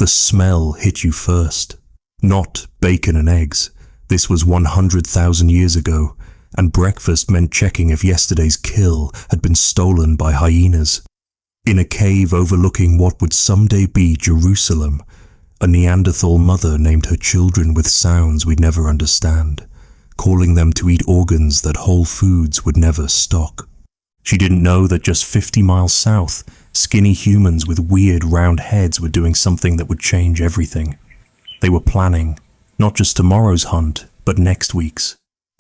The smell hit you first. Not bacon and eggs. This was 100,000 years ago, and breakfast meant checking if yesterday's kill had been stolen by hyenas. In a cave overlooking what would someday be Jerusalem, a Neanderthal mother named her children with sounds we'd never understand, calling them to eat organs that Whole Foods would never stock. She didn't know that just 50 miles south, skinny humans with weird round heads were doing something that would change everything. They were planning, not just tomorrow's hunt, but next week's,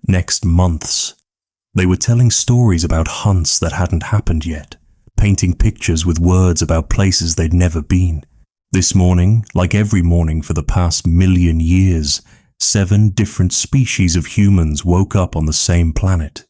next month's. They were telling stories about hunts that hadn't happened yet, painting pictures with words about places they'd never been. This morning, like every morning for the past 1,000,000 years, 7 different species of humans woke up on the same planet.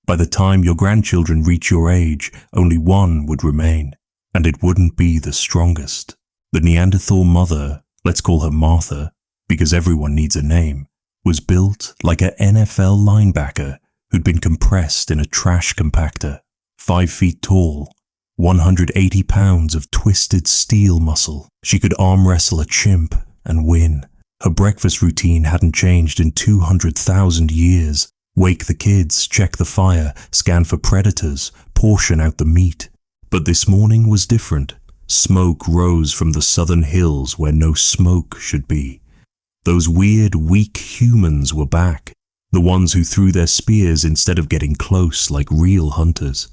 By the time your grandchildren reach your age, only one would remain, and it wouldn't be the strongest. The Neanderthal mother, let's call her Martha, because everyone needs a name, was built like an NFL linebacker who'd been compressed in a trash compactor, 5 feet tall, 180 pounds of twisted steel muscle. She could arm wrestle a chimp and win. Her breakfast routine hadn't changed in 200,000 years. Wake the kids, check the fire, scan for predators, portion out the meat. But this morning was different. Smoke rose from the southern hills where no smoke should be. Those weird, weak humans were back. The ones who threw their spears instead of getting close like real hunters.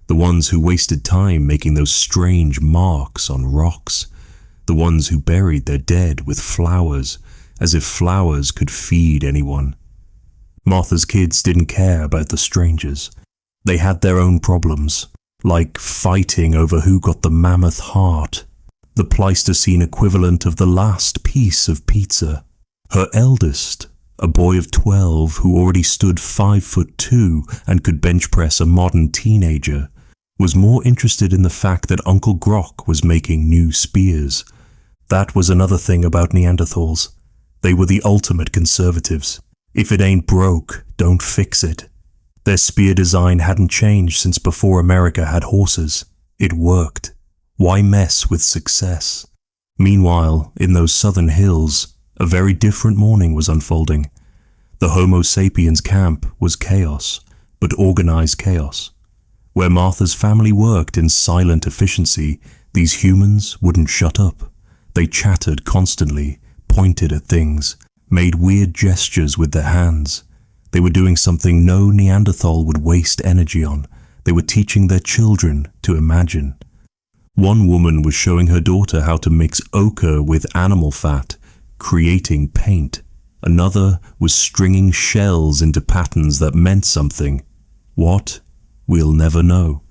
The ones who wasted time making those strange marks on rocks. The ones who buried their dead with flowers, as if flowers could feed anyone. Martha's kids didn't care about the strangers. They had their own problems, like fighting over who got the mammoth heart, the Pleistocene equivalent of the last piece of pizza. Her eldest, a boy of 12 who already stood 5'2" and could bench press a modern teenager, was more interested in the fact that Uncle Grok was making new spears. That was another thing about Neanderthals. They were the ultimate conservatives. If it ain't broke, don't fix it. Their spear design hadn't changed since before America had horses. It worked. Why mess with success? Meanwhile, in those southern hills, a very different morning was unfolding. The Homo sapiens camp was chaos, but organized chaos. Where Martha's family worked in silent efficiency, these humans wouldn't shut up. They chattered constantly, pointed at things, made weird gestures with their hands. They were doing something no Neanderthal would waste energy on. They were teaching their children to imagine. One woman was showing her daughter how to mix ochre with animal fat, creating paint. Another was stringing shells into patterns that meant something. What? We'll never know.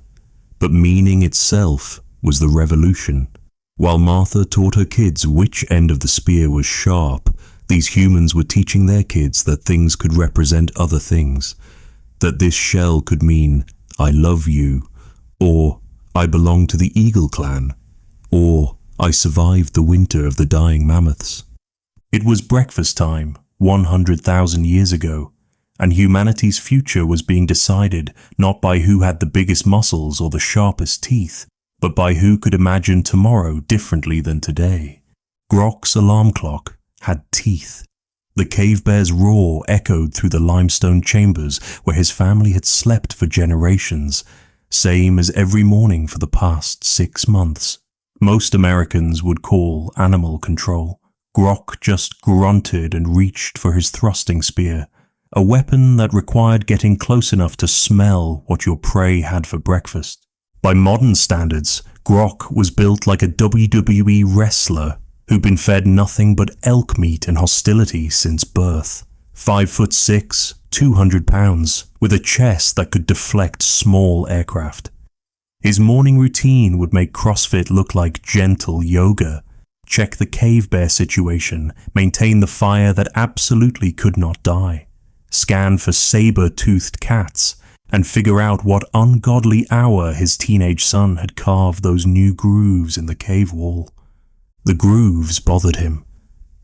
But meaning itself was the revolution. While Martha taught her kids which end of the spear was sharp, these humans were teaching their kids that things could represent other things. That this shell could mean, I love you, or I belong to the eagle clan, or I survived the winter of the dying mammoths. It was breakfast time, 100,000 years ago, and humanity's future was being decided not by who had the biggest muscles or the sharpest teeth, but by who could imagine tomorrow differently than today. Grok's alarm clock had teeth. The cave bear's roar echoed through the limestone chambers where his family had slept for generations, same as every morning for the past 6 months. Most Americans would call animal control. Grok just grunted and reached for his thrusting spear, a weapon that required getting close enough to smell what your prey had for breakfast. By modern standards, Grok was built like a WWE wrestler who'd been fed nothing but elk meat and hostility since birth. 5'6", 200 pounds, with a chest that could deflect small aircraft. His morning routine would make CrossFit look like gentle yoga. Check the cave bear situation, maintain the fire that absolutely could not die, scan for saber-toothed cats, and figure out what ungodly hour his teenage son had carved those new grooves in the cave wall. The grooves bothered him.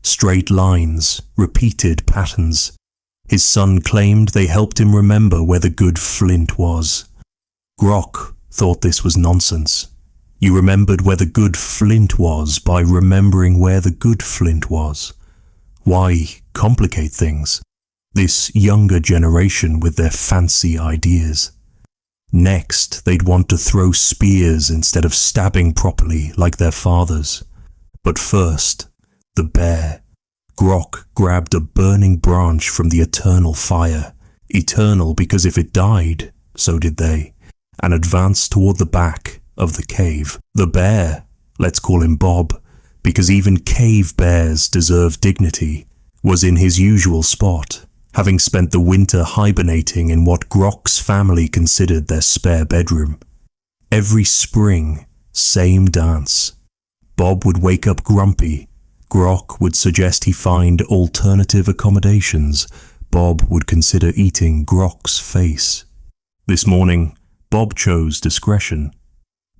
Straight lines, repeated patterns. His son claimed they helped him remember where the good flint was. Grok thought this was nonsense. You remembered where the good flint was by remembering where the good flint was. Why complicate things? This younger generation with their fancy ideas. Next, they'd want to throw spears instead of stabbing properly like their fathers. But first, the bear. Grok grabbed a burning branch from the eternal fire. Eternal because if it died, so did they, and advanced toward the back of the cave. The bear, let's call him Bob, because even cave bears deserve dignity, was in his usual spot, having spent the winter hibernating in what Grok's family considered their spare bedroom. Every spring, same dance. Bob would wake up grumpy. Grok would suggest he find alternative accommodations. Bob would consider eating Grok's face. This morning, Bob chose discretion.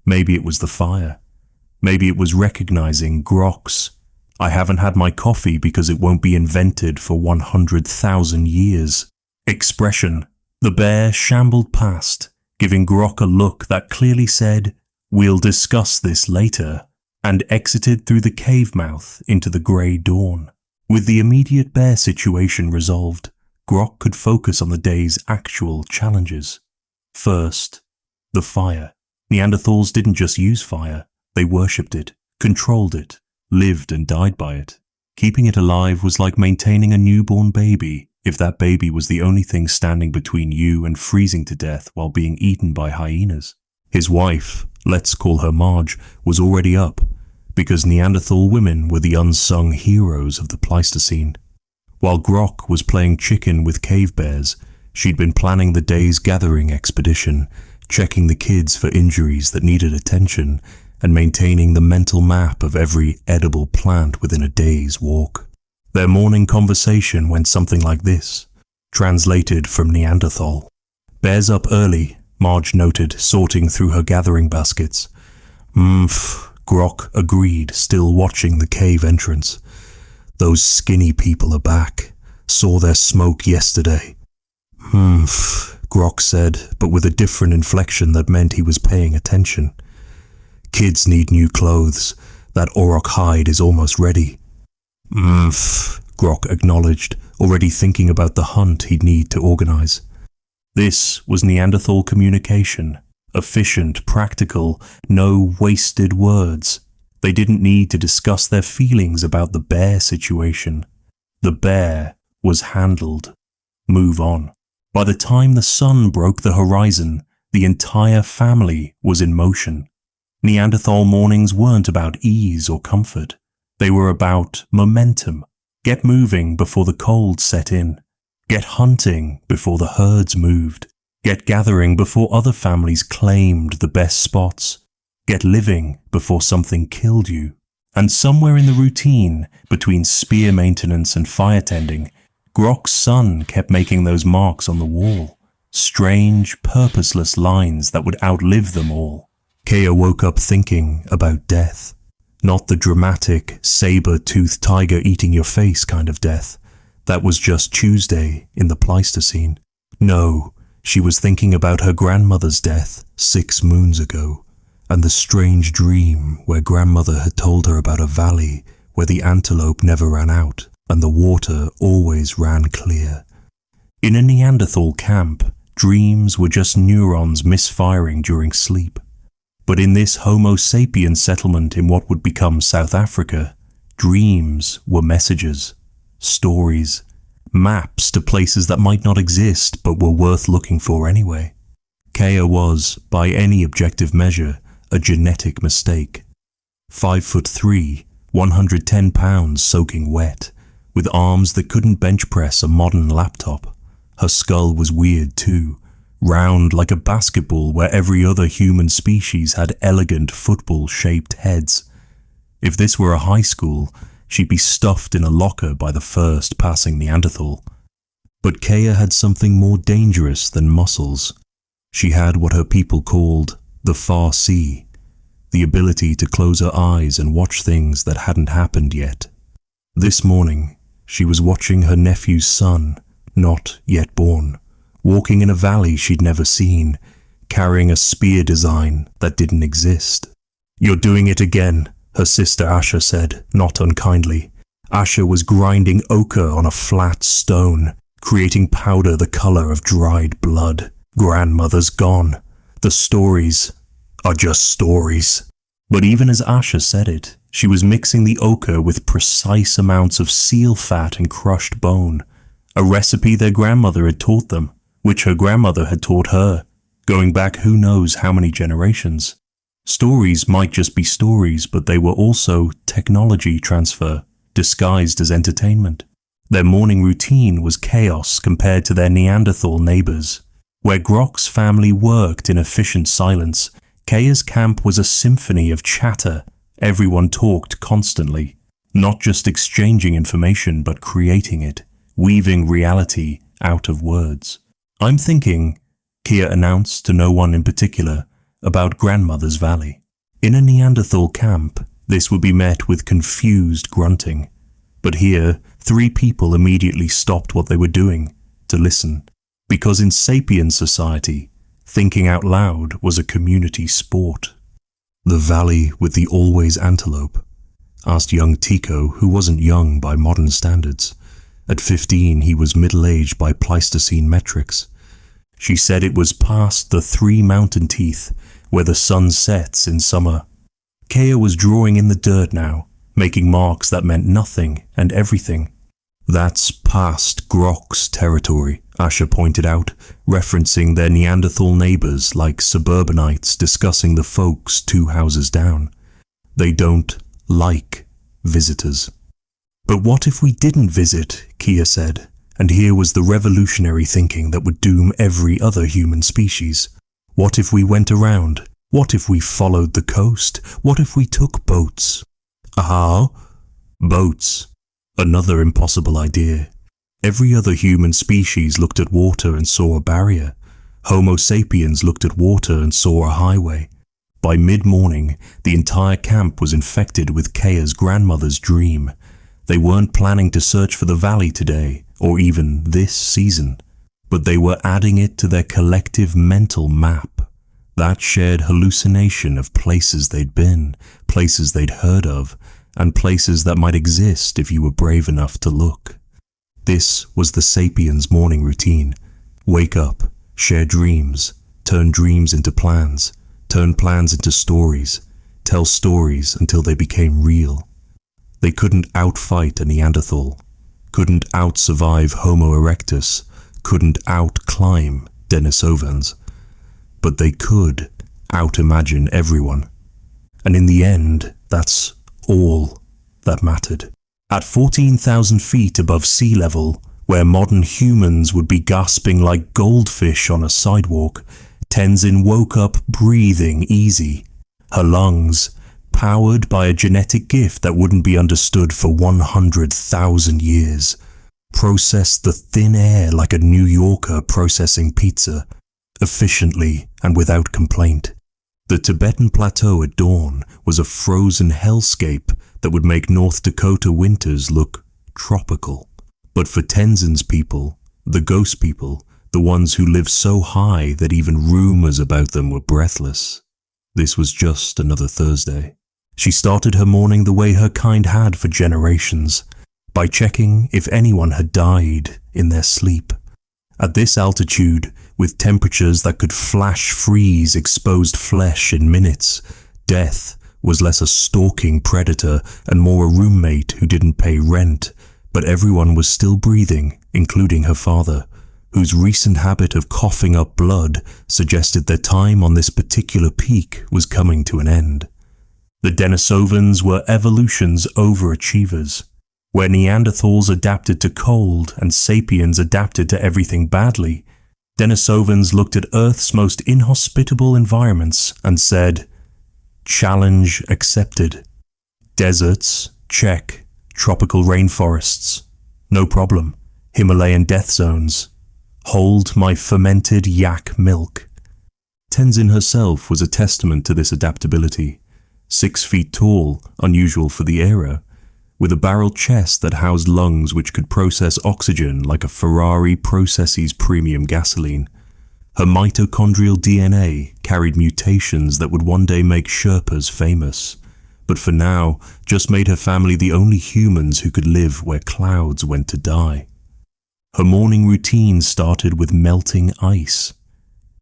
Maybe it was the fire. Maybe it was recognizing Grok's "I haven't had my coffee because it won't be invented for 100,000 years" expression. The bear shambled past, giving Grok a look that clearly said, "We'll discuss this later," and exited through the cave mouth into the grey dawn. With the immediate bear situation resolved, Grok could focus on the day's actual challenges. First, the fire. Neanderthals didn't just use fire, they worshipped it, controlled it, lived and died by it. Keeping it alive was like maintaining a newborn baby, if that baby was the only thing standing between you and freezing to death while being eaten by hyenas. His wife, let's call her Marge, was already up, because Neanderthal women were the unsung heroes of the Pleistocene. While Grok was playing chicken with cave bears, she'd been planning the day's gathering expedition, checking the kids for injuries that needed attention, and maintaining the mental map of every edible plant within a day's walk. Their morning conversation went something like this, translated from Neanderthal. "Bears up early," Marge noted, sorting through her gathering baskets. Grok agreed, still watching the cave entrance. "Those skinny people are back. Saw their smoke yesterday." Grok said, but with a different inflection that meant he was paying attention. "Kids need new clothes. That auroch hide is almost ready." Grok acknowledged, already thinking about the hunt he'd need to organize. This was Neanderthal communication. Efficient, practical, no wasted words. They didn't need to discuss their feelings about the bear situation. The bear was handled. Move on. By the time the sun broke the horizon, the entire family was in motion. Neanderthal mornings weren't about ease or comfort. They were about momentum. Get moving before the cold set in. Get hunting before the herds moved. Get gathering before other families claimed the best spots. Get living before something killed you. And somewhere in the routine, between spear maintenance and fire tending, Grok's son kept making those marks on the wall. Strange, purposeless lines that would outlive them all. Kea woke up thinking about death. Not the dramatic, saber-toothed tiger eating your face kind of death. That was just Tuesday in the Pleistocene. No, she was thinking about her grandmother's death 6 moons ago, and the strange dream where grandmother had told her about a valley where the antelope never ran out and the water always ran clear. In a Neanderthal camp, dreams were just neurons misfiring during sleep. But in this Homo sapiens settlement in what would become South Africa, dreams were messages, stories, maps to places that might not exist but were worth looking for anyway. Kea was, by any objective measure, a genetic mistake. 5'3", 110 pounds soaking wet, with arms that couldn't bench press a modern laptop. Her skull was weird too, round like a basketball where every other human species had elegant football-shaped heads. If this were a high school, she'd be stuffed in a locker by the first passing Neanderthal. But Kea had something more dangerous than muscles. She had what her people called the far see, the ability to close her eyes and watch things that hadn't happened yet. This morning, she was watching her nephew's son, not yet born, walking in a valley she'd never seen, carrying a spear design that didn't exist. "You're doing it again," her sister Asha said, not unkindly. Asha was grinding ochre on a flat stone, creating powder the color of dried blood. "Grandmother's gone. The stories are just stories." But even as Asha said it, she was mixing the ochre with precise amounts of seal fat and crushed bone, a recipe their grandmother had taught them, which her grandmother had taught her, going back who knows how many generations. Stories might just be stories, but they were also technology transfer, disguised as entertainment. Their morning routine was chaos compared to their Neanderthal neighbors. Where Grok's family worked in efficient silence, Kaya's camp was a symphony of chatter. Everyone talked constantly, not just exchanging information but creating it, weaving reality out of words. "I'm thinking," Kia announced to no one in particular, "about Grandmother's Valley." In a Neanderthal camp, this would be met with confused grunting. But here, 3 people immediately stopped what they were doing to listen. Because in Sapiens society, thinking out loud was a community sport. "The valley with the always antelope?" asked young Tico, who wasn't young by modern standards. At 15, he was middle-aged by Pleistocene metrics. She said it was past the 3 mountain teeth, where the sun sets in summer. Kaya was drawing in the dirt now, making marks that meant nothing and everything. "That's past Grok's territory," Asha pointed out, referencing their Neanderthal neighbors like suburbanites discussing the folks 2 houses down. "They don't like visitors." "But what if we didn't visit?" Kia said, and here was the revolutionary thinking that would doom every other human species. "What if we went around? What if we followed the coast? What if we took boats?" "Aha! Boats. Another impossible idea. Every other human species looked at water and saw a barrier. Homo sapiens looked at water and saw a highway. By mid-morning, the entire camp was infected with Kaya's grandmother's dream. They weren't planning to search for the valley today, or even this season, but they were adding it to their collective mental map. That shared hallucination of places they'd been, places they'd heard of, and places that might exist if you were brave enough to look. This was the Sapiens' morning routine. Wake up, share dreams, turn dreams into plans, turn plans into stories, tell stories until they became real. They couldn't outfight a Neanderthal, couldn't out-survive Homo erectus, couldn't out-climb Denisovans, but they could out-imagine everyone. And in the end, that's all that mattered. At 14,000 feet above sea level, where modern humans would be gasping like goldfish on a sidewalk, Tenzin woke up breathing easy. Her lungs, powered by a genetic gift that wouldn't be understood for 100,000 years, processed the thin air like a New Yorker processing pizza, efficiently and without complaint. The Tibetan Plateau at dawn was a frozen hellscape that would make North Dakota winters look tropical. But for Tenzin's people, the ghost people, the ones who lived so high that even rumors about them were breathless, this was just another Thursday. She started her morning the way her kind had for generations, by checking if anyone had died in their sleep. At this altitude, with temperatures that could flash freeze exposed flesh in minutes, death was less a stalking predator and more a roommate who didn't pay rent, but everyone was still breathing, including her father, whose recent habit of coughing up blood suggested their time on this particular peak was coming to an end. The Denisovans were evolution's overachievers. Where Neanderthals adapted to cold and Sapiens adapted to everything badly, Denisovans looked at Earth's most inhospitable environments and said, "Challenge accepted. Deserts, check. Tropical rainforests, no problem. Himalayan death zones. Hold my fermented yak milk." Tenzin herself was a testament to this adaptability. 6 feet tall, unusual for the era, with a barrel chest that housed lungs which could process oxygen like a Ferrari processes premium gasoline. Her mitochondrial DNA carried mutations that would one day make Sherpas famous, but for now just made her family the only humans who could live where clouds went to die. Her morning routine started with melting ice.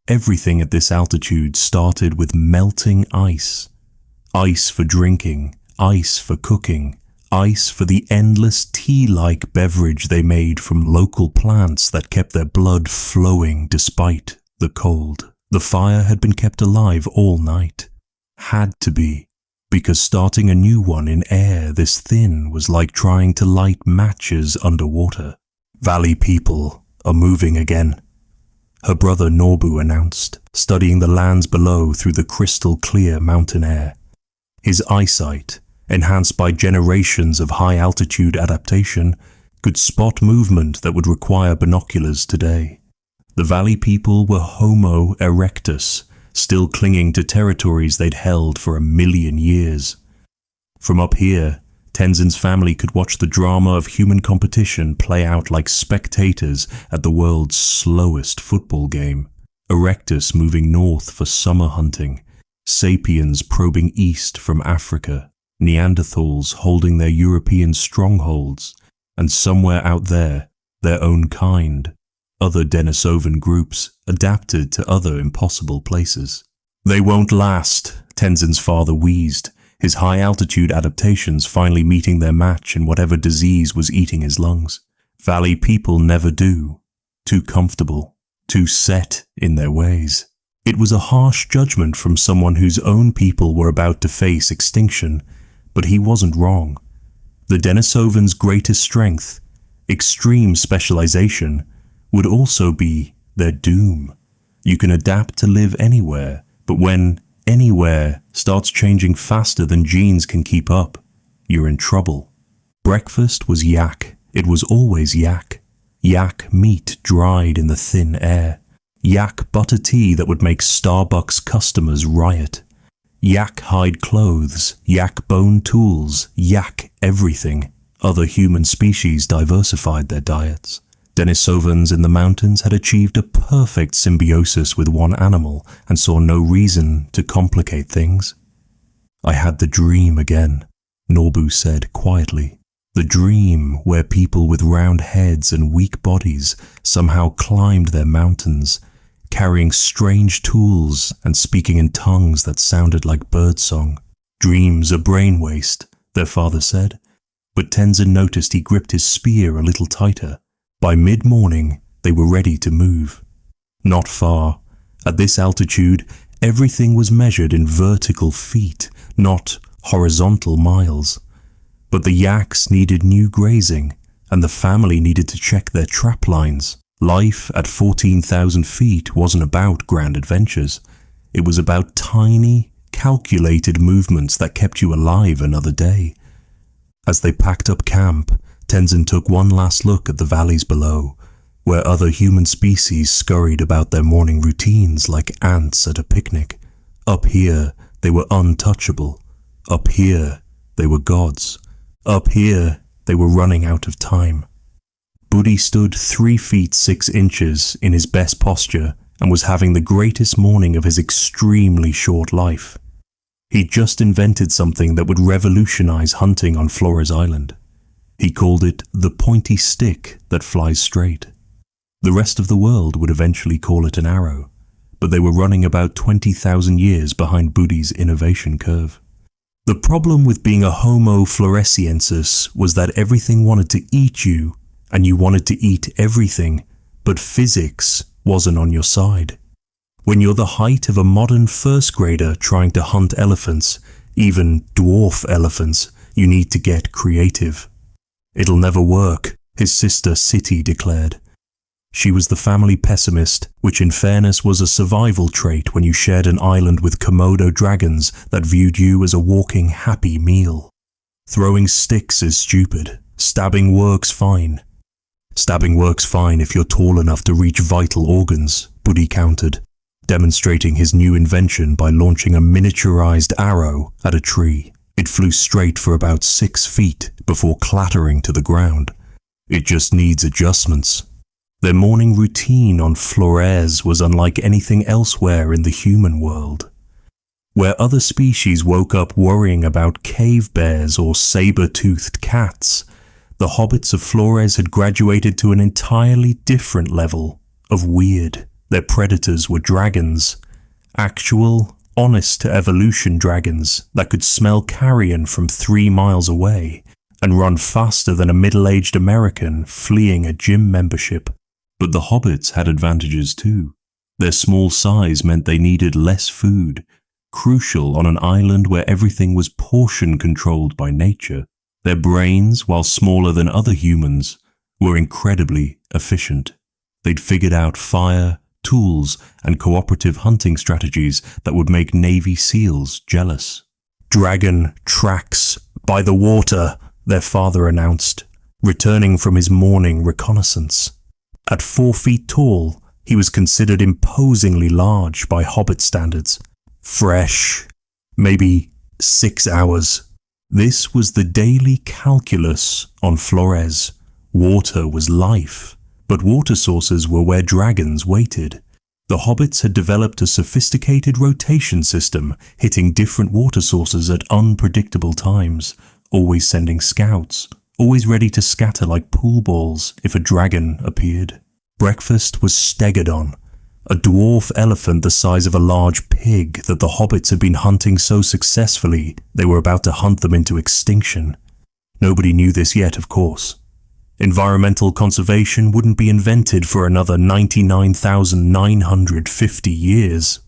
Everything at this altitude started with melting ice. Ice for drinking, ice for cooking, ice for the endless tea-like beverage they made from local plants that kept their blood flowing despite the cold. The fire had been kept alive all night. Had to be, because starting a new one in air this thin was like trying to light matches underwater. Valley people are moving again, her brother Norbu announced, studying the lands below through the crystal-clear mountain air. His eyesight, enhanced by generations of high-altitude adaptation, could spot movement that would require binoculars today. The valley people were Homo erectus, still clinging to territories they'd held for 1,000,000 years. From up here, Tenzin's family could watch the drama of human competition play out like spectators at the world's slowest football game. Erectus moving north for summer hunting, Sapiens probing east from Africa, Neanderthals holding their European strongholds, and somewhere out there, their own kind, other Denisovan groups adapted to other impossible places. They won't last, Tenzin's father wheezed, his high-altitude adaptations finally meeting their match in whatever disease was eating his lungs. Valley people never do. Too comfortable, too set in their ways. It was a harsh judgment from someone whose own people were about to face extinction, but he wasn't wrong. The Denisovan's greatest strength, extreme specialization, would also be their doom. You can adapt to live anywhere, but when anywhere starts changing faster than genes can keep up, you're in trouble. Breakfast was yak. It was always yak. Yak meat dried in the thin air. Yak butter tea that would make Starbucks customers riot. Yak hide clothes, yak bone tools, yak everything. Other human species diversified their diets. Denisovans in the mountains had achieved a perfect symbiosis with one animal and saw no reason to complicate things. I had the dream again, Norbu said quietly. The dream where people with round heads and weak bodies somehow climbed their mountains, carrying strange tools and speaking in tongues that sounded like birdsong. Dreams are brain waste, their father said, but Tenzin noticed he gripped his spear a little tighter. By mid-morning, they were ready to move. Not far. At this altitude, everything was measured in vertical feet, not horizontal miles. But the yaks needed new grazing, and the family needed to check their trap lines. Life at 14,000 feet wasn't about grand adventures. It was about tiny, calculated movements that kept you alive another day. As they packed up camp, Tenzin took one last look at the valleys below, where other human species scurried about their morning routines like ants at a picnic. Up here, they were untouchable. Up here, they were gods. Up here, they were running out of time. Budi stood 3 feet 6 inches in his best posture and was having the greatest morning of his extremely short life. He'd just invented something that would revolutionize hunting on Flores Island. He called it the pointy stick that flies straight. The rest of the world would eventually call it an arrow, but they were running about 20,000 years behind Budi's innovation curve. The problem with being a Homo floresiensis was that everything wanted to eat you, and you wanted to eat everything, but physics wasn't on your side. When you're the height of a modern first grader trying to hunt elephants, even dwarf elephants, you need to get creative. It'll never work, his sister Siti declared. She was the family pessimist, which in fairness was a survival trait when you shared an island with Komodo dragons that viewed you as a walking happy meal. Throwing sticks is stupid. Stabbing works fine. Stabbing works fine if you're tall enough to reach vital organs, Budi countered, demonstrating his new invention by launching a miniaturized arrow at a tree. It flew straight for about 6 feet before clattering to the ground. It just needs adjustments. Their morning routine on Flores was unlike anything elsewhere in the human world. Where other species woke up worrying about cave bears or saber-toothed cats, the hobbits of Flores had graduated to an entirely different level of weird. Their predators were dragons, actual, honest-to-evolution dragons that could smell carrion from 3 miles away and run faster than a middle-aged American fleeing a gym membership. But the hobbits had advantages too. Their small size meant they needed less food, crucial on an island where everything was portion-controlled by nature. Their brains, while smaller than other humans, were incredibly efficient. They'd figured out fire, tools, and cooperative hunting strategies that would make Navy SEALs jealous. "Dragon tracks by the water," their father announced, returning from his morning reconnaissance. At 4 feet tall, he was considered imposingly large by Hobbit standards. Fresh. Maybe 6 hours. This was the daily calculus on Flores. Water was life, but water sources were where dragons waited. The hobbits had developed a sophisticated rotation system, hitting different water sources at unpredictable times, always sending scouts, always ready to scatter like pool balls if a dragon appeared. Breakfast was stegodon, a dwarf elephant the size of a large pig that the hobbits had been hunting so successfully they were about to hunt them into extinction. Nobody knew this yet, of course. Environmental conservation wouldn't be invented for another 99,950 years.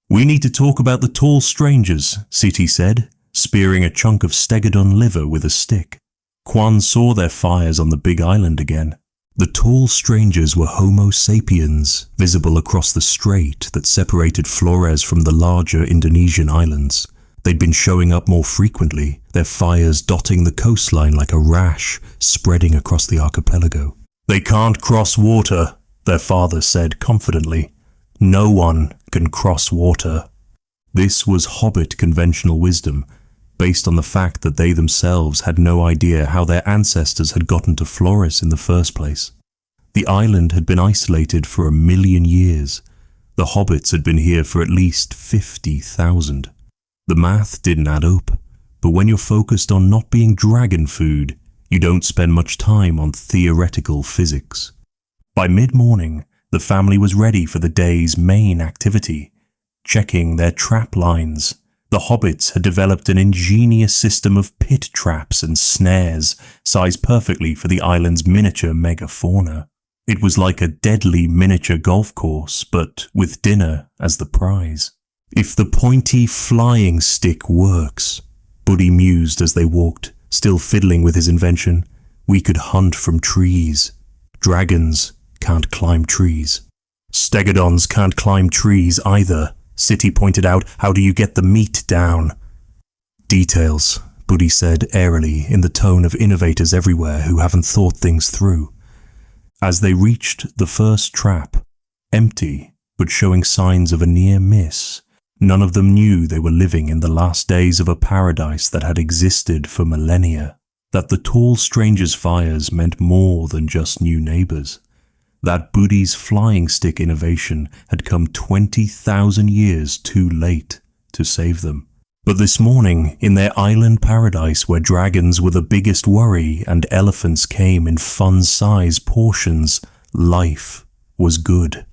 "We need to talk about the tall strangers," Siti said, spearing a chunk of stegodon liver with a stick. Quan saw their fires on the big island again. The tall strangers were Homo sapiens, visible across the strait that separated Flores from the larger Indonesian islands. They'd been showing up more frequently, their fires dotting the coastline like a rash spreading across the archipelago. "They can't cross water," their father said confidently. "No one can cross water." This was Hobbit conventional wisdom, based on the fact that they themselves had no idea how their ancestors had gotten to Flores in the first place. The island had been isolated for 1,000,000 years. The hobbits had been here for at least 50,000. The math didn't add up, but when you're focused on not being dragon food, you don't spend much time on theoretical physics. By mid-morning, the family was ready for the day's main activity, checking their trap lines. The hobbits had developed an ingenious system of pit traps and snares, sized perfectly for the island's miniature megafauna. It was like a deadly miniature golf course, but with dinner as the prize. "If the pointy flying stick works," Buddy mused as they walked, still fiddling with his invention, "we could hunt from trees. Dragons can't climb trees. Stegodons can't climb trees either." Siti pointed out. "How do you get the meat down?" "Details," Buddy said airily in the tone of innovators everywhere who haven't thought things through. As they reached the first trap, empty but showing signs of a near miss, none of them knew they were living in the last days of a paradise that had existed for millennia, that the tall strangers' fires meant more than just new neighbors. That Buddy's flying stick innovation had come 20,000 years too late to save them. But this morning, in their island paradise where dragons were the biggest worry and elephants came in fun-size portions, life was good.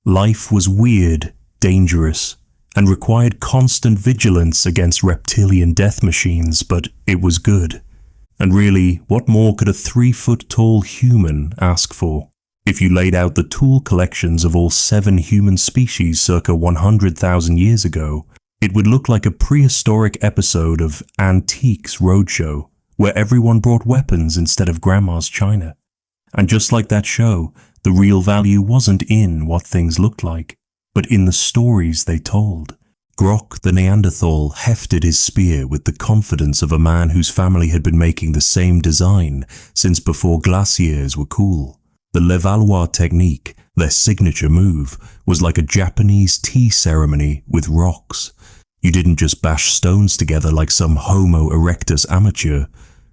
Life was weird, dangerous, and required constant vigilance against reptilian death machines, but it was good. And really, what more could a 3-foot-tall human ask for? If you laid out the tool collections of all 7 human species circa 100,000 years ago, it would look like a prehistoric episode of Antiques Roadshow, where everyone brought weapons instead of grandma's china. And just like that show, the real value wasn't in what things looked like, but in the stories they told. Grok the Neanderthal hefted his spear with the confidence of a man whose family had been making the same design since before glaciers were cool. The Levallois technique, their signature move, was like a Japanese tea ceremony with rocks. You didn't just bash stones together like some Homo erectus amateur.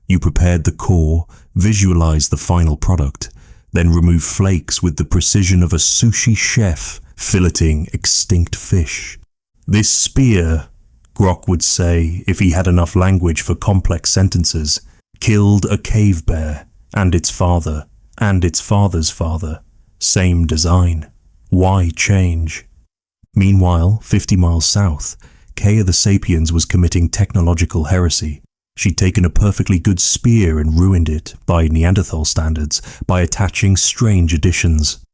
You prepared the core, visualized the final product, then remove flakes with the precision of a sushi chef filleting extinct fish. This spear, Grok would say if he had enough language for complex sentences, killed a cave bear and its father and its father's father. Same design. Why change? Meanwhile, 50 miles south, Kea the Sapiens was committing technological heresy. She'd taken a perfectly good spear and ruined it, by Neanderthal standards, by attaching strange additions.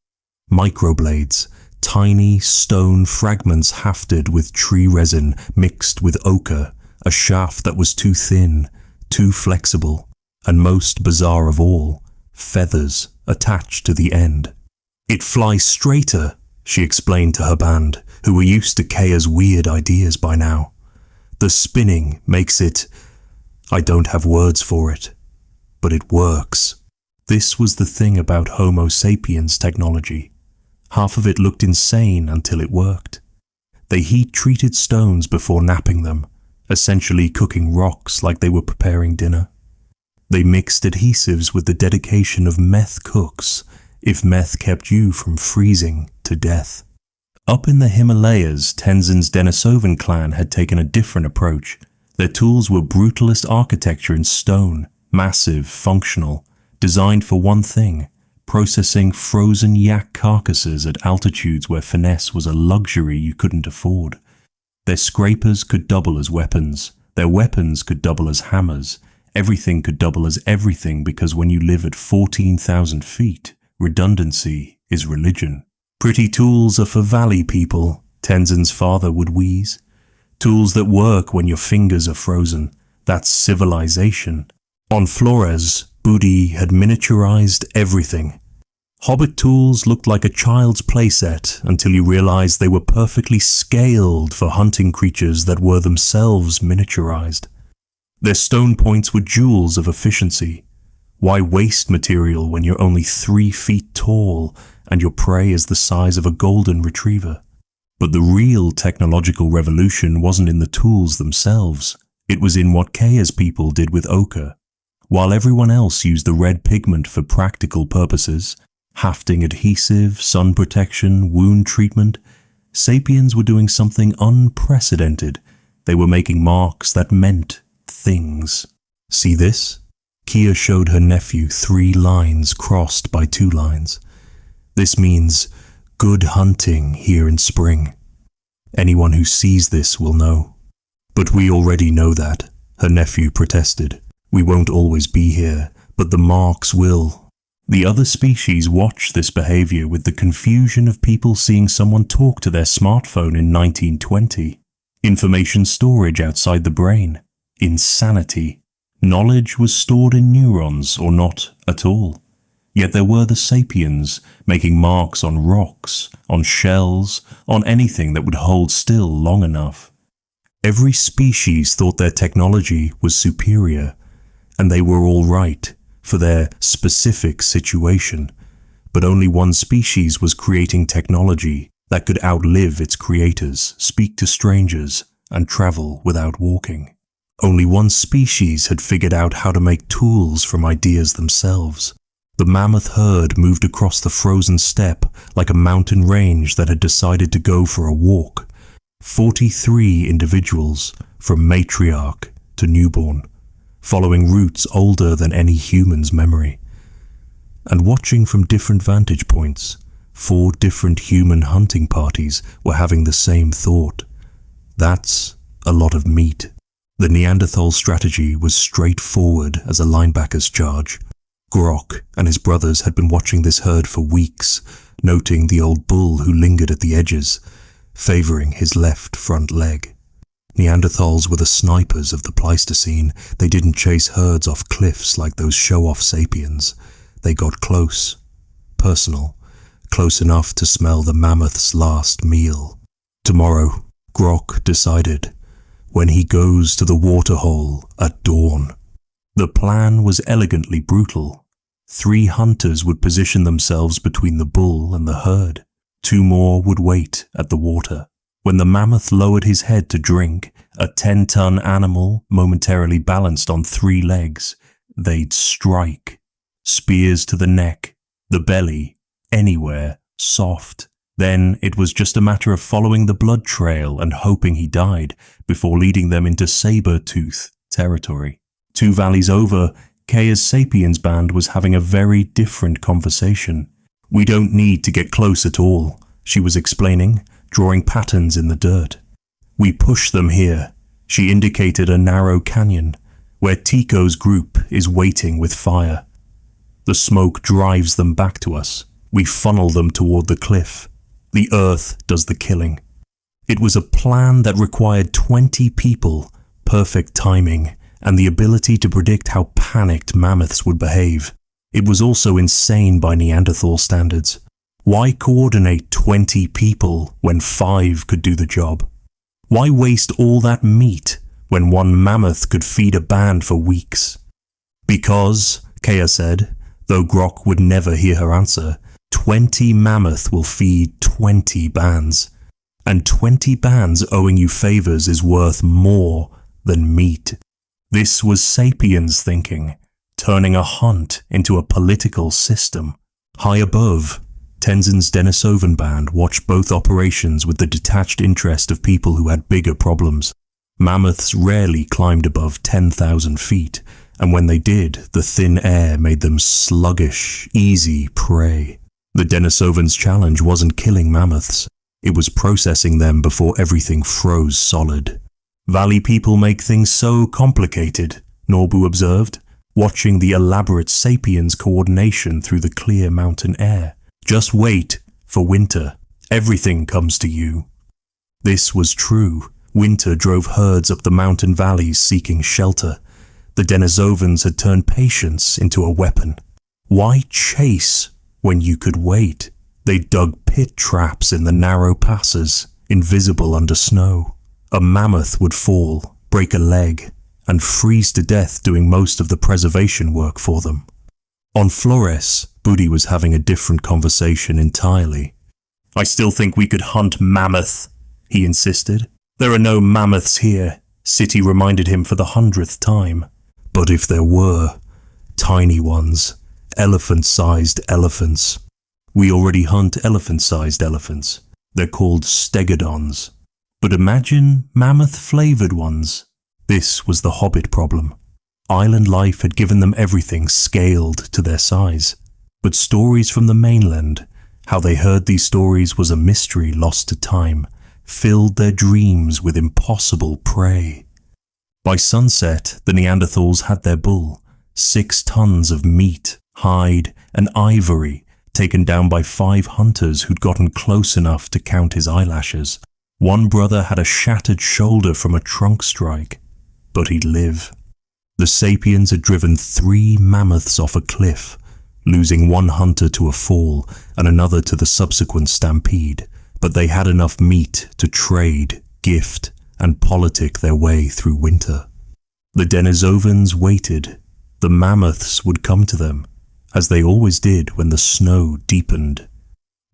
Microblades, tiny stone fragments hafted with tree resin mixed with ochre, a shaft that was too thin, too flexible, and most bizarre of all, feathers attached to the end. "It flies straighter," she explained to her band, who were used to Kea's weird ideas by now. "The spinning makes it... I don't have words for it, but it works." This was the thing about Homo sapiens technology. Half of it looked insane until it worked. They heat-treated stones before napping them, essentially cooking rocks like they were preparing dinner. They mixed adhesives with the dedication of meth cooks, if meth kept you from freezing to death. Up in the Himalayas, Tenzin's Denisovan clan had taken a different approach. Their tools were brutalist architecture in stone, massive, functional, designed for one thing: processing frozen yak carcasses at altitudes where finesse was a luxury you couldn't afford. Their scrapers could double as weapons. Their weapons could double as hammers. Everything could double as everything, because when you live at 14,000 feet, redundancy is religion. "Pretty tools are for valley people," Tenzin's father would wheeze. "Tools that work when your fingers are frozen. That's civilization." On Flores, Budi had miniaturized everything. Hobbit tools looked like a child's playset until you realized they were perfectly scaled for hunting creatures that were themselves miniaturized. Their stone points were jewels of efficiency. Why waste material when you're only 3 feet tall and your prey is the size of a golden retriever? But the real technological revolution wasn't in the tools themselves. It was in what Kea's people did with ochre. While everyone else used the red pigment for practical purposes, hafting adhesive, sun protection, wound treatment, Sapiens were doing something unprecedented. They were making marks that meant things. "See this?" Kea showed her nephew 3 lines crossed by 2 lines. "This means good hunting here in spring. Anyone who sees this will know." "But we already know that," her nephew protested. "We won't always be here, but the marks will." The other species watched this behavior with the confusion of people seeing someone talk to their smartphone in 1920. Information storage outside the brain. Insanity. Knowledge was stored in neurons, or not at all. Yet there were the Sapiens, making marks on rocks, on shells, on anything that would hold still long enough. Every species thought their technology was superior, and they were all right for their specific situation. But only one species was creating technology that could outlive its creators, speak to strangers, and travel without walking. Only one species had figured out how to make tools from ideas themselves. The mammoth herd moved across the frozen steppe like a mountain range that had decided to go for a walk. 43 individuals, from matriarch to newborn, following routes older than any human's memory. And watching from different vantage points, 4 different human hunting parties were having the same thought. That's a lot of meat. The Neanderthal strategy was straightforward as a linebacker's charge. Grok and his brothers had been watching this herd for weeks, noting the old bull who lingered at the edges, favoring his left front leg. Neanderthals were the snipers of the Pleistocene. They didn't chase herds off cliffs like those show-off sapiens. They got close, personal, close enough to smell the mammoth's last meal. Tomorrow, Grok decided, when he goes to the waterhole at dawn. The plan was elegantly brutal. 3 hunters would position themselves between the bull and the herd. 2 more would wait at the water. When the mammoth lowered his head to drink, a 10-ton animal momentarily balanced on 3 legs, they'd strike. Spears to the neck, The belly, anywhere, soft. Then it was just a matter of following the blood trail and hoping he died before leading them into saber-tooth territory. 2 valleys over, Kaya's Sapiens band was having a very different conversation. "We don't need to get close at all," she was explaining, drawing patterns in the dirt. "We push them here." She indicated a narrow canyon, where Tico's group is waiting with fire. "The smoke drives them back to us. We funnel them toward the cliff. The earth does the killing." It was a plan that required 20 people, perfect timing, and the ability to predict how panicked mammoths would behave. It was also insane by Neanderthal standards. Why coordinate 20 people when 5 could do the job? Why waste all that meat when one mammoth could feed a band for weeks? "Because," Kaya said, though Grok would never hear her answer, 20 mammoth will feed 20 bands. And 20 bands owing you favors is worth more than meat. This was Sapiens thinking, turning a hunt into a political system. High above, Tenzin's Denisovan band watched both operations with the detached interest of people who had bigger problems. Mammoths rarely climbed above 10,000 feet, and when they did, the thin air made them sluggish, easy prey. The Denisovan's challenge wasn't killing mammoths, it was processing them before everything froze solid. "Valley people make things so complicated," Norbu observed, watching the elaborate Sapiens coordination through the clear mountain air. "Just wait for winter. Everything comes to you." This was true. Winter drove herds up the mountain valleys seeking shelter. The Denisovans had turned patience into a weapon. Why chase when you could wait? They dug pit traps in the narrow passes, invisible under snow. A mammoth would fall, break a leg, and freeze to death doing most of the preservation work for them. On Flores, Budi was having a different conversation entirely. "I still think we could hunt mammoth," he insisted. "There are no mammoths here," City reminded him for the 100th time. "But if there were, tiny ones, elephant-sized elephants. We already hunt elephant-sized elephants. They're called stegodons. But imagine mammoth-flavored ones." This was the Hobbit problem. Island life had given them everything scaled to their size. But stories from the mainland, how they heard these stories was a mystery lost to time, filled their dreams with impossible prey. By sunset, the Neanderthals had their bull, 6 tons of meat, hide, and ivory, taken down by 5 hunters who'd gotten close enough to count his eyelashes. One brother had a shattered shoulder from a trunk strike, but he'd live. The Sapiens had driven 3 mammoths off a cliff, losing 1 hunter to a fall and another to the subsequent stampede, but they had enough meat to trade, gift, and politic their way through winter. The Denisovans waited. The mammoths would come to them, as they always did when the snow deepened.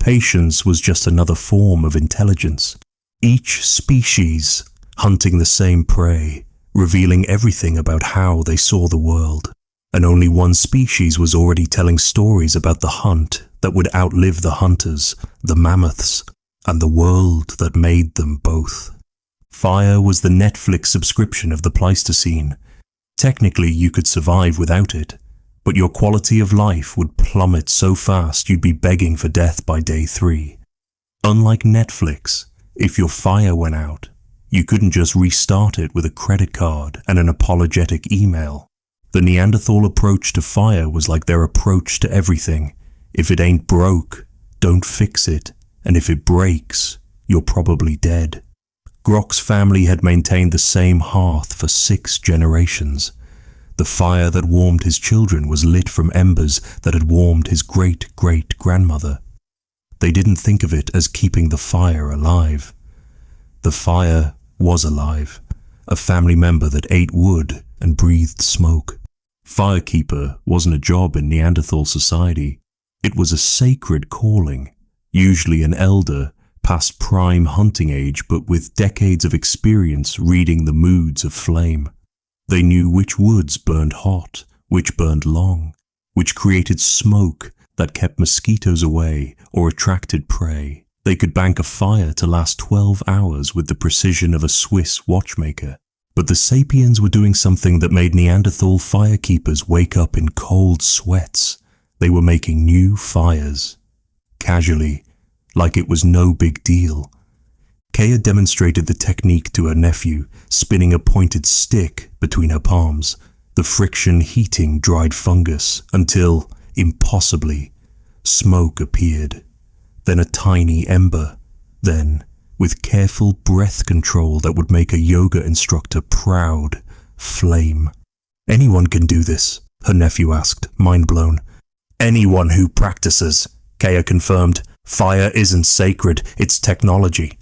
Patience was just another form of intelligence. Each species hunting the same prey, revealing everything about how they saw the world. And only one species was already telling stories about the hunt that would outlive the hunters, the mammoths, and the world that made them both. Fire was the Netflix subscription of the Pleistocene. Technically, you could survive without it, but your quality of life would plummet so fast you'd be begging for death by day 3. Unlike Netflix, if your fire went out, you couldn't just restart it with a credit card and an apologetic email. The Neanderthal approach to fire was like their approach to everything. If it ain't broke, don't fix it, and if it breaks, you're probably dead. Grok's family had maintained the same hearth for 6 generations. The fire that warmed his children was lit from embers that had warmed his great-great-grandmother. They didn't think of it as keeping the fire alive. The fire was alive, a family member that ate wood and breathed smoke. Firekeeper wasn't a job in Neanderthal society. It was a sacred calling, usually an elder, past prime hunting age but with decades of experience reading the moods of flame. They knew which woods burned hot, which burned long, which created smoke that kept mosquitoes away or attracted prey. They could bank a fire to last 12 hours with the precision of a Swiss watchmaker. But the Sapiens were doing something that made Neanderthal firekeepers wake up in cold sweats. They were making new fires. Casually, like it was no big deal. Kea demonstrated the technique to her nephew, spinning a pointed stick between her palms, the friction heating dried fungus until, impossibly, smoke appeared. Then a tiny ember. Then, with careful breath control that would make a yoga instructor proud, flame. "Anyone can do this," her nephew asked, mind blown. "Anyone who practices," Kea confirmed. "Fire isn't sacred, it's technology."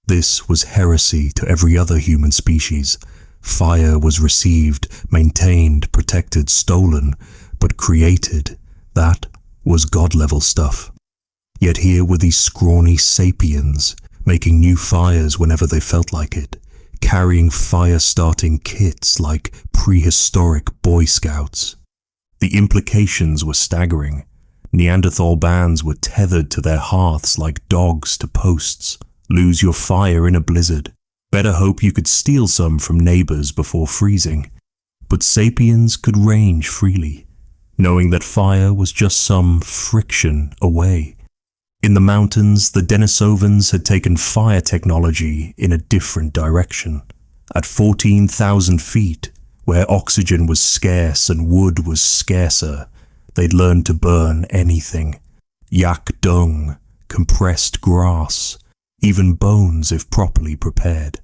This was heresy to every other human species. Fire was received, maintained, protected, stolen, but created. That was God-level stuff. Yet here were these scrawny sapiens, making new fires whenever they felt like it, carrying fire-starting kits like prehistoric Boy Scouts. The implications were staggering. Neanderthal bands were tethered to their hearths like dogs to posts. Lose your fire in a blizzard. Better hope you could steal some from neighbors before freezing. But sapiens could range freely, knowing that fire was just some friction away. In the mountains, the Denisovans had taken fire technology in a different direction. At 14,000 feet, where oxygen was scarce and wood was scarcer, they'd learned to burn anything. Yak dung, compressed grass, even bones if properly prepared.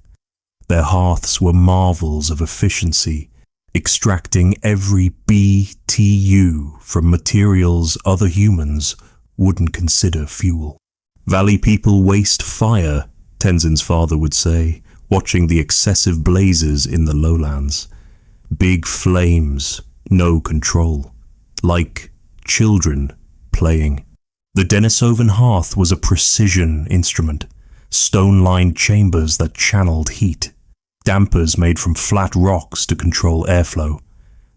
Their hearths were marvels of efficiency, extracting every BTU from materials other humans wouldn't consider fuel. "Valley people waste fire," Tenzin's father would say, watching the excessive blazes in the lowlands. Big flames, no control. Like children playing. The Denisovan hearth was a precision instrument. Stone-lined chambers that channeled heat. Dampers made from flat rocks to control airflow.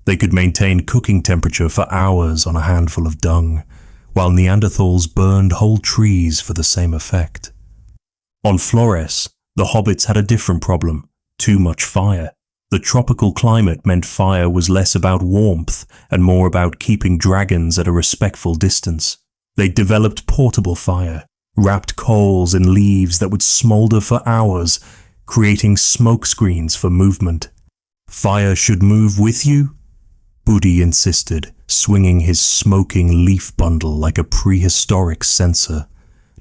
They could maintain cooking temperature for hours on a handful of dung, while Neanderthals burned whole trees for the same effect. On Flores, the Hobbits had a different problem: too much fire. The tropical climate meant fire was less about warmth and more about keeping dragons at a respectful distance. They developed portable fire, wrapped coals in leaves that would smolder for hours, creating smoke screens for movement. "Fire should move with you?" Budi insisted, swinging his smoking leaf bundle like a prehistoric censer.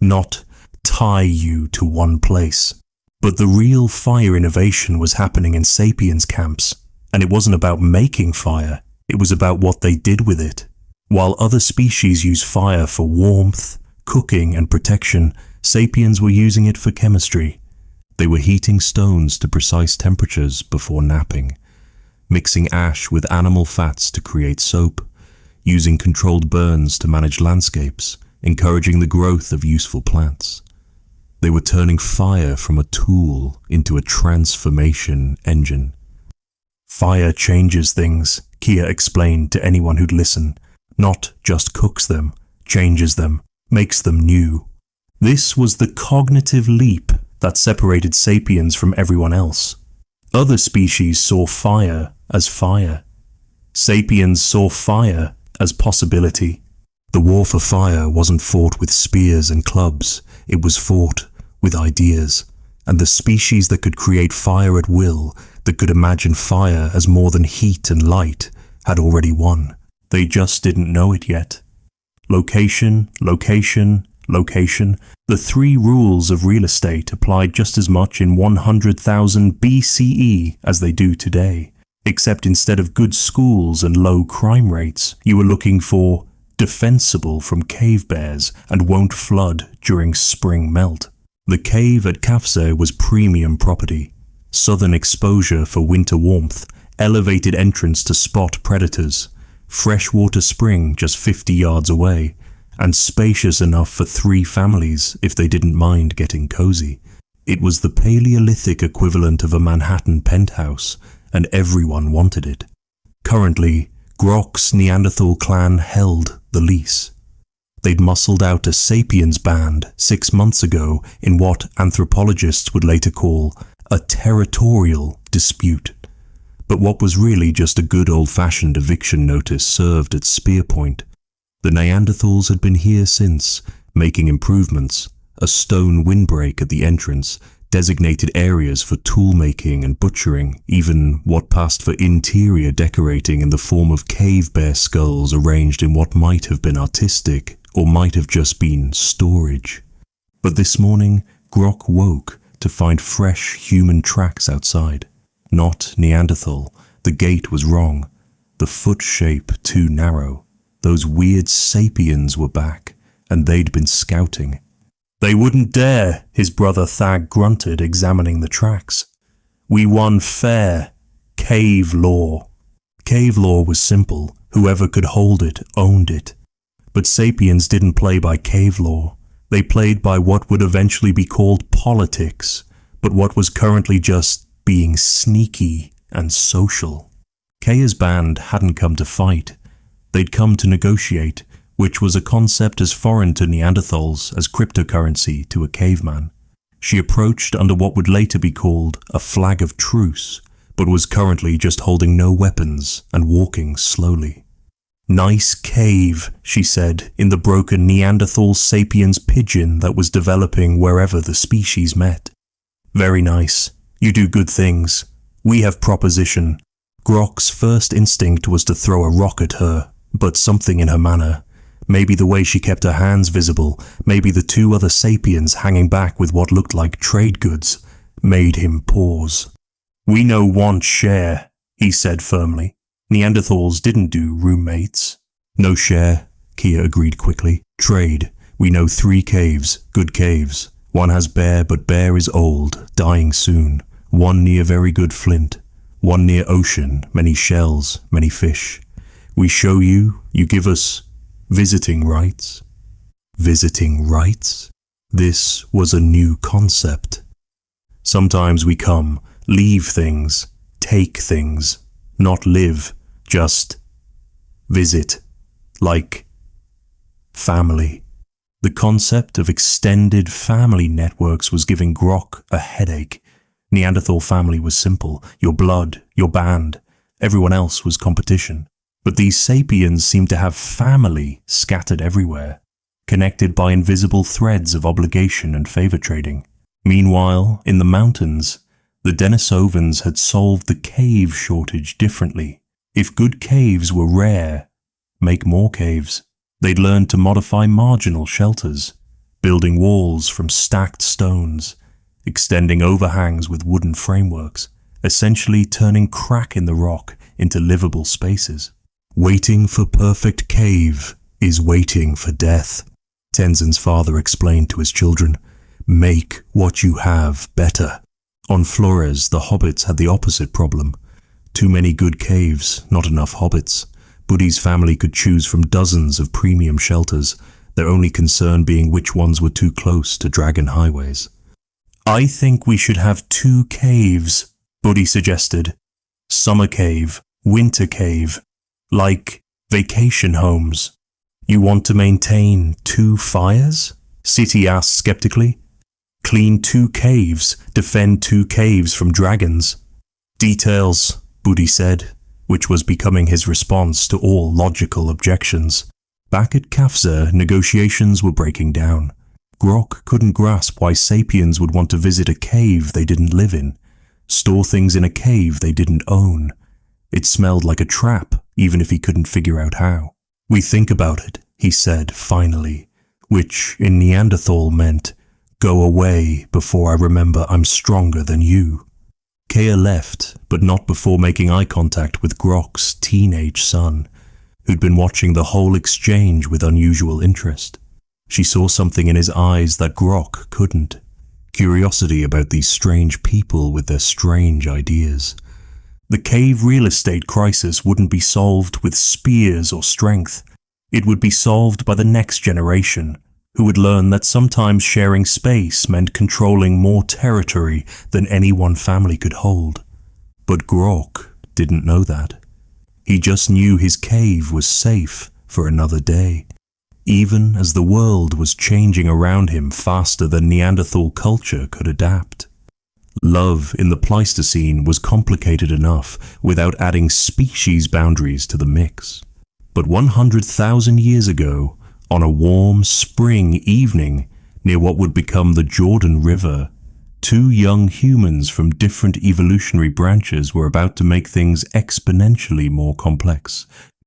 "Not tie you to one place." But the real fire innovation was happening in sapiens camps, and it wasn't about making fire, it was about what they did with it. While other species use fire for warmth, cooking and protection, sapiens were using it for chemistry. They were heating stones to precise temperatures before napping, mixing ash with animal fats to create soap, using controlled burns to manage landscapes, encouraging the growth of useful plants. They were turning fire from a tool into a transformation engine. "Fire changes things," Kea explained to anyone who'd listen. "Not just cooks them, changes them, makes them new." This was the cognitive leap that separated sapiens from everyone else. Other species saw fire as fire. Sapiens saw fire as possibility. The war for fire wasn't fought with spears and clubs, it was fought with ideas. And the species that could create fire at will, that could imagine fire as more than heat and light, had already won. They just didn't know it yet. Location, location, location. The three rules of real estate applied just as much in 100,000 BCE as they do today. Except instead of good schools and low crime rates, you were looking for defensible from cave bears and won't flood during spring melt. The cave at Kafse was premium property. Southern exposure for winter warmth, elevated entrance to spot predators, freshwater spring just 50 yards away, and spacious enough for 3 families if they didn't mind getting cozy. It was the Paleolithic equivalent of a Manhattan penthouse, and everyone wanted it. Currently, Grok's Neanderthal clan held the lease. they'd muscled out a Sapiens band 6 months ago in what anthropologists would later call a territorial dispute. But what was really just a good old-fashioned eviction notice served at spear point. The Neanderthals had been here since, making improvements, a stone windbreak at the entrance, designated areas for tool-making and butchering, even what passed for interior decorating in the form of cave bear skulls arranged in what might have been artistic, or might have just been storage. But this morning, Grok woke to find fresh human tracks outside. Not Neanderthal. The gait was wrong. The foot shape too narrow. Those weird Sapiens were back, and they'd been scouting. "They wouldn't dare," his brother Thag grunted, examining the tracks. "We won fair. Cave law." Cave law was simple. Whoever could hold it, owned it. But Sapiens didn't play by cave law. They played by what would eventually be called politics, but what was currently just being sneaky and social. Kaya's band hadn't come to fight. They'd come to negotiate, which was a concept as foreign to Neanderthals as cryptocurrency to a caveman. She approached under what would later be called a flag of truce, but was currently just holding no weapons and walking slowly. "Nice cave," she said in the broken Neanderthal Sapiens pidgin that was developing wherever the species met. "Very nice. You do good things. We have proposition." Grok's first instinct was to throw a rock at her, but something in her manner, maybe the way she kept her hands visible, maybe the 2 other Sapiens hanging back with what looked like trade goods, made him pause. "We no want share," he said firmly. Neanderthals didn't do roommates. "No share," Kia agreed quickly. "Trade. We know 3 caves, good caves. One has bear, but bear is old, dying soon. One near very good flint. One near ocean, many shells, many fish. We show you, you give us visiting rights." Visiting rights? This was a new concept. Sometimes we come, leave things, take things, not live, just visit, like family. The concept of extended family networks was giving Grok a headache. Neanderthal family was simple, your blood, your band. Everyone else was competition. But these Sapiens seemed to have family scattered everywhere, connected by invisible threads of obligation and favor trading. Meanwhile, in the mountains, the Denisovans had solved the cave shortage differently. If good caves were rare, make more caves. They'd learned to modify marginal shelters, building walls from stacked stones, extending overhangs with wooden frameworks, essentially turning crack in the rock into livable spaces. "Waiting for perfect cave is waiting for death," Tenzin's father explained to his children. "Make what you have better." On Flores, the hobbits had the opposite problem. Too many good caves, not enough hobbits. Buddy's family could choose from dozens of premium shelters, their only concern being which ones were too close to dragon highways. "I think we should have 2 caves, Buddy suggested. Summer cave, winter cave, like vacation homes." "You want to maintain 2 fires?" City asked skeptically. "Clean 2 caves, defend 2 caves from dragons." "Details," Buddy said, which was becoming his response to all logical objections. Back at Kafza, negotiations were breaking down. Grok couldn't grasp why Sapiens would want to visit a cave they didn't live in, store things in a cave they didn't own. It smelled like a trap, even if he couldn't figure out how. "We think about it," he said finally, which in Neanderthal meant, "Go away before I remember I'm stronger than you." Kaya left, but not before making eye contact with Grok's teenage son, who'd been watching the whole exchange with unusual interest. She saw something in his eyes that Grok couldn't. Curiosity about these strange people with their strange ideas. The cave real estate crisis wouldn't be solved with spears or strength. It would be solved by the next generation, who would learn that sometimes sharing space meant controlling more territory than any one family could hold. But Grok didn't know that. He just knew his cave was safe for another day. even as the world was changing around him faster than Neanderthal culture could adapt. Love in the Pleistocene was complicated enough without adding species boundaries to the mix. But 100,000 years ago, on a warm spring evening near what would become the Jordan River, two young humans from different evolutionary branches were about to make things exponentially more complex.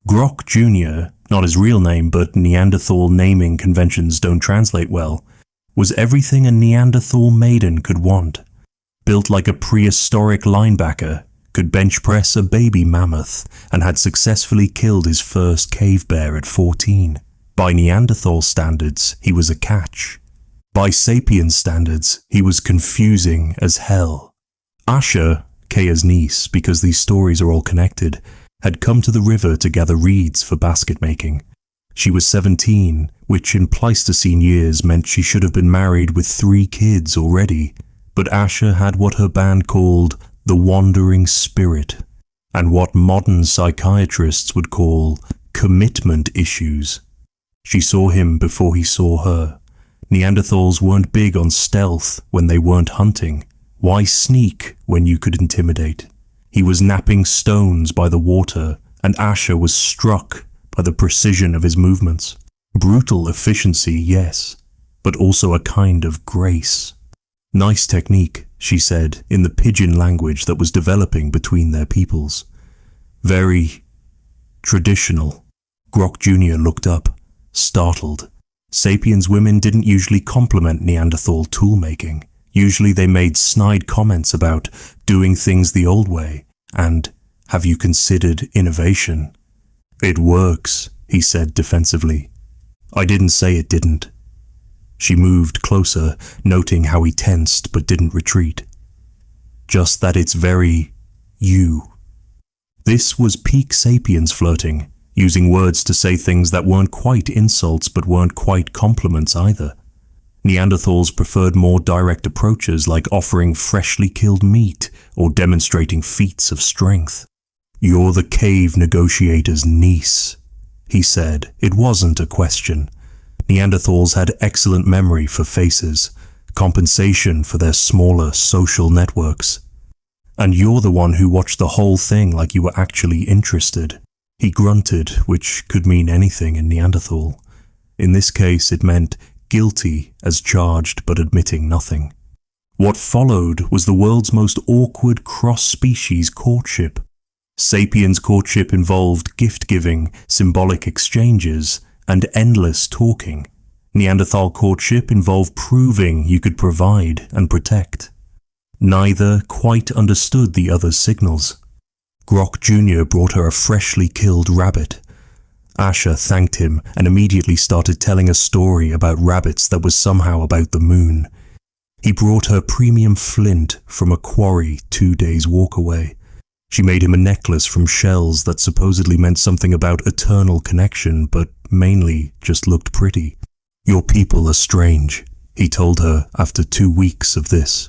Grok Jr., not his real name, but Neanderthal naming conventions don't translate well, was everything a Neanderthal maiden could want. Built like a prehistoric linebacker, could bench press a baby mammoth, and had successfully killed his first cave bear at 14. By Neanderthal standards, he was a catch. By Sapiens standards, he was confusing as hell. Asha, Kaya's niece, because these stories are all connected, had come to the river to gather reeds for basket making. She was 17, which in Pleistocene years meant she should have been married with 3 kids already. But Asha had what her band called the wandering spirit, and what modern psychiatrists would call commitment issues. She saw him before he saw her. Neanderthals weren't big on stealth when they weren't hunting. Why sneak when you could intimidate? He was napping stones by the water, and Asha was struck by the precision of his movements. Brutal efficiency, yes, but also a kind of grace. Nice technique, she said, in the pidgin language that was developing between their peoples. Very traditional. Grok Jr. looked up, startled. Sapiens women didn't usually compliment Neanderthal toolmaking. Usually they made snide comments about doing things the old way, and have you considered innovation? It works, he said defensively. I didn't say it didn't. She moved closer, noting how he tensed but didn't retreat. Just that it's very you. This was peak Sapiens flirting, using words to say things that weren't quite insults but weren't quite compliments either. Neanderthals preferred more direct approaches like offering freshly killed meat or demonstrating feats of strength. You're the cave negotiator's niece, he said. It wasn't a question. Neanderthals had excellent memory for faces, compensation for their smaller social networks. And you're the one who watched the whole thing like you were actually interested. He grunted, which could mean anything in Neanderthal. In this case, it meant guilty as charged but admitting nothing. What followed was the world's most awkward cross-species courtship. Sapiens courtship involved gift-giving, symbolic exchanges, and endless talking. Neanderthal courtship involved proving you could provide and protect. Neither quite understood the other's signals. Grok Jr. brought her a freshly killed rabbit. Asha thanked him and immediately started telling a story about rabbits that was somehow about the moon. He brought her premium flint from a quarry 2 days' walk away. She made him a necklace from shells that supposedly meant something about eternal connection, but mainly just looked pretty. Your people are strange, he told her after 2 weeks of this.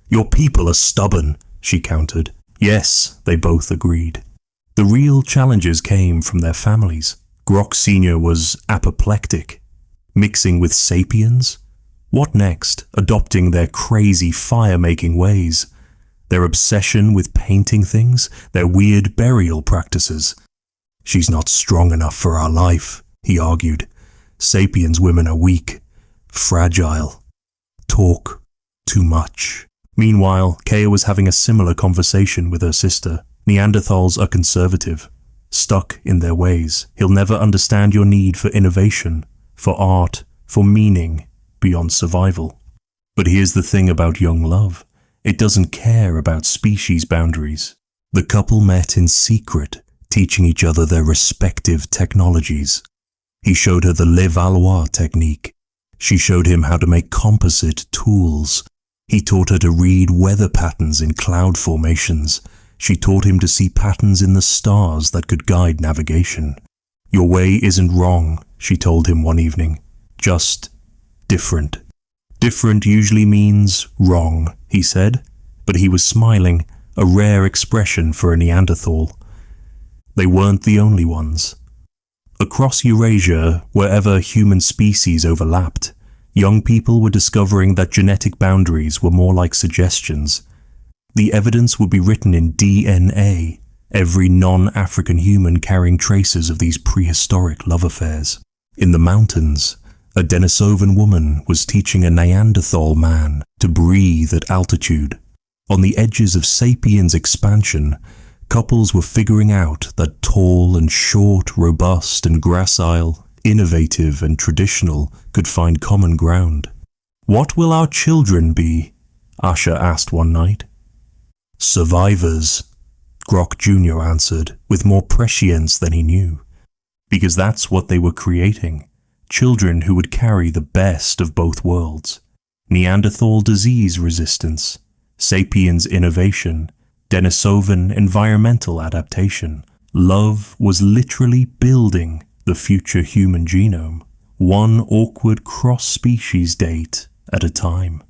Your people are stubborn, she countered. Yes, they both agreed. The real challenges came from their families. Grok Sr. was apoplectic. Mixing with Sapiens? What next? Adopting their crazy fire-making ways? Their obsession with painting things? Their weird burial practices? She's not strong enough for our life, he argued. Sapiens women are weak, fragile, talk too much. Meanwhile, Kaya was having a similar conversation with her sister. Neanderthals are conservative, stuck in their ways. He'll never understand your need for innovation, for art, for meaning, beyond survival. But here's the thing about young love. It doesn't care about species boundaries. The couple met in secret, teaching each other their respective technologies. He showed her the Levallois technique. She showed him how to make composite tools. He taught her to read weather patterns in cloud formations. She taught him to see patterns in the stars that could guide navigation. Your way isn't wrong, she told him one evening. Just different. Different usually means wrong, he said, but he was smiling, a rare expression for a Neanderthal. They weren't the only ones. Across Eurasia, wherever human species overlapped, young people were discovering that genetic boundaries were more like suggestions. The evidence would be written in DNA, every non-African human carrying traces of these prehistoric love affairs. In the mountains, a Denisovan woman was teaching a Neanderthal man to breathe at altitude. On the edges of Sapiens expansion, couples were figuring out that tall and short, robust and gracile, innovative and traditional could find common ground. "What will our children be?" Asha asked one night. "Survivors," Grok Jr. answered with more prescience than he knew. Because that's what they were creating. Children who would carry the best of both worlds. Neanderthal disease resistance, Sapiens innovation, Denisovan environmental adaptation. Love was literally building the future human genome, one awkward cross-species date at a time.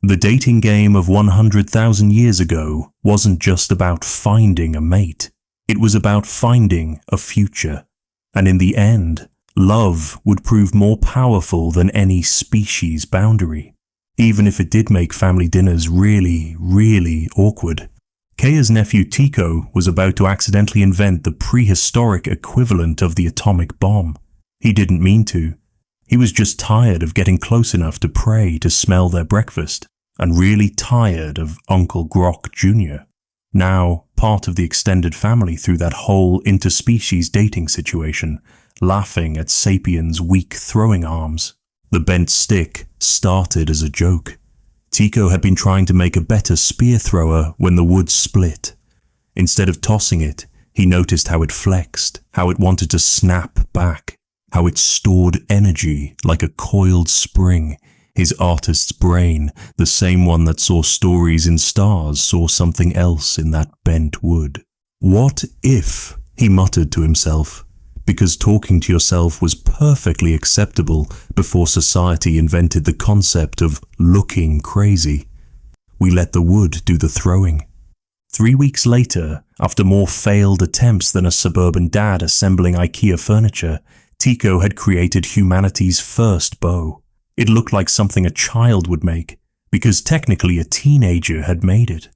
The dating game of 100,000 years ago wasn't just about finding a mate. It was about finding a future. And in the end, love would prove more powerful than any species boundary, even if it did make family dinners really, really awkward. Kaya's nephew Tico was about to accidentally invent the prehistoric equivalent of the atomic bomb. He didn't mean to. He was just tired of getting close enough to prey to smell their breakfast, and really tired of Uncle Grok Jr., now part of the extended family through that whole interspecies dating situation, laughing at Sapiens' weak throwing arms. The bent stick started as a joke. Tico had been trying to make a better spear thrower when the wood split. Instead of tossing it, he noticed how it flexed, how it wanted to snap back, how it stored energy like a coiled spring. His artist's brain, the same one that saw stories in stars, saw something else in that bent wood. What if, he muttered to himself, because talking to yourself was perfectly acceptable before society invented the concept of looking crazy. We let the wood do the throwing. 3 weeks later, after more failed attempts than a suburban dad assembling IKEA furniture, Tico had created humanity's first bow. It looked like something a child would make, because technically a teenager had made it.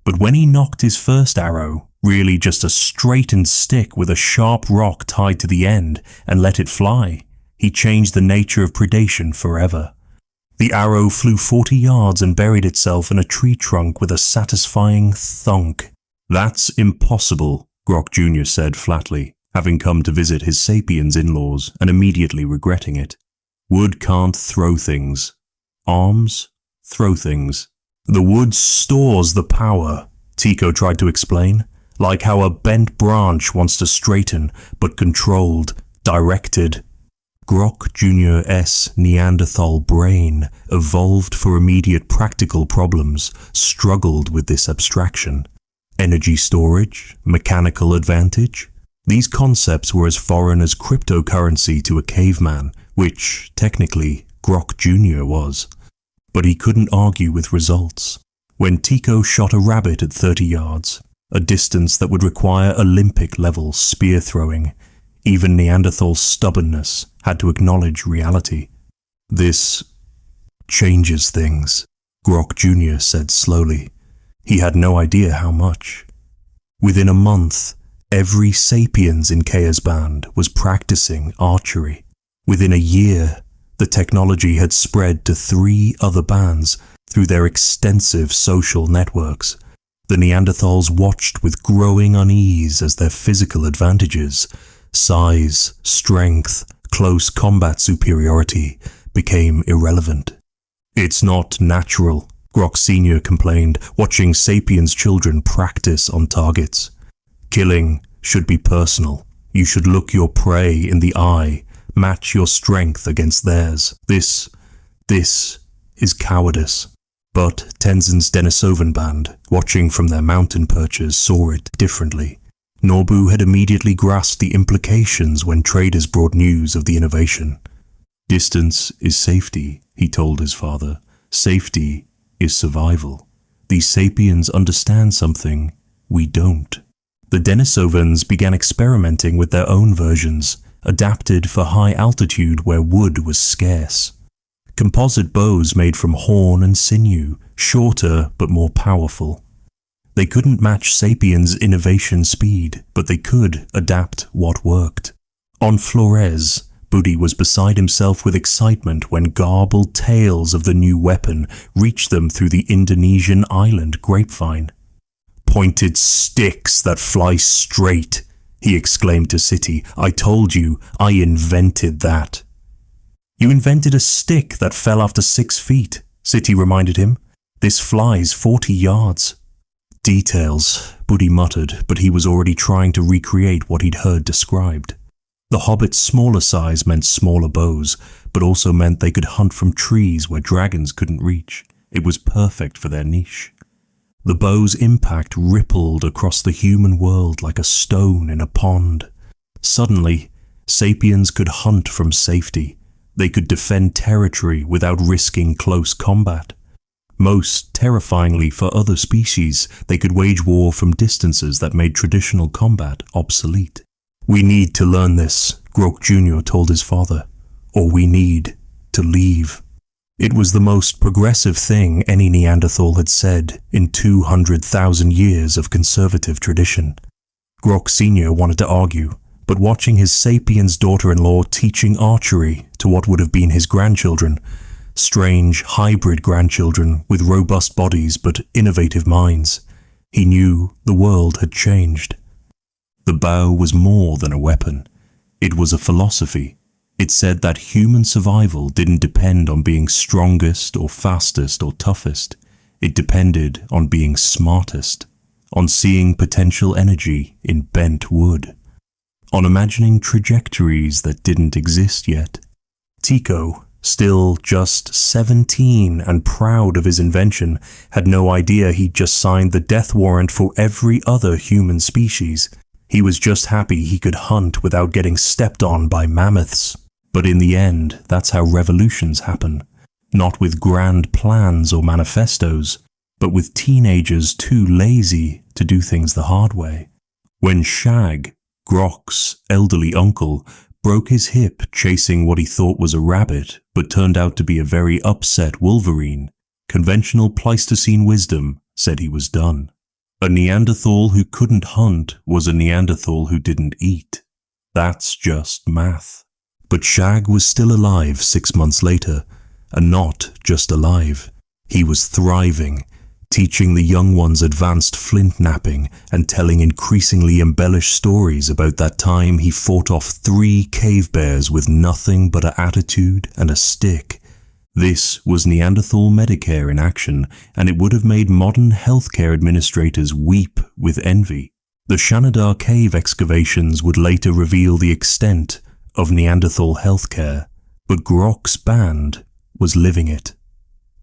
But when he knocked his first arrow, really just a straightened stick with a sharp rock tied to the end, and let it fly, he changed the nature of predation forever. The arrow flew 40 yards and buried itself in a tree trunk with a satisfying thunk. "That's impossible," Grok Jr. said flatly, having come to visit his Sapiens in-laws and immediately regretting it. Wood can't throw things. Arms throw things. The wood stores the power, Tico tried to explain, like how a bent branch wants to straighten, but controlled, directed. Grok Jr.'s Neanderthal brain, evolved for immediate practical problems, struggled with this abstraction. Energy storage, mechanical advantage. These concepts were as foreign as cryptocurrency to a caveman, which, technically, Grok Jr. was. But he couldn't argue with results. When Tico shot a rabbit at 30 yards, a distance that would require Olympic-level spear throwing, even Neanderthal stubbornness had to acknowledge reality. "This changes things," Grok Jr. said slowly. He had no idea how much. Within a month, every Sapiens in Kaya's band was practicing archery. Within a year, the technology had spread to 3 other bands through their extensive social networks. The Neanderthals watched with growing unease as their physical advantages, size, strength, close combat superiority, became irrelevant. "It's not natural," Grok Sr. complained, watching Sapiens children practice on targets. "Killing should be personal. You should look your prey in the eye, match your strength against theirs. This is cowardice." But Tenzin's Denisovan band, watching from their mountain perches, saw it differently. Norbu had immediately grasped the implications when traders brought news of the innovation. "Distance is safety," he told his father. "Safety is survival. These Sapiens understand something we don't." The Denisovans began experimenting with their own versions, adapted for high altitude where wood was scarce. Composite bows made from horn and sinew, shorter but more powerful. They couldn't match Sapiens' innovation speed, but they could adapt what worked. On Flores, Buddy was beside himself with excitement when garbled tales of the new weapon reached them through the Indonesian island grapevine. "Pointed sticks that fly straight," he exclaimed to City. "I told you, I invented that." "You invented a stick that fell after 6 feet, City reminded him. "This flies 40 yards. "Details," Buddy muttered, but he was already trying to recreate what he'd heard described. The Hobbit's smaller size meant smaller bows, but also meant they could hunt from trees where dragons couldn't reach. It was perfect for their niche. The bow's impact rippled across the human world like a stone in a pond. Suddenly, Sapiens could hunt from safety. They could defend territory without risking close combat. Most terrifyingly for other species, they could wage war from distances that made traditional combat obsolete. "We need to learn this," Grok Jr. told his father, "or we need to leave." It was the most progressive thing any Neanderthal had said in 200,000 years of conservative tradition. Grok Sr. wanted to argue, but watching his Sapiens daughter-in-law teaching archery to what would have been his grandchildren, strange hybrid grandchildren with robust bodies but innovative minds, he knew the world had changed. The bow was more than a weapon. It was a philosophy. It said that human survival didn't depend on being strongest or fastest or toughest. It depended on being smartest, on seeing potential energy in bent wood, on imagining trajectories that didn't exist yet. Tico, still just 17 and proud of his invention, had no idea he'd just signed the death warrant for every other human species. He was just happy he could hunt without getting stepped on by mammoths. But in the end, that's how revolutions happen. Not with grand plans or manifestos, but with teenagers too lazy to do things the hard way. When Shag, Grok's elderly uncle, broke his hip chasing what he thought was a rabbit, but turned out to be a very upset wolverine, conventional Pleistocene wisdom said he was done. A Neanderthal who couldn't hunt was a Neanderthal who didn't eat. That's just math. But Shag was still alive 6 months later, and not just alive. He was thriving, teaching the young ones advanced flint knapping and telling increasingly embellished stories about that time he fought off 3 cave bears with nothing but an attitude and a stick. This was Neanderthal Medicare in action, and it would have made modern healthcare administrators weep with envy. The Shanidar cave excavations would later reveal the extent of Neanderthal healthcare, but Grok's band was living it.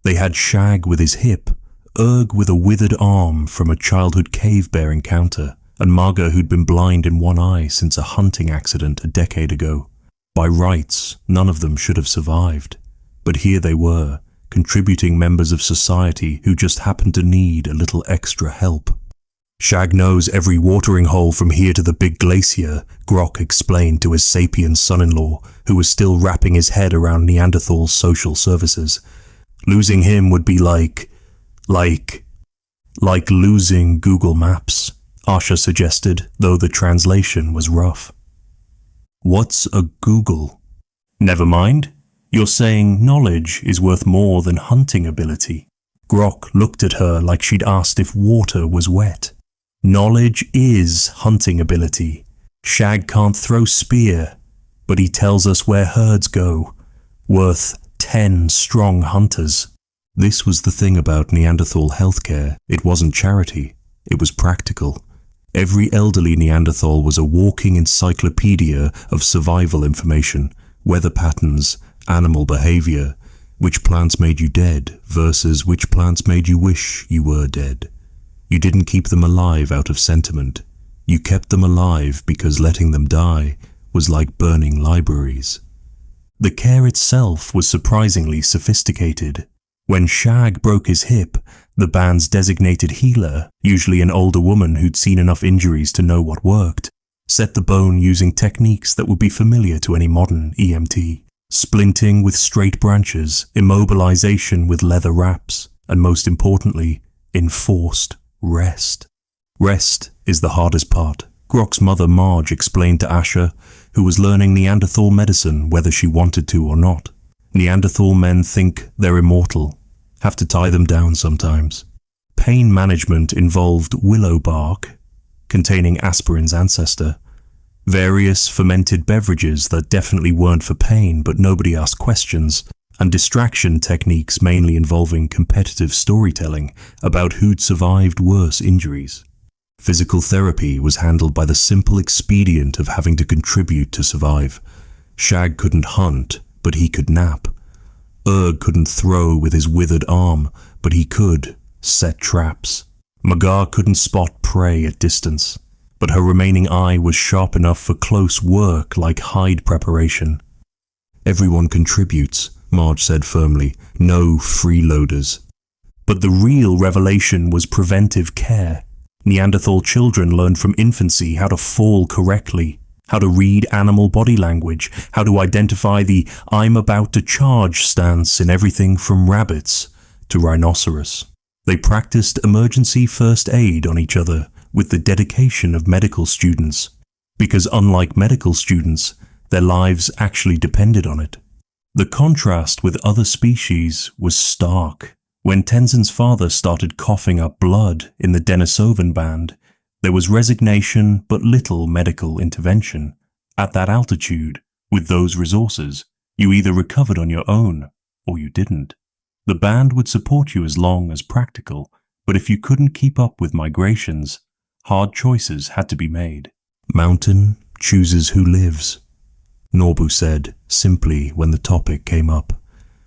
They had Shag with his hip, Erg with a withered arm from a childhood cave bear encounter, and Marga who'd been blind in one eye since a hunting accident a decade ago. By rights, none of them should have survived. But here they were, contributing members of society who just happened to need a little extra help. Shag knows every watering hole from here to the big glacier, Grok explained to his sapient son-in-law, who was still wrapping his head around Neanderthal social services. Losing him would be like losing Google Maps, Asha suggested, though the translation was rough. What's a Google? Never mind. You're saying knowledge is worth more than hunting ability. Grok looked at her like she'd asked if water was wet. Knowledge is hunting ability. Shag can't throw spear, but he tells us where herds go, worth 10 strong hunters. This was the thing about Neanderthal healthcare. It wasn't charity, it was practical. Every elderly Neanderthal was a walking encyclopedia of survival information, weather patterns, animal behavior, which plants made you dead versus which plants made you wish you were dead. You didn't keep them alive out of sentiment. You kept them alive because letting them die was like burning libraries. The care itself was surprisingly sophisticated. When Shag broke his hip, the band's designated healer, usually an older woman who'd seen enough injuries to know what worked, set the bone using techniques that would be familiar to any modern EMT. Splinting with straight branches, immobilization with leather wraps, and most importantly, enforced rest. Rest is the hardest part, Grok's mother Marge explained to Asher, who was learning Neanderthal medicine whether she wanted to or not. Neanderthal men think they're immortal, have to tie them down sometimes. Pain management involved willow bark, containing aspirin's ancestor, various fermented beverages that definitely weren't for pain but nobody asked questions, and distraction techniques mainly involving competitive storytelling about who'd survived worse injuries. Physical therapy was handled by the simple expedient of having to contribute to survive. Shag couldn't hunt, but he could nap. Couldn't throw with his withered arm, but he could set traps. Magar couldn't spot prey at distance, but her remaining eye was sharp enough for close work like hide preparation. Everyone contributes, Marge said firmly, no freeloaders. But the real revelation was preventive care. Neanderthal children learned from infancy how to fall correctly, how to read animal body language, how to identify the "I'm about to charge" stance in everything from rabbits to rhinoceros. They practiced emergency first aid on each other with the dedication of medical students, because unlike medical students, their lives actually depended on it. The contrast with other species was stark. When Tenzin's father started coughing up blood in the Denisovan band, there was resignation but little medical intervention. At that altitude, with those resources, you either recovered on your own or you didn't. The band would support you as long as practical, but if you couldn't keep up with migrations, hard choices had to be made. Mountain chooses who lives, Norbu said simply when the topic came up.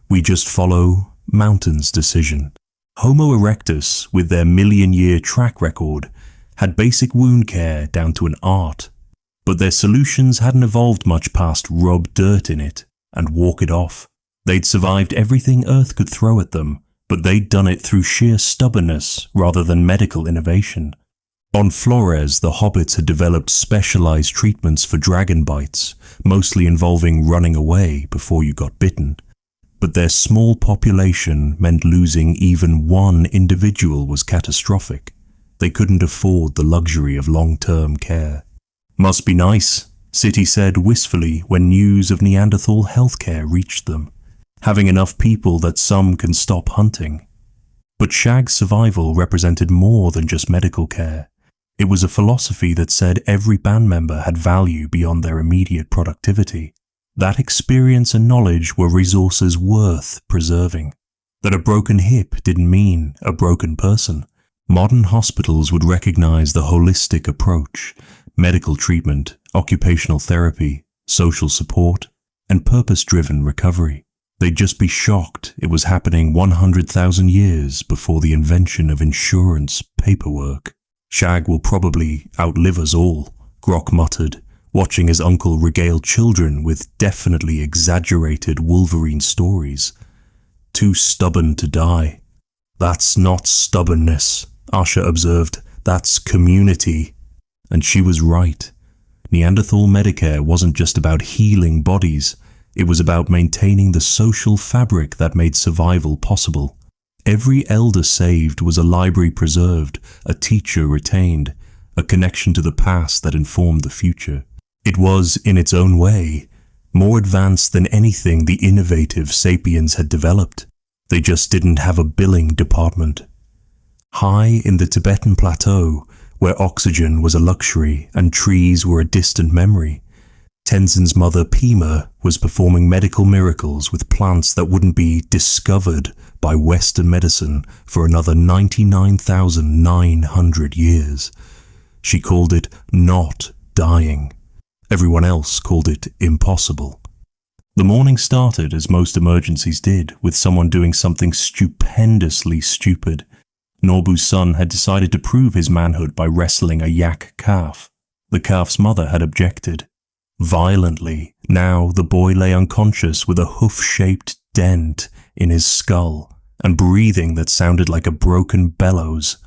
We just follow Mountain's decision. Homo erectus, with their million-year track record, had basic wound care down to an art, but their solutions hadn't evolved much past rub dirt in it and walk it off. They'd survived everything Earth could throw at them, but they'd done it through sheer stubbornness rather than medical innovation. On Flores, the Hobbits had developed specialized treatments for dragon bites, mostly involving running away before you got bitten. But their small population meant losing even one individual was catastrophic. They couldn't afford the luxury of long-term care. Must be nice, City said wistfully when news of Neanderthal healthcare reached them. Having enough people that some can stop hunting. But Shag's survival represented more than just medical care. It was a philosophy that said every band member had value beyond their immediate productivity. That experience and knowledge were resources worth preserving. That a broken hip didn't mean a broken person. Modern hospitals would recognize the holistic approach: medical treatment, occupational therapy, social support, and purpose-driven recovery. They'd just be shocked it was happening 100,000 years before the invention of insurance paperwork. Shag will probably outlive us all, Grok muttered, watching his uncle regale children with definitely exaggerated Wolverine stories. Too stubborn to die. That's not stubbornness, Asha observed. That's community. And she was right. Neanderthal Medicare wasn't just about healing bodies. It was about maintaining the social fabric that made survival possible. Every elder saved was a library preserved, a teacher retained, a connection to the past that informed the future. It was, in its own way, more advanced than anything the innovative Sapiens had developed. They just didn't have a billing department. High in the Tibetan plateau, where oxygen was a luxury and trees were a distant memory, Tenzin's mother Pima was performing medical miracles with plants that wouldn't be discovered by Western medicine for another 99,900 years. She called it not dying. Everyone else called it impossible. The morning started as most emergencies did, with someone doing something stupendously stupid. Norbu's son had decided to prove his manhood by wrestling a yak calf. The calf's mother had objected. Violently, now the boy lay unconscious with a hoof-shaped dent in his skull and breathing that sounded like a broken bellows.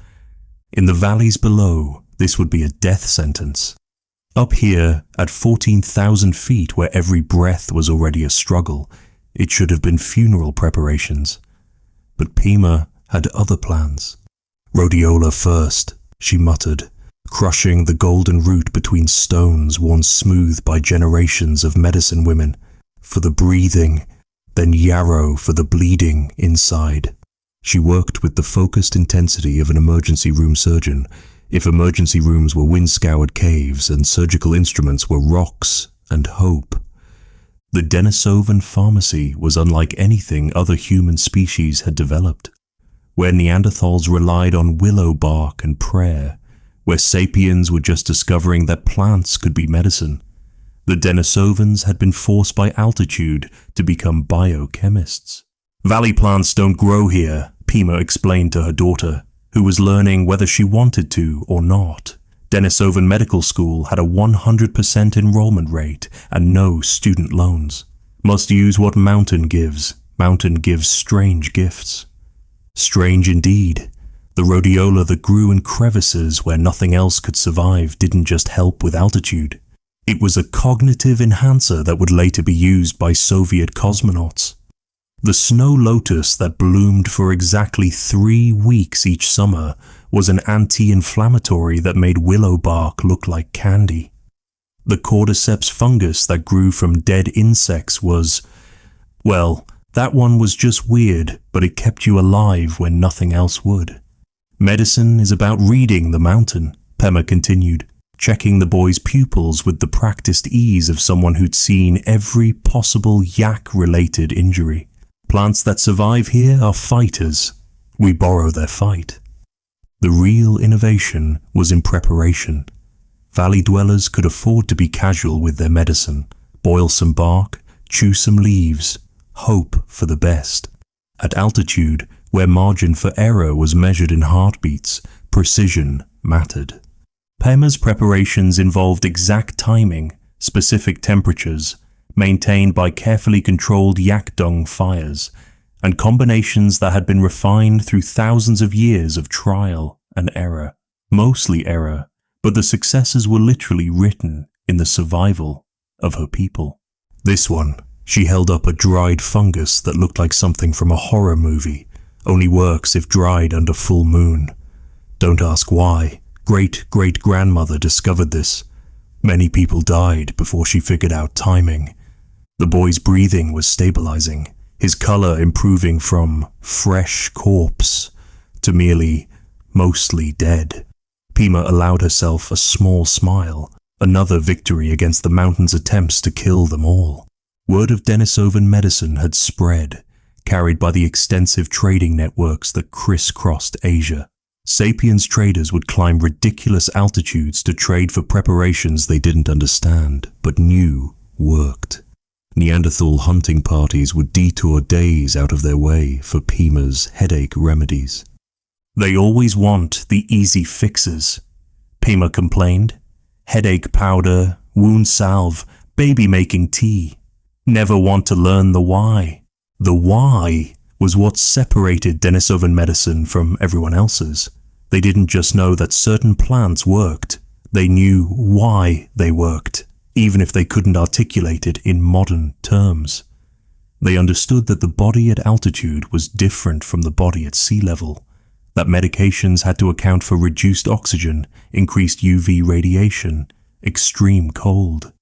In the valleys below, this would be a death sentence. Up here, at 14,000 feet where every breath was already a struggle, it should have been funeral preparations. But Pima had other plans. Rhodiola first, she muttered, crushing the golden root between stones worn smooth by generations of medicine women, for the breathing, then yarrow for the bleeding inside. She worked with the focused intensity of an emergency room surgeon, if emergency rooms were wind-scoured caves and surgical instruments were rocks and hope. The Denisovan Pharmacy was unlike anything other human species had developed. Where Neanderthals relied on willow bark and prayer, where Sapiens were just discovering that plants could be medicine, the Denisovans had been forced by altitude to become biochemists. Valley plants don't grow here, Pima explained to her daughter, who was learning whether she wanted to or not. Denisovan Medical School had a 100% enrollment rate and no student loans. Must use what mountain gives. Mountain gives strange gifts. Strange indeed. The rhodiola that grew in crevices where nothing else could survive didn't just help with altitude. It was a cognitive enhancer that would later be used by Soviet cosmonauts. The snow lotus that bloomed for exactly 3 weeks each summer was an anti-inflammatory that made willow bark look like candy. The cordyceps fungus that grew from dead insects was, well, that one was just weird, but it kept you alive when nothing else would. Medicine is about reading the mountain, Pema continued, checking the boy's pupils with the practiced ease of someone who'd seen every possible yak-related injury. Plants that survive here are fighters. We borrow their fight. The real innovation was in preparation. Valley dwellers could afford to be casual with their medicine, boil some bark, chew some leaves, hope for the best. At altitude, where margin for error was measured in heartbeats, precision mattered. Pema's preparations involved exact timing, specific temperatures, maintained by carefully controlled yak dung fires, and combinations that had been refined through thousands of years of trial and error. Mostly error, but the successes were literally written in the survival of her people. This one, she held up a dried fungus that looked like something from a horror movie, only works if dried under full moon. Don't ask why. Great-great-grandmother discovered this. Many people died before she figured out timing. The boy's breathing was stabilizing, his color improving from fresh corpse to merely mostly dead. Pema allowed herself a small smile, another victory against the mountain's attempts to kill them all. Word of Denisovan medicine had spread, carried by the extensive trading networks that crisscrossed Asia. Sapiens traders would climb ridiculous altitudes to trade for preparations they didn't understand, but knew worked. Neanderthal hunting parties would detour days out of their way for Pema's headache remedies. They always want the easy fixes, Pema complained. Headache powder, wound salve, baby-making tea. Never want to learn the why. The why was what separated Denisovan medicine from everyone else's. They didn't just know that certain plants worked, they knew why they worked, even if they couldn't articulate it in modern terms. They understood that the body at altitude was different from the body at sea level, that medications had to account for reduced oxygen, increased UV radiation, extreme cold.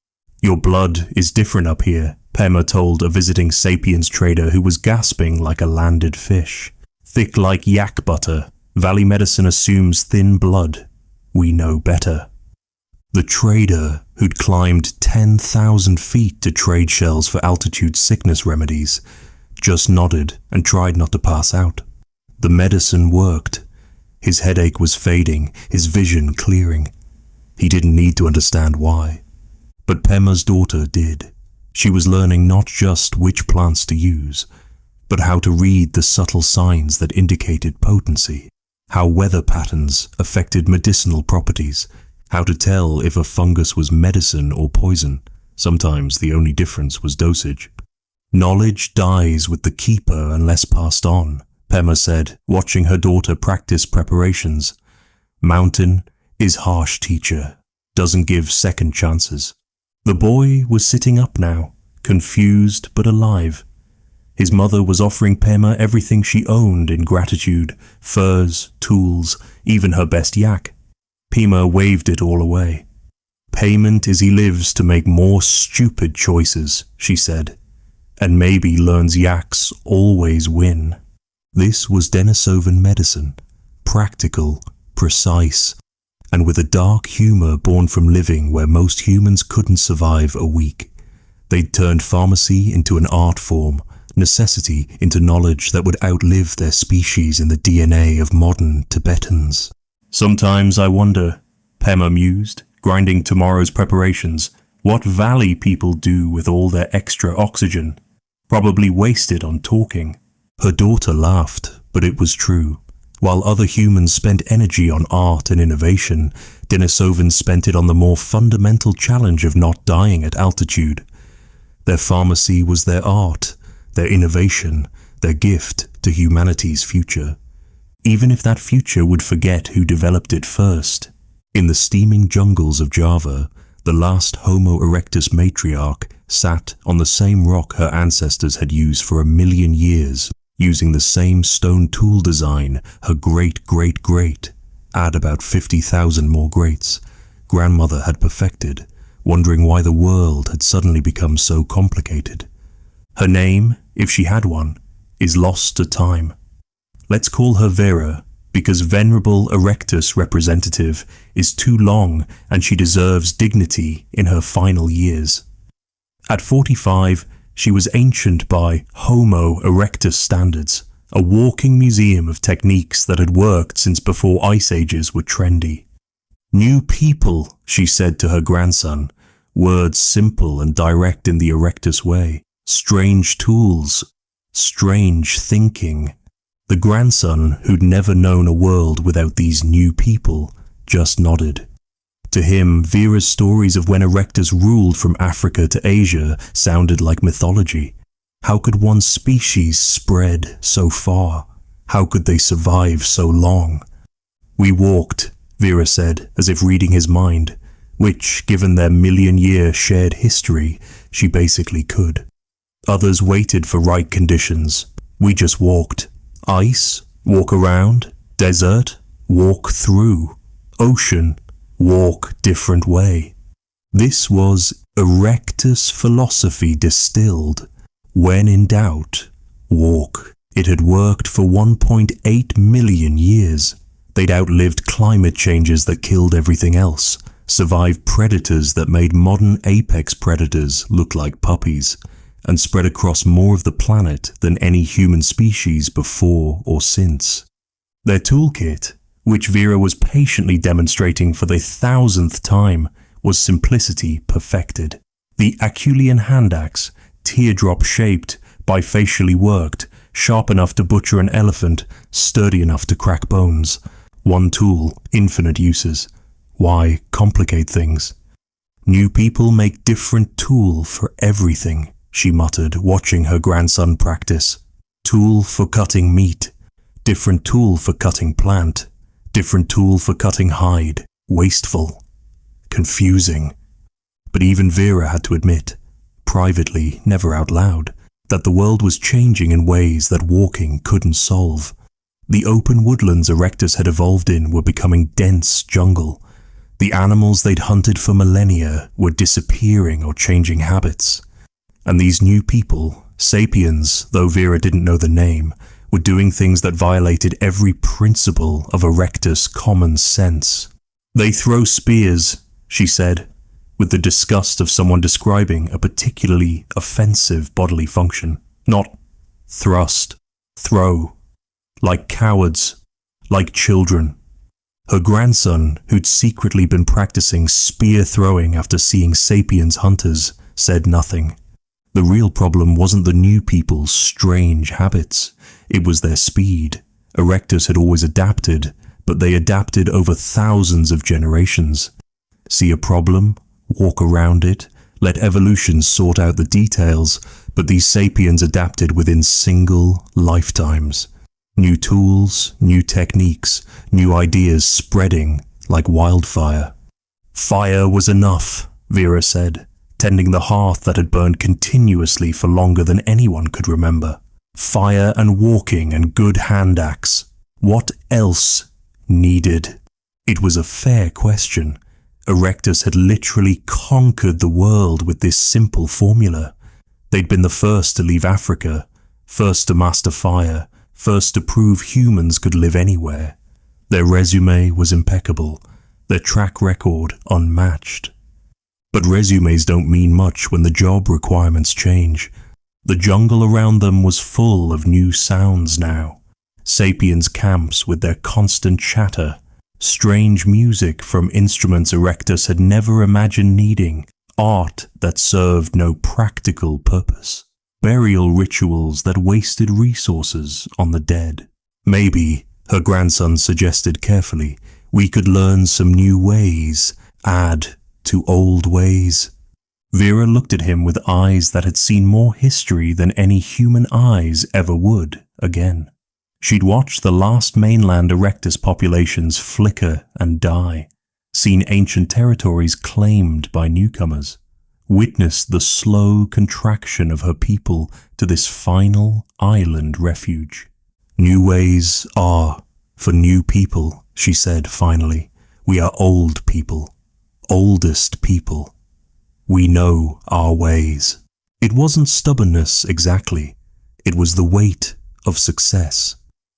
Your blood is different up here, Pema told a visiting Sapiens trader who was gasping like a landed fish. Thick like yak butter, Valley medicine assumes thin blood. We know better. The trader, who'd climbed 10,000 feet to trade shells for altitude sickness remedies, just nodded and tried not to pass out. The medicine worked. His headache was fading, his vision clearing. He didn't need to understand why. But Pema's daughter did. She was learning not just which plants to use, but how to read the subtle signs that indicated potency, how weather patterns affected medicinal properties, how to tell if a fungus was medicine or poison. Sometimes the only difference was dosage. Knowledge dies with the keeper unless passed on, Pema said, watching her daughter practice preparations. Mountain is harsh teacher. doesn't give second chances. The boy was sitting up now, confused but alive. His mother was offering Pema everything she owned in gratitude, furs, tools, even her best yak. Pema waved it all away. "Payment is he lives to make more stupid choices," she said, "and maybe learns yaks always win." This was Denisovan medicine, practical, precise, and with a dark humor born from living where most humans couldn't survive a week. They'd turned pharmacy into an art form, necessity into knowledge that would outlive their species in the DNA of modern Tibetans. "Sometimes I wonder," Pema mused, grinding tomorrow's preparations, "what valley people do with all their extra oxygen. Probably wasted on talking." Her daughter laughed, but it was true. While other humans spent energy on art and innovation, Denisovans spent it on the more fundamental challenge of not dying at altitude. Their pharmacy was their art, their innovation, their gift to humanity's future. Even if that future would forget who developed it first. In the steaming jungles of Java, the last Homo erectus matriarch sat on the same rock her ancestors had used for 1,000,000 years, using the same stone tool design her great-great-great, add about 50,000 more greats, grandmother had perfected, wondering why the world had suddenly become so complicated. Her name, if she had one, is lost to time. Let's call her Vera, because Venerable Erectus representative is too long and she deserves dignity in her final years. At 45, she was ancient by Homo erectus standards, a walking museum of techniques that had worked since before ice ages were trendy. "New people," she said to her grandson, words simple and direct in the Erectus way. "Strange tools, strange thinking." The grandson, who'd never known a world without these new people, just nodded. To him, Vera's stories of when Erectus ruled from Africa to Asia sounded like mythology. How could one species spread so far? How could they survive so long? "We walked," Vera said, as if reading his mind, which, given their 1,000,000-year shared history, she basically could. Others waited for right conditions. We just walked. Ice, walk around. Desert, walk through. Ocean, walk different way. This was Erectus philosophy distilled. When in doubt, walk. It had worked for 1.8 million years. They'd outlived climate changes that killed everything else, survived predators that made modern apex predators look like puppies, and spread across more of the planet than any human species before or since. Their toolkit, which Vera was patiently demonstrating for the 1,000th time, was simplicity perfected. The Aculean hand axe, teardrop-shaped, bifacially worked, sharp enough to butcher an elephant, sturdy enough to crack bones. One tool, infinite uses. Why complicate things? New people make different tool for everything, she muttered, watching her grandson practice. Tool for cutting meat, different tool for cutting plant, different tool for cutting hide. Wasteful. Confusing. But even Vera had to admit, privately, never out loud, that the world was changing in ways that walking couldn't solve. The open woodlands Erectus had evolved in were becoming dense jungle. The animals they'd hunted for millennia were disappearing or changing habits. And these new people, Sapiens, though Vera didn't know the name, were doing things that violated every principle of Erectus common sense. "They throw spears," she said, with the disgust of someone describing a particularly offensive bodily function. Not thrust, throw. Like cowards, like children. Her grandson, who'd secretly been practicing spear throwing after seeing Sapiens hunters, said nothing. The real problem wasn't the new people's strange habits, it was their speed. Erectus had always adapted, but they adapted over thousands of generations. See a problem, walk around it, let evolution sort out the details, but these Sapiens adapted within single lifetimes. New tools, new techniques, new ideas spreading like wildfire. Fire was enough, Vera said, tending the hearth that had burned continuously for longer than anyone could remember. Fire and walking and good hand axe. What else needed? It was a fair question. Erectus had literally conquered the world with this simple formula. They'd been the first to leave Africa, first to master fire, first to prove humans could live anywhere. Their resume was impeccable, their track record unmatched. But resumes don't mean much when the job requirements change. The jungle around them was full of new sounds now. Sapiens camps with their constant chatter, strange music from instruments Erectus had never imagined needing, art that served no practical purpose, burial rituals that wasted resources on the dead. Maybe, her grandson suggested carefully, we could learn some new ways, add to old ways. Vera looked at him with eyes that had seen more history than any human eyes ever would again. She'd watched the last mainland Erectus populations flicker and die, seen ancient territories claimed by newcomers, witnessed the slow contraction of her people to this final island refuge. New ways are for new people, she said finally. We are old people, oldest people. We know our ways. It wasn't stubbornness exactly. It was the weight of success.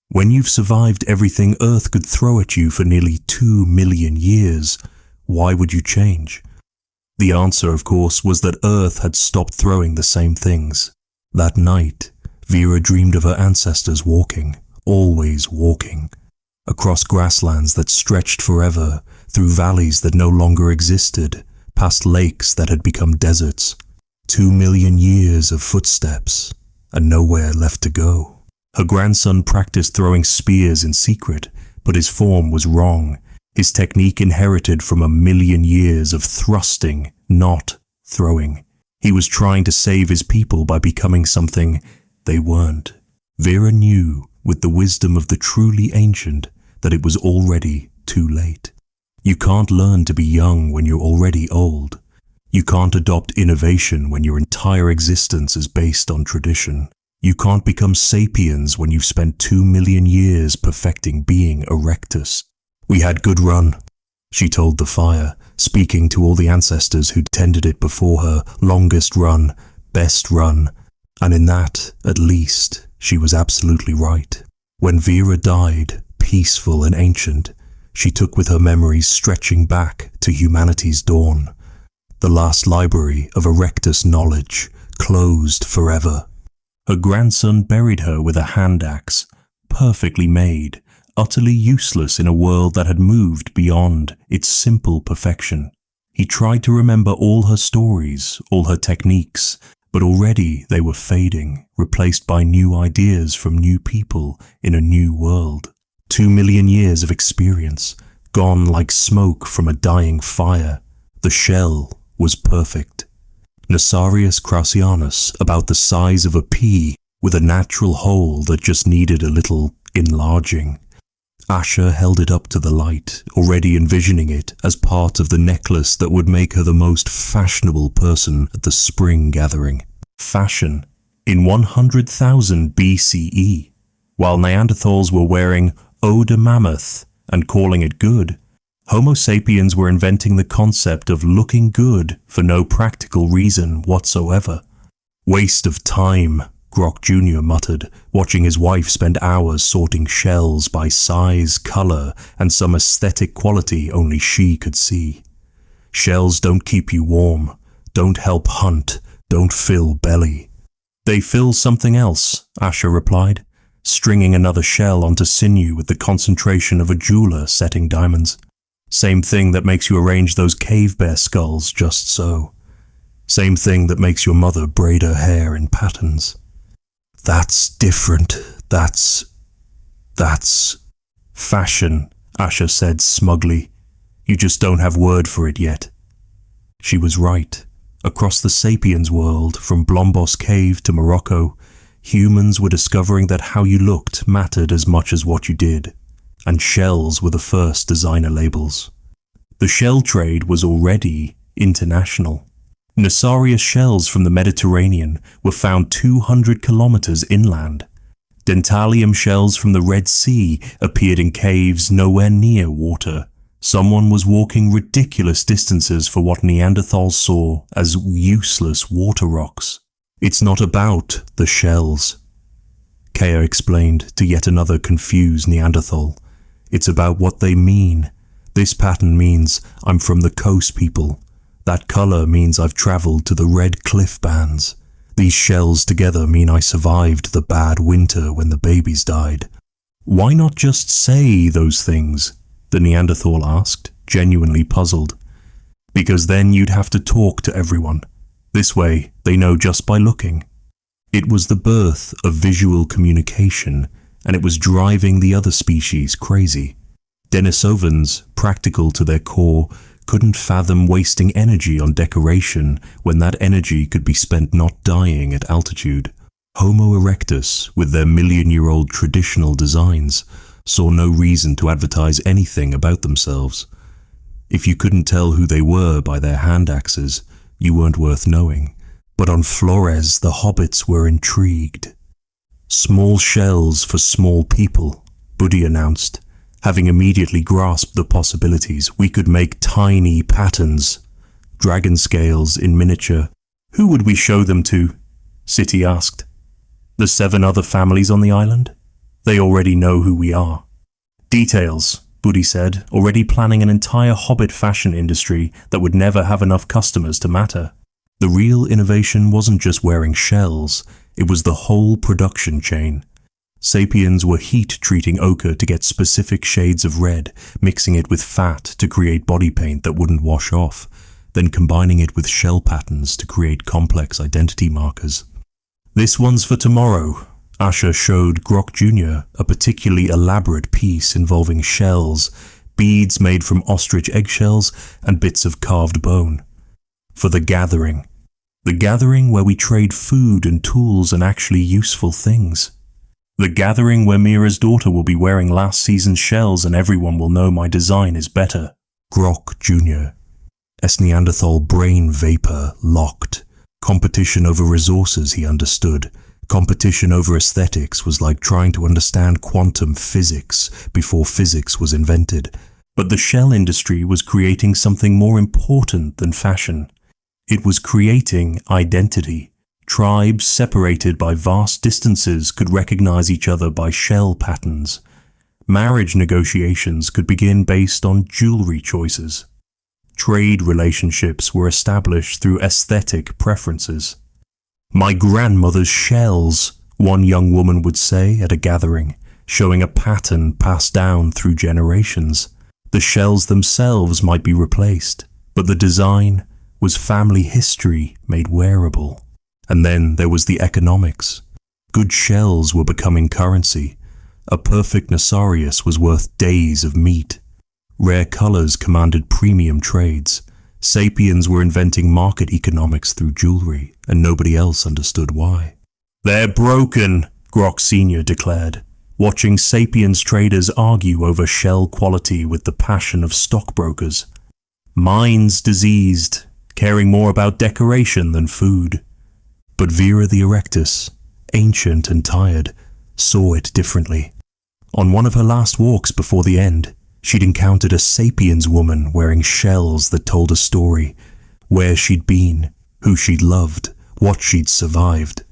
When you've survived everything Earth could throw at you for nearly 2 million years, why would you change? The answer, of course, was that Earth had stopped throwing the same things. That night, Vera dreamed of her ancestors walking, always walking, across grasslands that stretched forever, through valleys that no longer existed, past lakes that had become deserts. 2 million years of footsteps, and nowhere left to go. Her grandson practiced throwing spears in secret, but his form was wrong, his technique inherited from 1 million years of thrusting, not throwing. He was trying to save his people by becoming something they weren't. Vera knew, with the wisdom of the truly ancient, that it was already too late. You can't learn to be young when you're already old. You can't adopt innovation when your entire existence is based on tradition. You can't become sapiens when you've spent 2 million years perfecting being Erectus. We had good run, she told the fire, speaking to all the ancestors who'd tended it before her, longest run, best run, and in that, at least, she was absolutely right. When Vera died, peaceful and ancient, she took with her memories stretching back to humanity's dawn. The last library of Erectus knowledge, closed forever. Her grandson buried her with a hand axe, perfectly made, utterly useless in a world that had moved beyond its simple perfection. He tried to remember all her stories, all her techniques, but already they were fading, replaced by new ideas from new people in a new world. 2 million years of experience, gone like smoke from a dying fire. The shell was perfect. Nasarius Krausianus, about the size of a pea, with a natural hole that just needed a little enlarging. Asher held it up to the light, already envisioning it as part of the necklace that would make her the most fashionable person at the spring gathering. Fashion in 100,000 BCE, while Neanderthals were wearing eau de Mammoth and calling it good, Homo sapiens were inventing the concept of looking good for no practical reason whatsoever. Waste of time, Grok Jr. muttered, watching his wife spend hours sorting shells by size, color, and some aesthetic quality only she could see. Shells don't keep you warm, don't help hunt, don't fill belly. They fill something else, Asher replied, stringing another shell onto sinew with the concentration of a jeweler setting diamonds. Same thing that makes you arrange those cave bear skulls just so. Same thing that makes your mother braid her hair in patterns. That's different. That's fashion, Asher said smugly. You just don't have word for it yet. She was right. Across the sapiens world, from Blombos Cave to Morocco, humans were discovering that how you looked mattered as much as what you did. And shells were the first designer labels. The shell trade was already international. Nassarius shells from the Mediterranean were found 200 kilometers inland. Dentalium shells from the Red Sea appeared in caves nowhere near water. Someone was walking ridiculous distances for what Neanderthals saw as useless water rocks. It's not about the shells, Kea explained to yet another confused Neanderthal. It's about what they mean. This pattern means I'm from the coast people. That color means I've traveled to the red cliff bands. These shells together mean I survived the bad winter when the babies died. Why not just say those things? The Neanderthal asked, genuinely puzzled. Because then you'd have to talk to everyone. This way, they know just by looking. It was the birth of visual communication, and it was driving the other species crazy. Denisovans, practical to their core, couldn't fathom wasting energy on decoration when that energy could be spent not dying at altitude. Homo erectus, with their million-year-old traditional designs, saw no reason to advertise anything about themselves. If you couldn't tell who they were by their hand axes, you weren't worth knowing. But on Flores, the hobbits were intrigued. Small shells for small people, Buddy announced. Having immediately grasped the possibilities, we could make tiny patterns. Dragon scales in miniature. Who would we show them to? City asked. The 7 other families on the island? They already know who we are. Details, Buddy said, already planning an entire Hobbit fashion industry that would never have enough customers to matter. The real innovation wasn't just wearing shells, it was the whole production chain. Sapiens were heat-treating ochre to get specific shades of red, mixing it with fat to create body paint that wouldn't wash off, then combining it with shell patterns to create complex identity markers. This one's for tomorrow. Asher showed Grok Jr. a particularly elaborate piece involving shells, beads made from ostrich eggshells, and bits of carved bone. For the gathering. The gathering where we trade food and tools and actually useful things. The gathering where Mira's daughter will be wearing last season's shells and everyone will know my design is better. Grok Jr. S. Neanderthal brain vapor locked. Competition over resources, he understood. Competition over aesthetics was like trying to understand quantum physics before physics was invented. But the shell industry was creating something more important than fashion. It was creating identity. Tribes separated by vast distances could recognize each other by shell patterns. Marriage negotiations could begin based on jewelry choices. Trade relationships were established through aesthetic preferences. My grandmother's shells, one young woman would say at a gathering, showing a pattern passed down through generations. The shells themselves might be replaced, but the design was family history made wearable. And then there was the economics. Good shells were becoming currency. A perfect Nassarius was worth days of meat. Rare colors commanded premium trades. Sapiens were inventing market economics through jewelry, and nobody else understood why. They're broken, Grok Sr. declared, watching Sapiens traders argue over shell quality with the passion of stockbrokers. Minds diseased, caring more about decoration than food. But Vera the Erectus, ancient and tired, saw it differently. On one of her last walks before the end, she'd encountered a Sapiens woman wearing shells that told a story, where she'd been, who she'd loved, what she'd survived.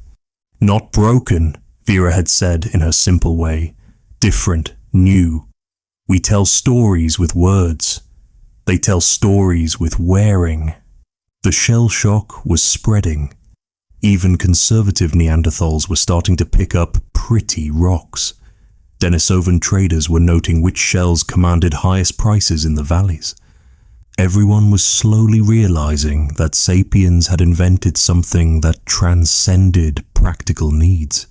Not broken, Vera had said in her simple way, different, new. We tell stories with words. They tell stories with wearing. The shell shock was spreading. Even conservative Neanderthals were starting to pick up pretty rocks. Denisovan traders were noting which shells commanded highest prices in the valleys. Everyone was slowly realizing that Sapiens had invented something that transcended practical needs.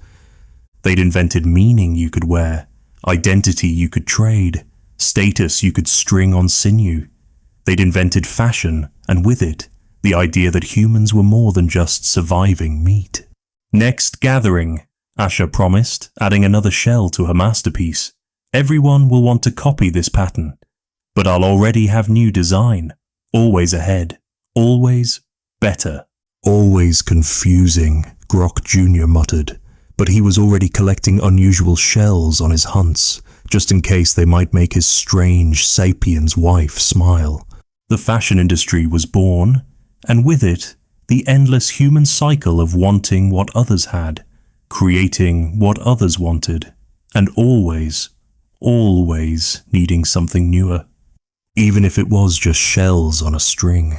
They'd invented meaning you could wear, identity you could trade, status you could string on sinew. They'd invented fashion, and with it, the idea that humans were more than just surviving meat. Next gathering, Asher promised, adding another shell to her masterpiece. Everyone will want to copy this pattern. But I'll already have new design. Always ahead. Always better. Always confusing, Grok Jr. muttered, but he was already collecting unusual shells on his hunts, just in case they might make his strange Sapiens wife smile. The fashion industry was born, and with it, the endless human cycle of wanting what others had, creating what others wanted, and always needing something newer. Even if it was just shells on a string.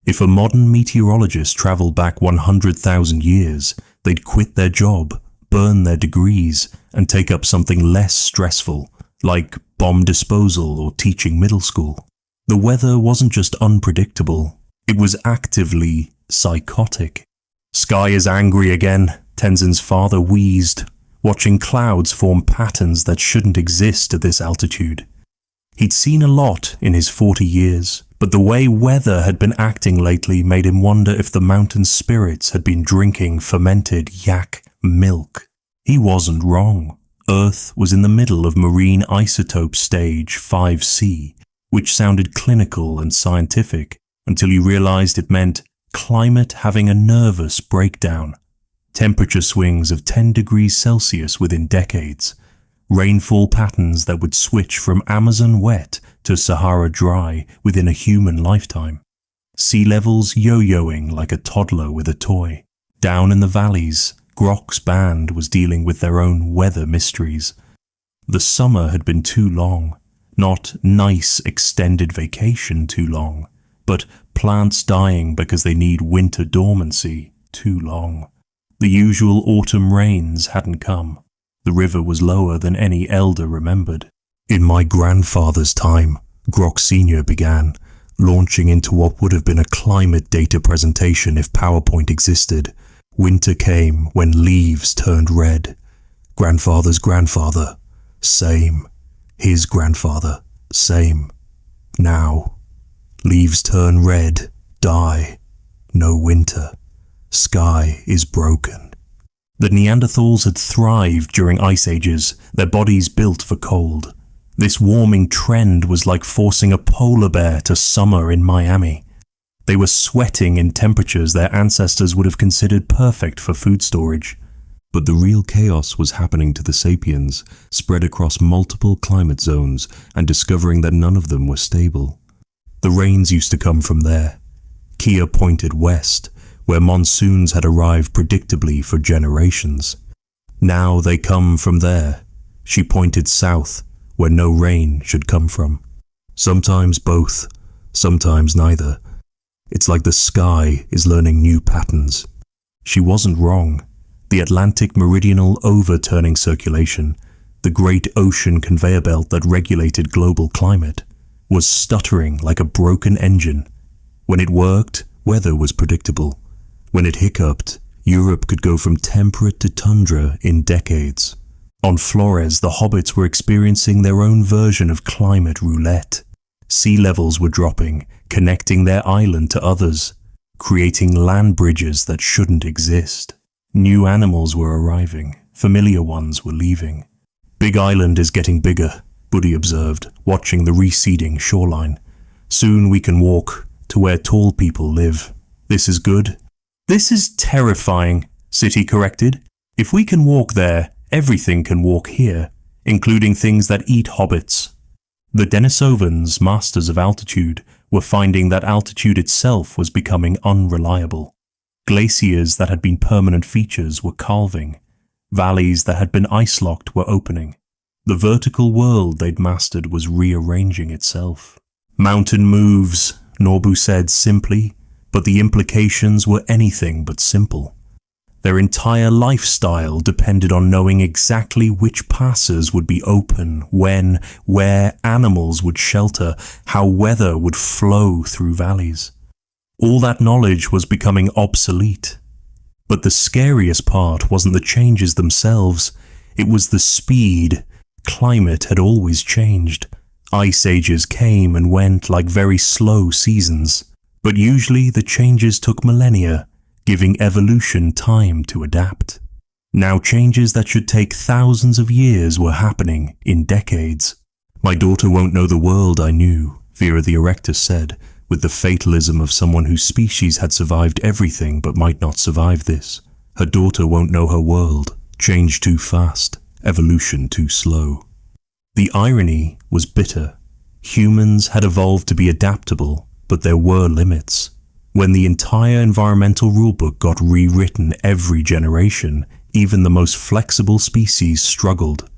If a modern meteorologist traveled back 100,000 years, they'd quit their job, burn their degrees, and take up something less stressful, like bomb disposal or teaching middle school. The weather wasn't just unpredictable, it was actively psychotic. "Sky is angry again," Tenzin's father wheezed, watching clouds form patterns that shouldn't exist at this altitude. He'd seen a lot in his 40 years, but the way weather had been acting lately made him wonder if the mountain spirits had been drinking fermented yak milk. He wasn't wrong. Earth was in the middle of marine isotope stage 5C, which sounded clinical and scientific until you realized it meant climate having a nervous breakdown. Temperature swings of 10 degrees Celsius within decades. Rainfall patterns that would switch from Amazon wet to Sahara dry within a human lifetime. Sea levels yo-yoing like a toddler with a toy. Down in the valleys, Grok's band was dealing with their own weather mysteries. The summer had been too long. Not nice extended vacation too long, but plants dying because they need winter dormancy too long. The usual autumn rains hadn't come. The river was lower than any elder remembered. "In my grandfather's time," Grok Sr. began, launching into what would have been a climate data presentation if PowerPoint existed. "Winter came when leaves turned red. Grandfather's grandfather, same. His grandfather, same. Now, leaves turn red, die. No winter. Sky is broken." The Neanderthals had thrived during ice ages, their bodies built for cold. This warming trend was like forcing a polar bear to summer in Miami. They were sweating in temperatures their ancestors would have considered perfect for food storage. But the real chaos was happening to the Sapiens, spread across multiple climate zones and discovering that none of them were stable. The rains used to come from there. Kia pointed west, where monsoons had arrived predictably for generations. Now they come from there. She pointed south, where no rain should come from. Sometimes both, sometimes neither. It's like the sky is learning new patterns. She wasn't wrong. The Atlantic meridional overturning circulation, the great ocean conveyor belt that regulated global climate, was stuttering like a broken engine. When it worked, weather was predictable. When it hiccuped, Europe could go from temperate to tundra in decades. On Flores, the Hobbits were experiencing their own version of climate roulette. Sea levels were dropping, connecting their island to others, creating land bridges that shouldn't exist. New animals were arriving, familiar ones were leaving. "Big Island is getting bigger," Buddy observed, watching the receding shoreline. "Soon we can walk to where tall people live. This is good." "This is terrifying," City corrected. "If we can walk there, everything can walk here, including things that eat hobbits." The Denisovans, masters of altitude, were finding that altitude itself was becoming unreliable. Glaciers that had been permanent features were calving. Valleys that had been ice-locked were opening. The vertical world they'd mastered was rearranging itself. "Mountain moves," Norbu said simply, but the implications were anything but simple. Their entire lifestyle depended on knowing exactly which passes would be open, when, where animals would shelter, how weather would flow through valleys. All that knowledge was becoming obsolete. But the scariest part wasn't the changes themselves, it was the speed. Climate had always changed. Ice ages came and went like very slow seasons. But usually the changes took millennia, giving evolution time to adapt. Now changes that should take thousands of years were happening in decades. My daughter won't know the world I knew, Vera the Erectus said, with the fatalism of someone whose species had survived everything but might not survive this. Her daughter won't know her world. Change too fast, evolution too slow. The irony was bitter. Humans had evolved to be adaptable, but there were limits. When the entire environmental rulebook got rewritten every generation, even the most flexible species struggled.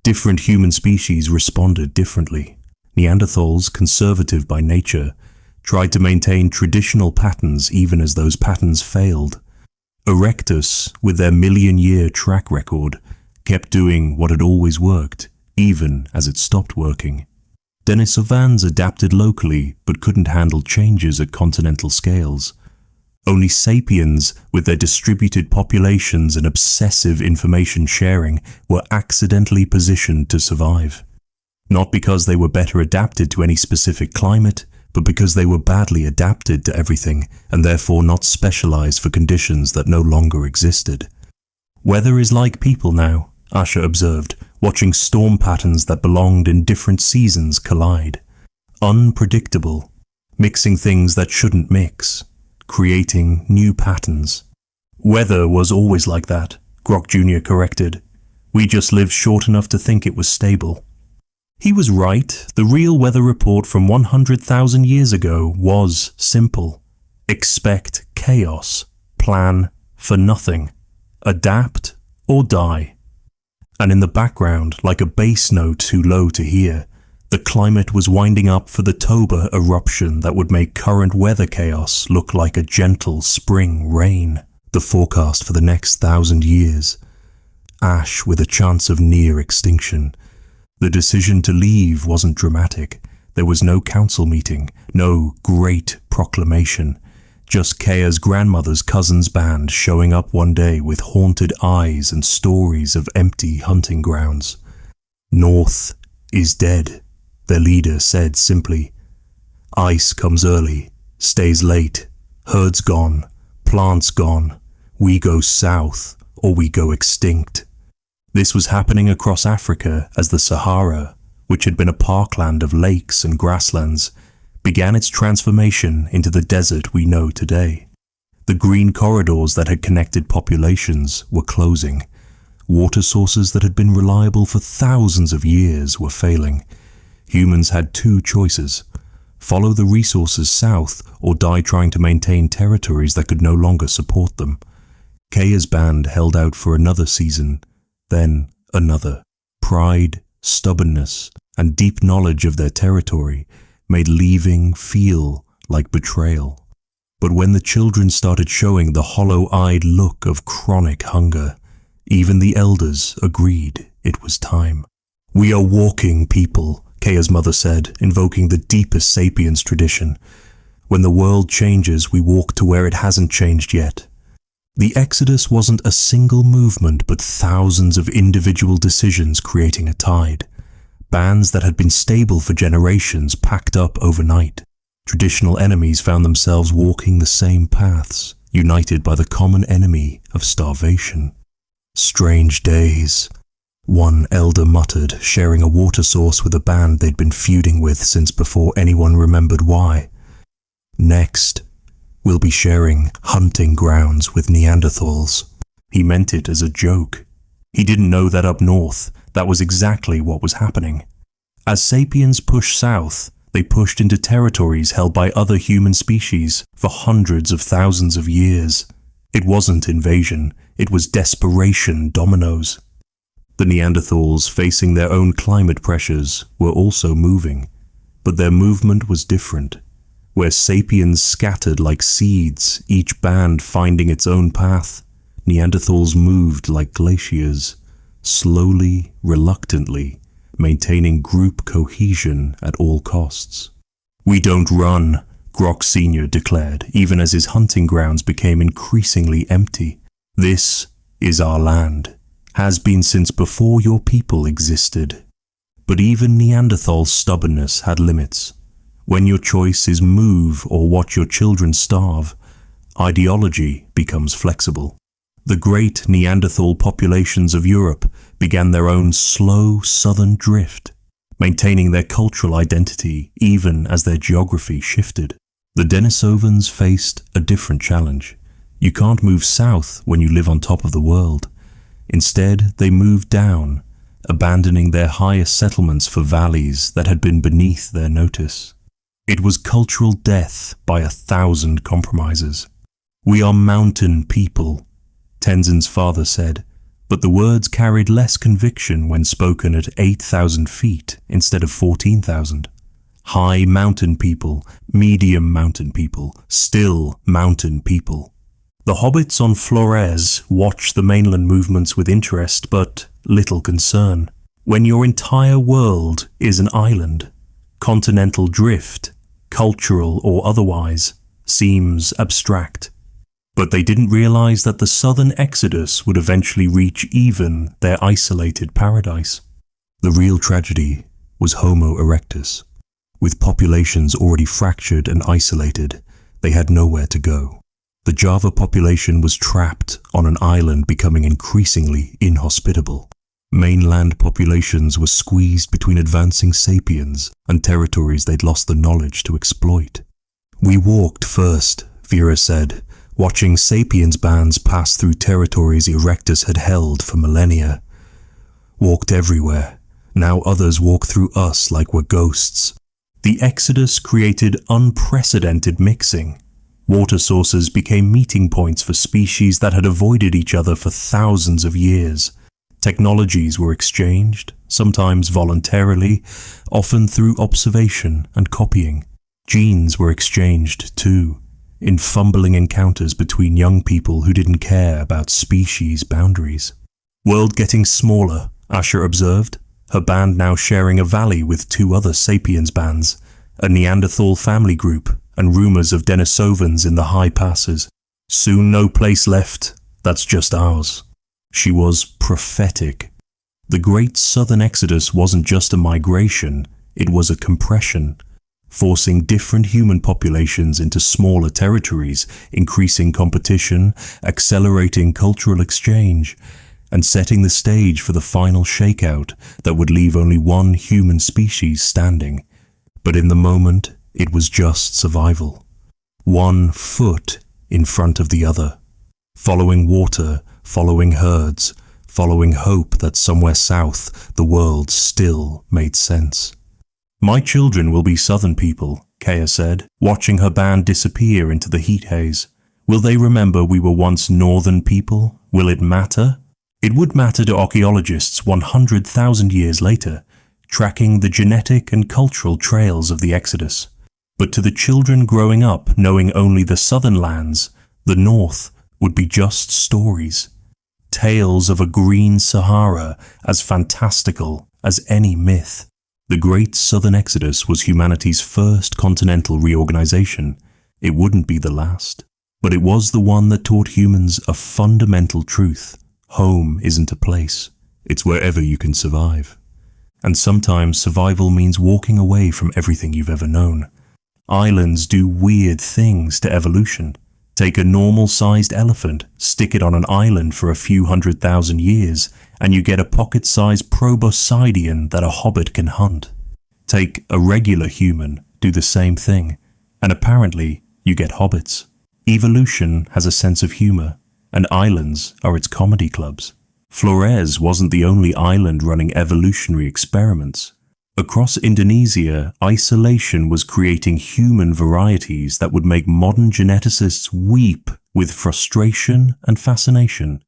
Different human species responded differently. Neanderthals, conservative by nature, tried to maintain traditional patterns even as those patterns failed. Erectus, with their million-year track record, kept doing what had always worked, even as it stopped working. Denisovans adapted locally but couldn't handle changes at continental scales. Only Sapiens, with their distributed populations and obsessive information sharing, were accidentally positioned to survive. Not because they were better adapted to any specific climate, but because they were badly adapted to everything and therefore not specialized for conditions that no longer existed. Weather is like people now, Asha observed, watching storm patterns that belonged in different seasons collide. Unpredictable, mixing things that shouldn't mix, creating new patterns. Weather was always like that, Grok Jr. corrected. We just lived short enough to think it was stable. He was right. The real weather report from 100,000 years ago was simple. Expect chaos. Plan for nothing. Adapt or die. And in the background, like a bass note too low to hear, the climate was winding up for the Toba eruption that would make current weather chaos look like a gentle spring rain. The forecast for the next 1,000 years. Ash with a chance of near extinction. The decision to leave wasn't dramatic. There was no council meeting, no great proclamation. Just Kaya's grandmother's cousin's band showing up one day with haunted eyes and stories of empty hunting grounds. North is dead, their leader said simply. Ice comes early, stays late, herds gone, plants gone. We go south or we go extinct. This was happening across Africa as the Sahara, which had been a parkland of lakes and grasslands, began its transformation into the desert we know today. The green corridors that had connected populations were closing. Water sources that had been reliable for thousands of years were failing. Humans had two choices: follow the resources south or die trying to maintain territories that could no longer support them. Kaya's band held out for another season, then another. Pride, stubbornness, and deep knowledge of their territory made leaving feel like betrayal. But when the children started showing the hollow-eyed look of chronic hunger, even the elders agreed it was time. We are walking people, Kaya's mother said, invoking the deepest Sapiens tradition. When the world changes, we walk to where it hasn't changed yet. The Exodus wasn't a single movement, but thousands of individual decisions creating a tide. Bands that had been stable for generations packed up overnight. Traditional enemies found themselves walking the same paths, united by the common enemy of starvation. Strange days, one elder muttered, sharing a water source with a band they'd been feuding with since before anyone remembered why. Next, we'll be sharing hunting grounds with Neanderthals. He meant it as a joke. He didn't know that up north, that was exactly what was happening. As Sapiens pushed south, they pushed into territories held by other human species for hundreds of thousands of years. It wasn't invasion, it was desperation dominoes. The Neanderthals, facing their own climate pressures, were also moving, but their movement was different. Where Sapiens scattered like seeds, each band finding its own path, Neanderthals moved like glaciers, slowly, reluctantly, maintaining group cohesion at all costs. We don't run, Grok Sr. declared, even as his hunting grounds became increasingly empty. This is our land, has been since before your people existed. But even Neanderthal stubbornness had limits. When your choice is move or watch your children starve, ideology becomes flexible. The great Neanderthal populations of Europe began their own slow southern drift. maintaining their cultural identity even as their geography shifted. The Denisovans faced a different challenge. You can't move south when you live on top of the world. Instead, they moved down, abandoning their highest settlements for valleys that had been beneath their notice. It was cultural death by 1,000 compromises. "We are mountain people," Tenzin's father said, but the words carried less conviction when spoken at 8,000 feet instead of 14,000. High mountain people, medium mountain people, still mountain people. The hobbits on Flores watched the mainland movements with interest but little concern. When your entire world is an island, continental drift, cultural or otherwise, seems abstract. But they didn't realize that the southern exodus would eventually reach even their isolated paradise. The real tragedy was Homo erectus. With populations already fractured and isolated, they had nowhere to go. The Java population was trapped on an island becoming increasingly inhospitable. Mainland populations were squeezed between advancing sapiens and territories they'd lost the knowledge to exploit. "We walked first," Vera said, watching sapiens bands pass through territories Erectus had held for millennia. "Walked everywhere. Now others walk through us like we're ghosts." The exodus created unprecedented mixing. Water sources became meeting points for species that had avoided each other for thousands of years. Technologies were exchanged, sometimes voluntarily, often through observation and copying. Genes were exchanged too, in fumbling encounters between young people who didn't care about species boundaries. "World getting smaller," Asher observed, her band now sharing a valley with 2 other sapiens bands, a Neanderthal family group, and rumors of Denisovans in the high passes. "Soon no place left, that's just ours." She was prophetic. The great southern exodus wasn't just a migration, it was a compression, forcing different human populations into smaller territories, increasing competition, accelerating cultural exchange, and setting the stage for the final shakeout that would leave only one human species standing. But in the moment, it was just survival. One foot in front of the other. Following water, following herds, following hope that somewhere south the world still made sense. "My children will be southern people," Kea said, watching her band disappear into the heat haze. "Will they remember we were once northern people? Will it matter?" It would matter to archaeologists 100,000 years later, tracking the genetic and cultural trails of the Exodus. But to the children growing up knowing only the southern lands, the north would be just stories. Tales of a green Sahara as fantastical as any myth. The Great Southern Exodus was humanity's first continental reorganization. It wouldn't be the last. But it was the one that taught humans a fundamental truth. Home isn't a place. It's wherever you can survive. And sometimes survival means walking away from everything you've ever known. Islands do weird things to evolution. Take a normal-sized elephant, stick it on an island for a few 100,000 years, and you get a pocket-sized proboscidean that a hobbit can hunt. Take a regular human, do the same thing, and apparently you get hobbits. Evolution has a sense of humor, and islands are its comedy clubs. Flores wasn't the only island running evolutionary experiments. Across Indonesia, isolation was creating human varieties that would make modern geneticists weep with frustration and fascination.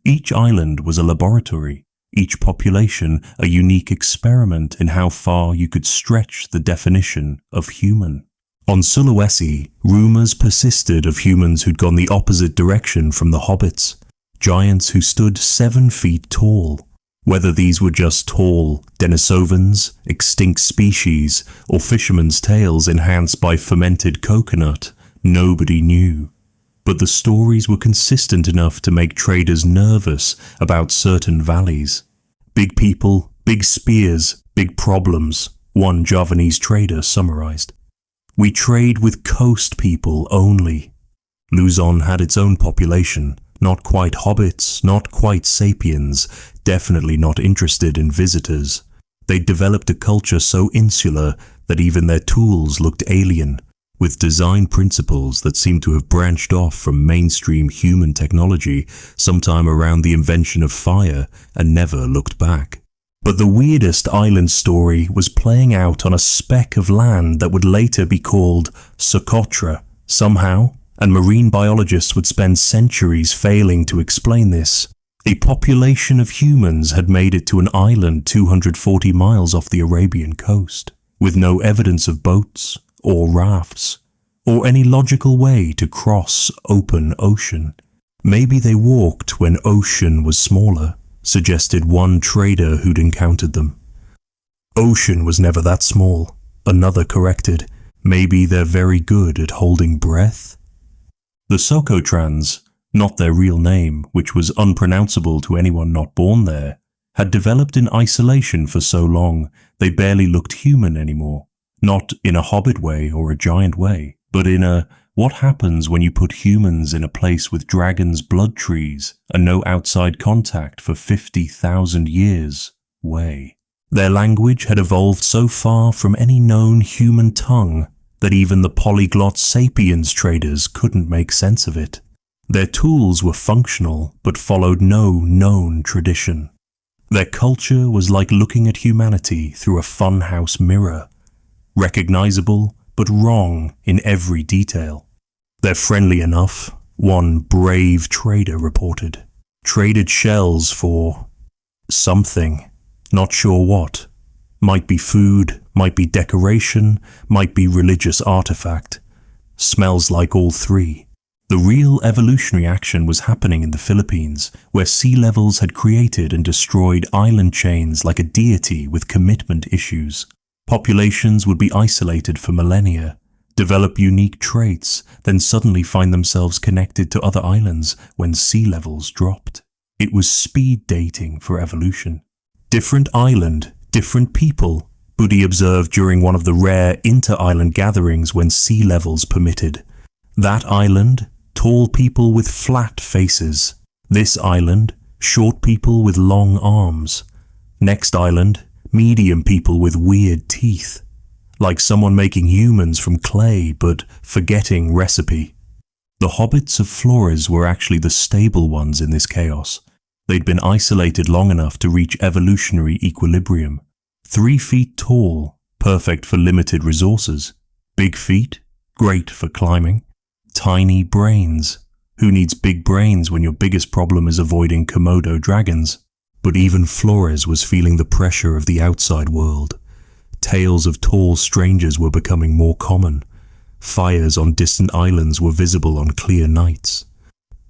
Each island was a laboratory, each population a unique experiment in how far you could stretch the definition of human. On Sulawesi, rumors persisted of humans who'd gone the opposite direction from the hobbits, giants who stood 7 feet tall. Whether these were just tall Denisovans, extinct species, or fishermen's tales enhanced by fermented coconut, nobody knew. But the stories were consistent enough to make traders nervous about certain valleys. "Big people, big spears, big problems," one Javanese trader summarized. "We trade with coast people only." Luzon had its own population, not quite hobbits, not quite sapiens, definitely not interested in visitors. They'd developed a culture so insular that even their tools looked alien, with design principles that seemed to have branched off from mainstream human technology sometime around the invention of fire and never looked back. But the weirdest island story was playing out on a speck of land that would later be called Ochre somehow, and marine biologists would spend centuries failing to explain this. A population of humans had made it to an island 240 miles off the Arabian coast, with no evidence of boats or rafts, or any logical way to cross open ocean. Maybe they walked when ocean was smaller, suggested one trader who'd encountered them. Ocean was never that small, another corrected. Maybe they're very good at holding breath? The Socotrans, not their real name, which was unpronounceable to anyone not born there, had developed in isolation for so long they barely looked human anymore. Not in a Hobbit way or a giant way, but in a what happens when you put humans in a place with dragons' blood trees and no outside contact for 50,000 years way. Their language had evolved so far from any known human tongue that even the polyglot Sapiens traders couldn't make sense of it. Their tools were functional but followed no known tradition. Their culture was like looking at humanity through a funhouse mirror, recognizable but wrong in every detail. They're friendly enough, one brave trader reported. Traded shells for something, not sure what. Might be food, might be decoration, might be religious artifact. Smells like all three. The real evolutionary action was happening in the Philippines, where sea levels had created and destroyed island chains like a deity with commitment issues. Populations would be isolated for millennia, develop unique traits, then suddenly find themselves connected to other islands when sea levels dropped. It was speed dating for evolution. Different island, different people, Budi observed during one of the rare inter-island gatherings when sea levels permitted. That island, tall people with flat faces. This island, short people with long arms. Next island, medium people with weird teeth. Like someone making humans from clay but forgetting recipe. The hobbits of Flores were actually the stable ones in this chaos. They'd been isolated long enough to reach evolutionary equilibrium. 3 feet tall, perfect for limited resources. Big feet, great for climbing. Tiny brains. Who needs big brains when your biggest problem is avoiding Komodo dragons? But even Flores was feeling the pressure of the outside world. Tales of tall strangers were becoming more common. Fires on distant islands were visible on clear nights.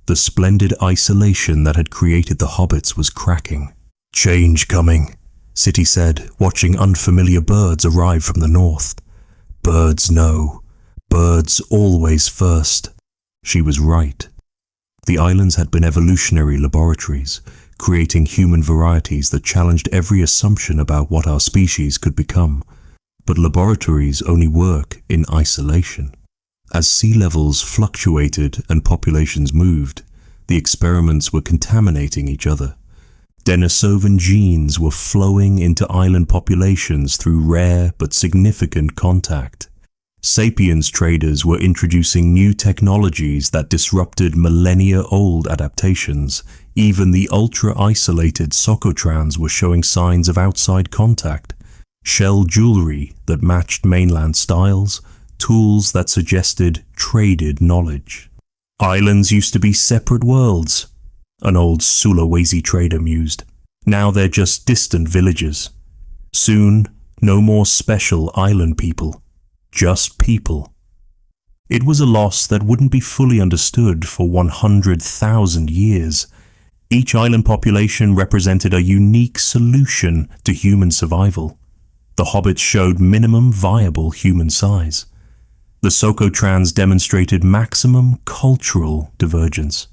The splendid isolation that had created the hobbits was cracking. Change coming, City said, watching unfamiliar birds arrive from the north. Birds know. Birds always first. She was right. The islands had been evolutionary laboratories, creating human varieties that challenged every assumption about what our species could become. But laboratories only work in isolation. As sea levels fluctuated and populations moved, the experiments were contaminating each other. Denisovan genes were flowing into island populations through rare but significant contact. Sapiens traders were introducing new technologies that disrupted millennia-old adaptations. Even the ultra-isolated Socotrans were showing signs of outside contact. Shell jewelry that matched mainland styles, tools that suggested traded knowledge. Islands used to be separate worlds, an old Sulawesi trader mused. Now they're just distant villages. Soon, no more special island people. Just people. It was a loss that wouldn't be fully understood for 100,000 years. Each island population represented a unique solution to human survival. The hobbits showed minimum viable human size. The Socotrans demonstrated maximum cultural divergence.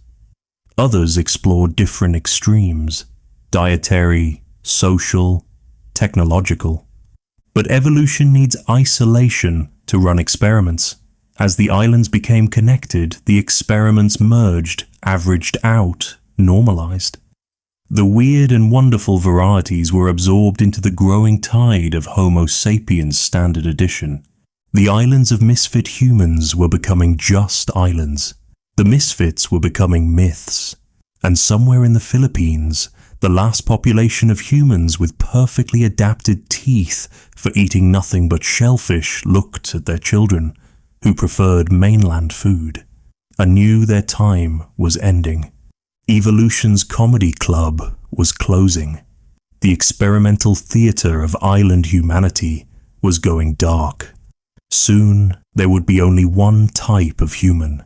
Others explored different extremes: dietary, social, technological. But evolution needs isolation to run experiments. As the islands became connected, the experiments merged, averaged out, normalized. The weird and wonderful varieties were absorbed into the growing tide of Homo sapiens Standard Edition. The islands of misfit humans were becoming just islands. The misfits were becoming myths. And somewhere in the Philippines, the last population of humans with perfectly adapted teeth for eating nothing but shellfish looked at their children, who preferred mainland food, and knew their time was ending. Evolution's comedy club was closing. The experimental theatre of island humanity was going dark. Soon, there would be only one type of human,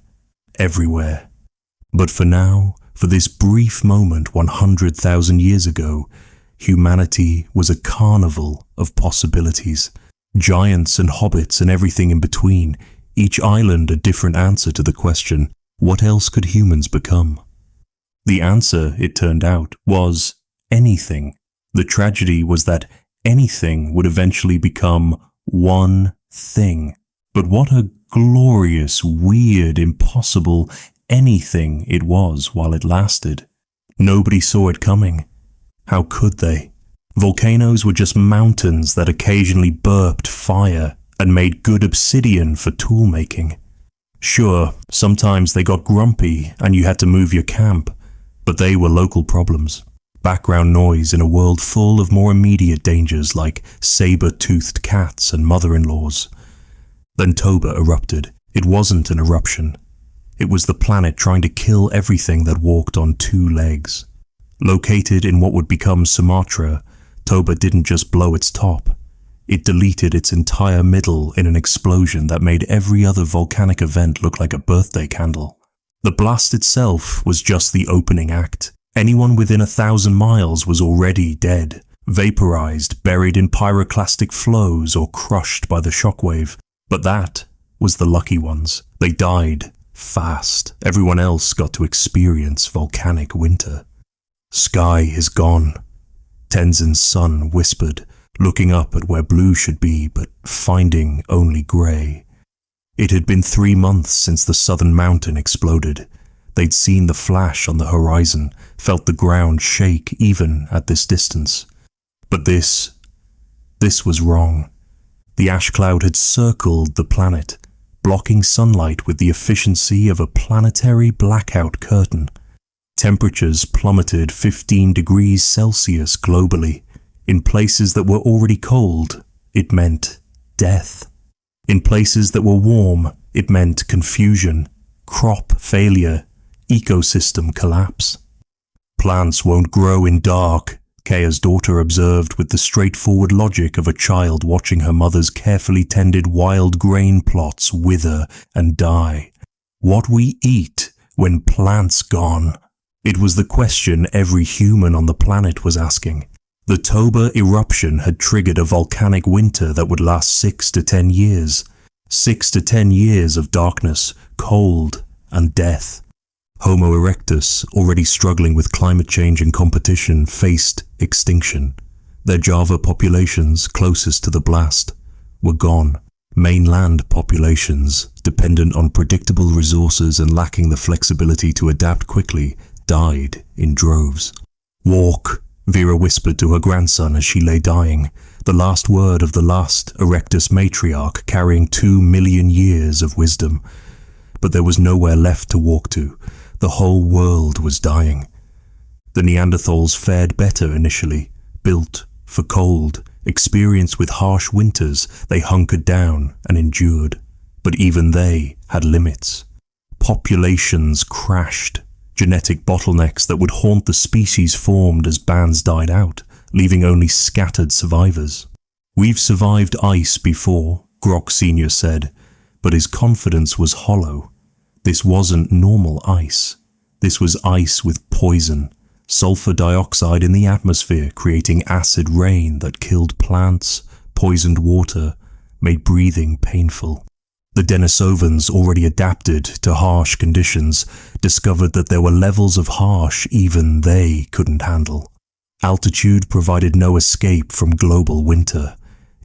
everywhere. But for now, for this brief moment 100,000 years ago, humanity was a carnival of possibilities. Giants and hobbits and everything in between, each island a different answer to the question, what else could humans become? The answer, it turned out, was anything. The tragedy was that anything would eventually become one thing. But what a glorious, weird, impossible anything it was while it lasted. Nobody saw it coming. How could they? Volcanoes were just mountains that occasionally burped fire and made good obsidian for tool making. Sure, sometimes they got grumpy and you had to move your camp, but they were local problems. Background noise in a world full of more immediate dangers like saber-toothed cats and mother-in-laws. Then Toba erupted. It wasn't an eruption. It was the planet trying to kill everything that walked on two legs. Located in what would become Sumatra, Toba didn't just blow its top. It deleted its entire middle in an explosion that made every other volcanic event look like a birthday candle. The blast itself was just the opening act. Anyone within 1,000 miles was already dead, vaporized, buried in pyroclastic flows, or crushed by the shockwave. But that was the lucky ones. They died fast. Everyone else got to experience volcanic winter. Sky is gone, Tenzin's son whispered, looking up at where blue should be, but finding only grey. It had been 3 months since the southern mountain exploded. They'd seen the flash on the horizon, felt the ground shake even at this distance. But this was wrong. The ash cloud had circled the planet, blocking sunlight with the efficiency of a planetary blackout curtain. Temperatures plummeted 15 degrees Celsius globally. In places that were already cold, it meant death. In places that were warm, it meant confusion, crop failure, ecosystem collapse. Plants won't grow in dark, Kaya's daughter observed with the straightforward logic of a child watching her mother's carefully tended wild grain plots wither and die. What we eat when plants gone? It was the question every human on the planet was asking. The Toba eruption had triggered a volcanic winter that would last 6 to 10 years. 6 to 10 years of darkness, cold, and death. Homo erectus, already struggling with climate change and competition, faced extinction. Their Java populations, closest to the blast, were gone. Mainland populations, dependent on predictable resources and lacking the flexibility to adapt quickly, died in droves. Walk, Vera whispered to her grandson as she lay dying, the last word of the last Erectus matriarch carrying 2 million years of wisdom. But there was nowhere left to walk to. The whole world was dying. The Neanderthals fared better initially, built for cold, experienced with harsh winters. They hunkered down and endured. But even they had limits. Populations crashed. Genetic bottlenecks that would haunt the species formed as bands died out, leaving only scattered survivors. We've survived ice before, Grok Sr. said, but his confidence was hollow. This wasn't normal ice. This was ice with poison, sulfur dioxide in the atmosphere creating acid rain that killed plants, poisoned water, made breathing painful. The Denisovans, already adapted to harsh conditions, discovered that there were levels of harsh even they couldn't handle. Altitude provided no escape from global winter.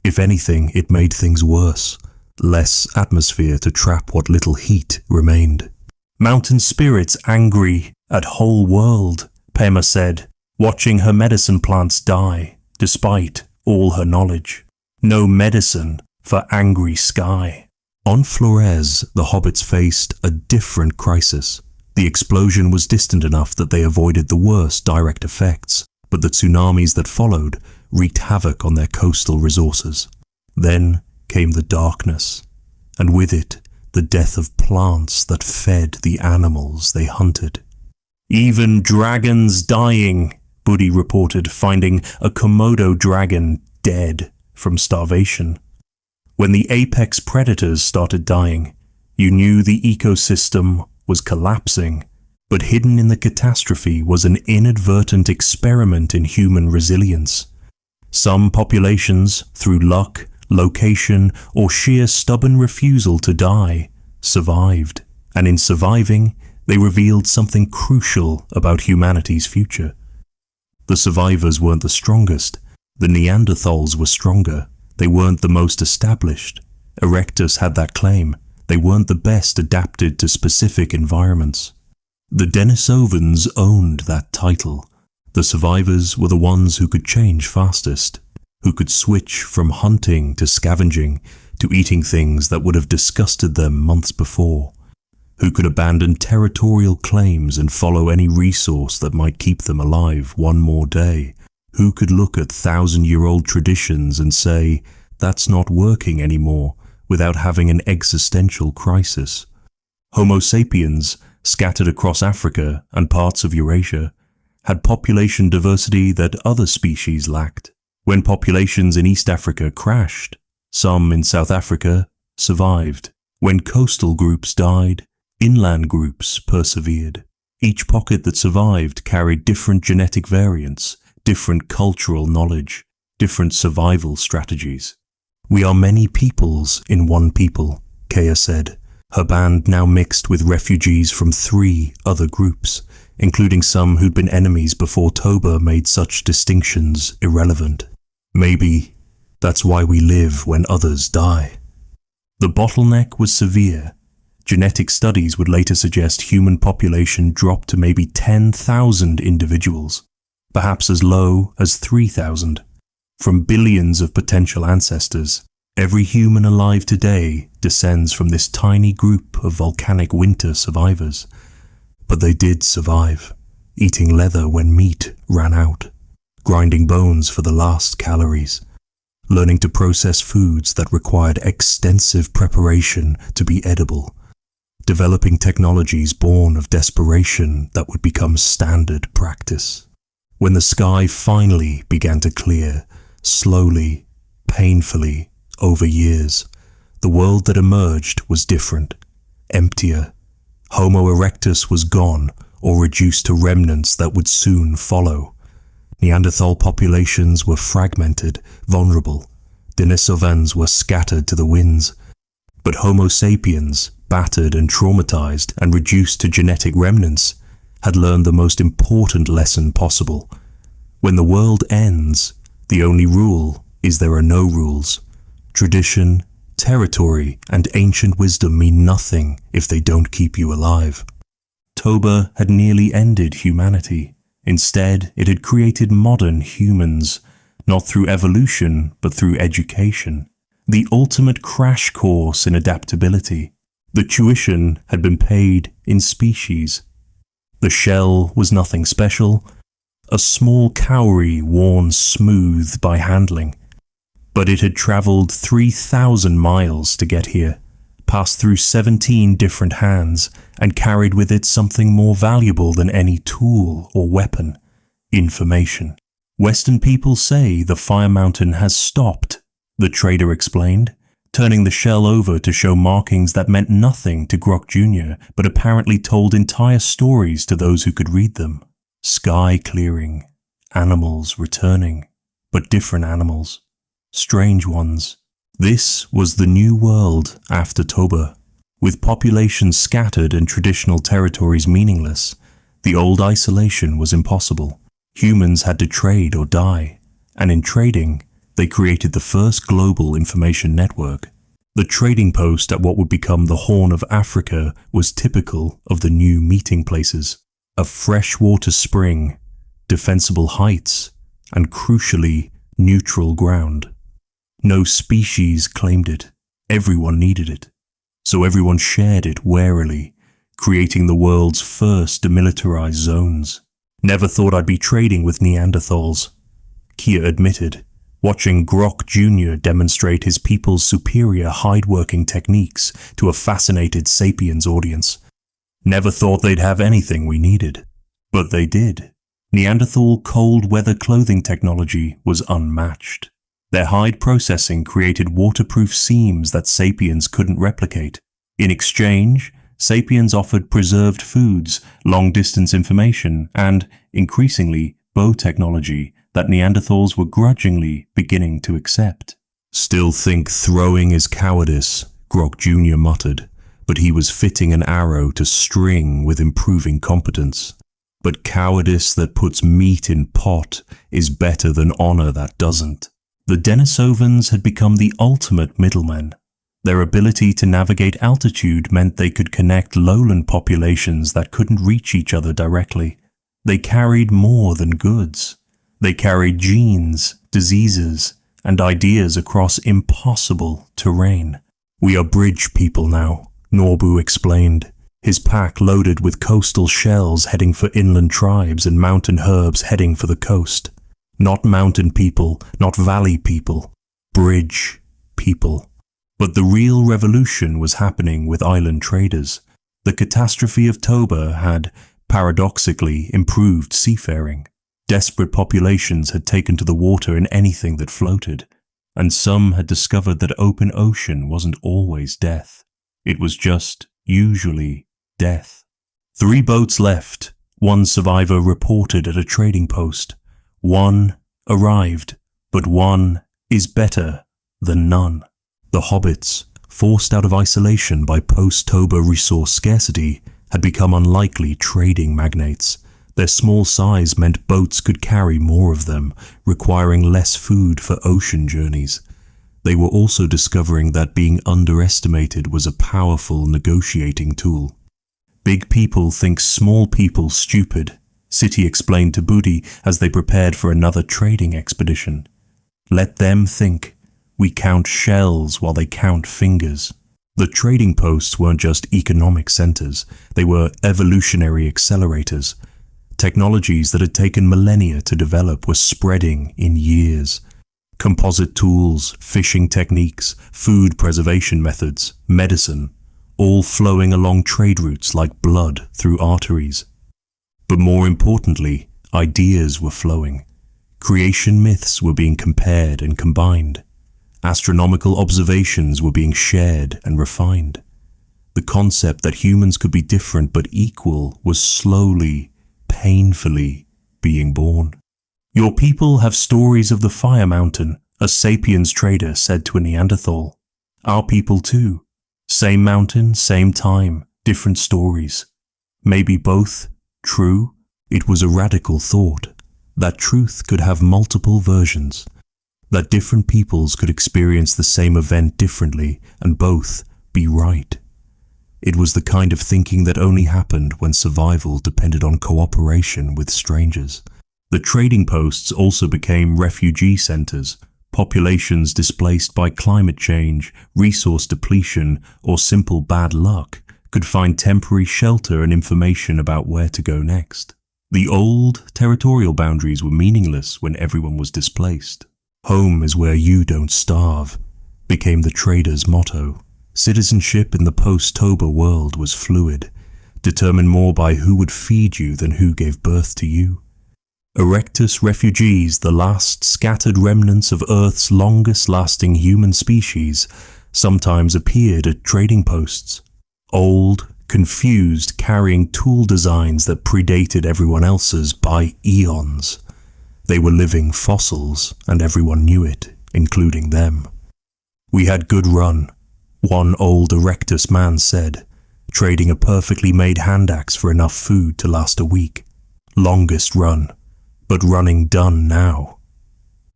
If anything, it made things worse. Less atmosphere to trap what little heat remained. Mountain spirits angry at whole world, Pema said. watching her medicine plants die, despite all her knowledge. No medicine for angry sky. On Flores, the hobbits faced a different crisis. The explosion was distant enough that they avoided the worst direct effects, but the tsunamis that followed wreaked havoc on their coastal resources. Then came the darkness, and with it, the death of plants that fed the animals they hunted. Even dragons dying, Buddy reported, finding a Komodo dragon dead from starvation. When the apex predators started dying, you knew the ecosystem was collapsing, but hidden in the catastrophe was an inadvertent experiment in human resilience. Some populations, through luck, location, or sheer stubborn refusal to die, survived, and in surviving, they revealed something crucial about humanity's future. The survivors weren't the strongest. The Neanderthals were stronger. They weren't the most established. Erectus had that claim. They weren't the best adapted to specific environments. The Denisovans owned that title. The survivors were the ones who could change fastest, who could switch from hunting to scavenging to eating things that would have disgusted them months before, who could abandon territorial claims and follow any resource that might keep them alive one more day, who could look at 1,000-year-old traditions and say, that's not working anymore, without having an existential crisis. Homo sapiens, scattered across Africa and parts of Eurasia, had population diversity that other species lacked. When populations in East Africa crashed, some in South Africa survived. When coastal groups died, inland groups persevered. Each pocket that survived carried different genetic variants, different cultural knowledge, different survival strategies. We are many peoples in one people, Kea said, her band now mixed with refugees from 3 other groups, including some who'd been enemies before Toba made such distinctions irrelevant. Maybe that's why we live when others die. The bottleneck was severe. Genetic studies would later suggest human population dropped to maybe 10,000 individuals, perhaps as low as 3,000. From billions of potential ancestors, every human alive today descends from this tiny group of volcanic winter survivors. But they did survive, eating leather when meat ran out, grinding bones for the last calories, learning to process foods that required extensive preparation to be edible, developing technologies born of desperation that would become standard practice. When the sky finally began to clear, slowly, painfully, over years, the world that emerged was different, emptier. Homo erectus was gone or reduced to remnants that would soon follow. Neanderthal populations were fragmented, vulnerable. Denisovans were scattered to the winds. But Homo sapiens, battered and traumatized and reduced to genetic remnants, had learned the most important lesson possible. When the world ends, the only rule is there are no rules. Tradition, territory, and ancient wisdom mean nothing if they don't keep you alive. Toba had nearly ended humanity. Instead, it had created modern humans, not through evolution, but through education. The ultimate crash course in adaptability. The tuition had been paid in species. The shell was nothing special, a small cowrie worn smooth by handling. But it had travelled 3,000 miles to get here, passed through 17 different hands, and carried with it something more valuable than any tool or weapon: information. Western people say the Fire Mountain has stopped, the trader explained, turning the shell over to show markings that meant nothing to Grok Jr., but apparently told entire stories to those who could read them. Sky clearing, animals returning, but different animals, strange ones. This was the new world after Toba. With populations scattered and traditional territories meaningless, the old isolation was impossible. Humans had to trade or die, and in trading, they created the first global information network. The trading post at what would become the Horn of Africa was typical of the new meeting places. A freshwater spring, defensible heights, and crucially, neutral ground. No species claimed it. Everyone needed it. So everyone shared it warily, creating the world's first demilitarized zones. Never thought I'd be trading with Neanderthals, Kia admitted, watching Grok Jr. demonstrate his people's superior hide-working techniques to a fascinated Sapiens audience. Never thought they'd have anything we needed. But they did. Neanderthal cold-weather clothing technology was unmatched. Their hide processing created waterproof seams that Sapiens couldn't replicate. In exchange, Sapiens offered preserved foods, long-distance information, and, increasingly, bow technology that Neanderthals were grudgingly beginning to accept. "Still think throwing is cowardice," Grok Jr. muttered, but he was fitting an arrow to string with improving competence. "But cowardice that puts meat in pot is better than honor that doesn't." The Denisovans had become the ultimate middlemen. Their ability to navigate altitude meant they could connect lowland populations that couldn't reach each other directly. They carried more than goods. They carried genes, diseases, and ideas across impossible terrain. "We are bridge people now," Norbu explained, his pack loaded with coastal shells heading for inland tribes and mountain herbs heading for the coast. Not mountain people, not valley people, bridge people. But the real revolution was happening with island traders. The catastrophe of Toba had, paradoxically, improved seafaring. Desperate populations had taken to the water in anything that floated, and some had discovered that open ocean wasn't always death. It was just, usually, death. 3 boats left. 1 survivor reported at a trading post. 1 arrived, but 1 is better than none. The Hobbits, forced out of isolation by post-Toba resource scarcity, had become unlikely trading magnates. Their small size meant boats could carry more of them, requiring less food for ocean journeys. They were also discovering that being underestimated was a powerful negotiating tool. "Big people think small people stupid," City explained to Budi as they prepared for another trading expedition. "Let them think. We count shells while they count fingers." The trading posts weren't just economic centers, they were evolutionary accelerators. Technologies that had taken millennia to develop were spreading in years. Composite tools, fishing techniques, food preservation methods, medicine, all flowing along trade routes like blood through arteries. But more importantly, ideas were flowing. Creation myths were being compared and combined. Astronomical observations were being shared and refined. The concept that humans could be different but equal was slowly, painfully being born. "Your people have stories of the Fire Mountain," a Sapiens trader said to a Neanderthal. "Our people too. Same mountain, same time, different stories. Maybe both true?" It was a radical thought, that truth could have multiple versions, that different peoples could experience the same event differently and both be right. It was the kind of thinking that only happened when survival depended on cooperation with strangers. The trading posts also became refugee centers. Populations displaced by climate change, resource depletion, or simple bad luck could find temporary shelter and information about where to go next. The old territorial boundaries were meaningless when everyone was displaced. "Home is where you don't starve," became the traders' motto. Citizenship in the post-Toba world was fluid, determined more by who would feed you than who gave birth to you. Erectus refugees, the last scattered remnants of Earth's longest-lasting human species, sometimes appeared at trading posts. Old, confused, carrying tool designs that predated everyone else's by eons. They were living fossils, and everyone knew it, including them. "We had good run," one old Erectus man said, trading a perfectly made hand axe for enough food to last a week. "Longest run, but running done now."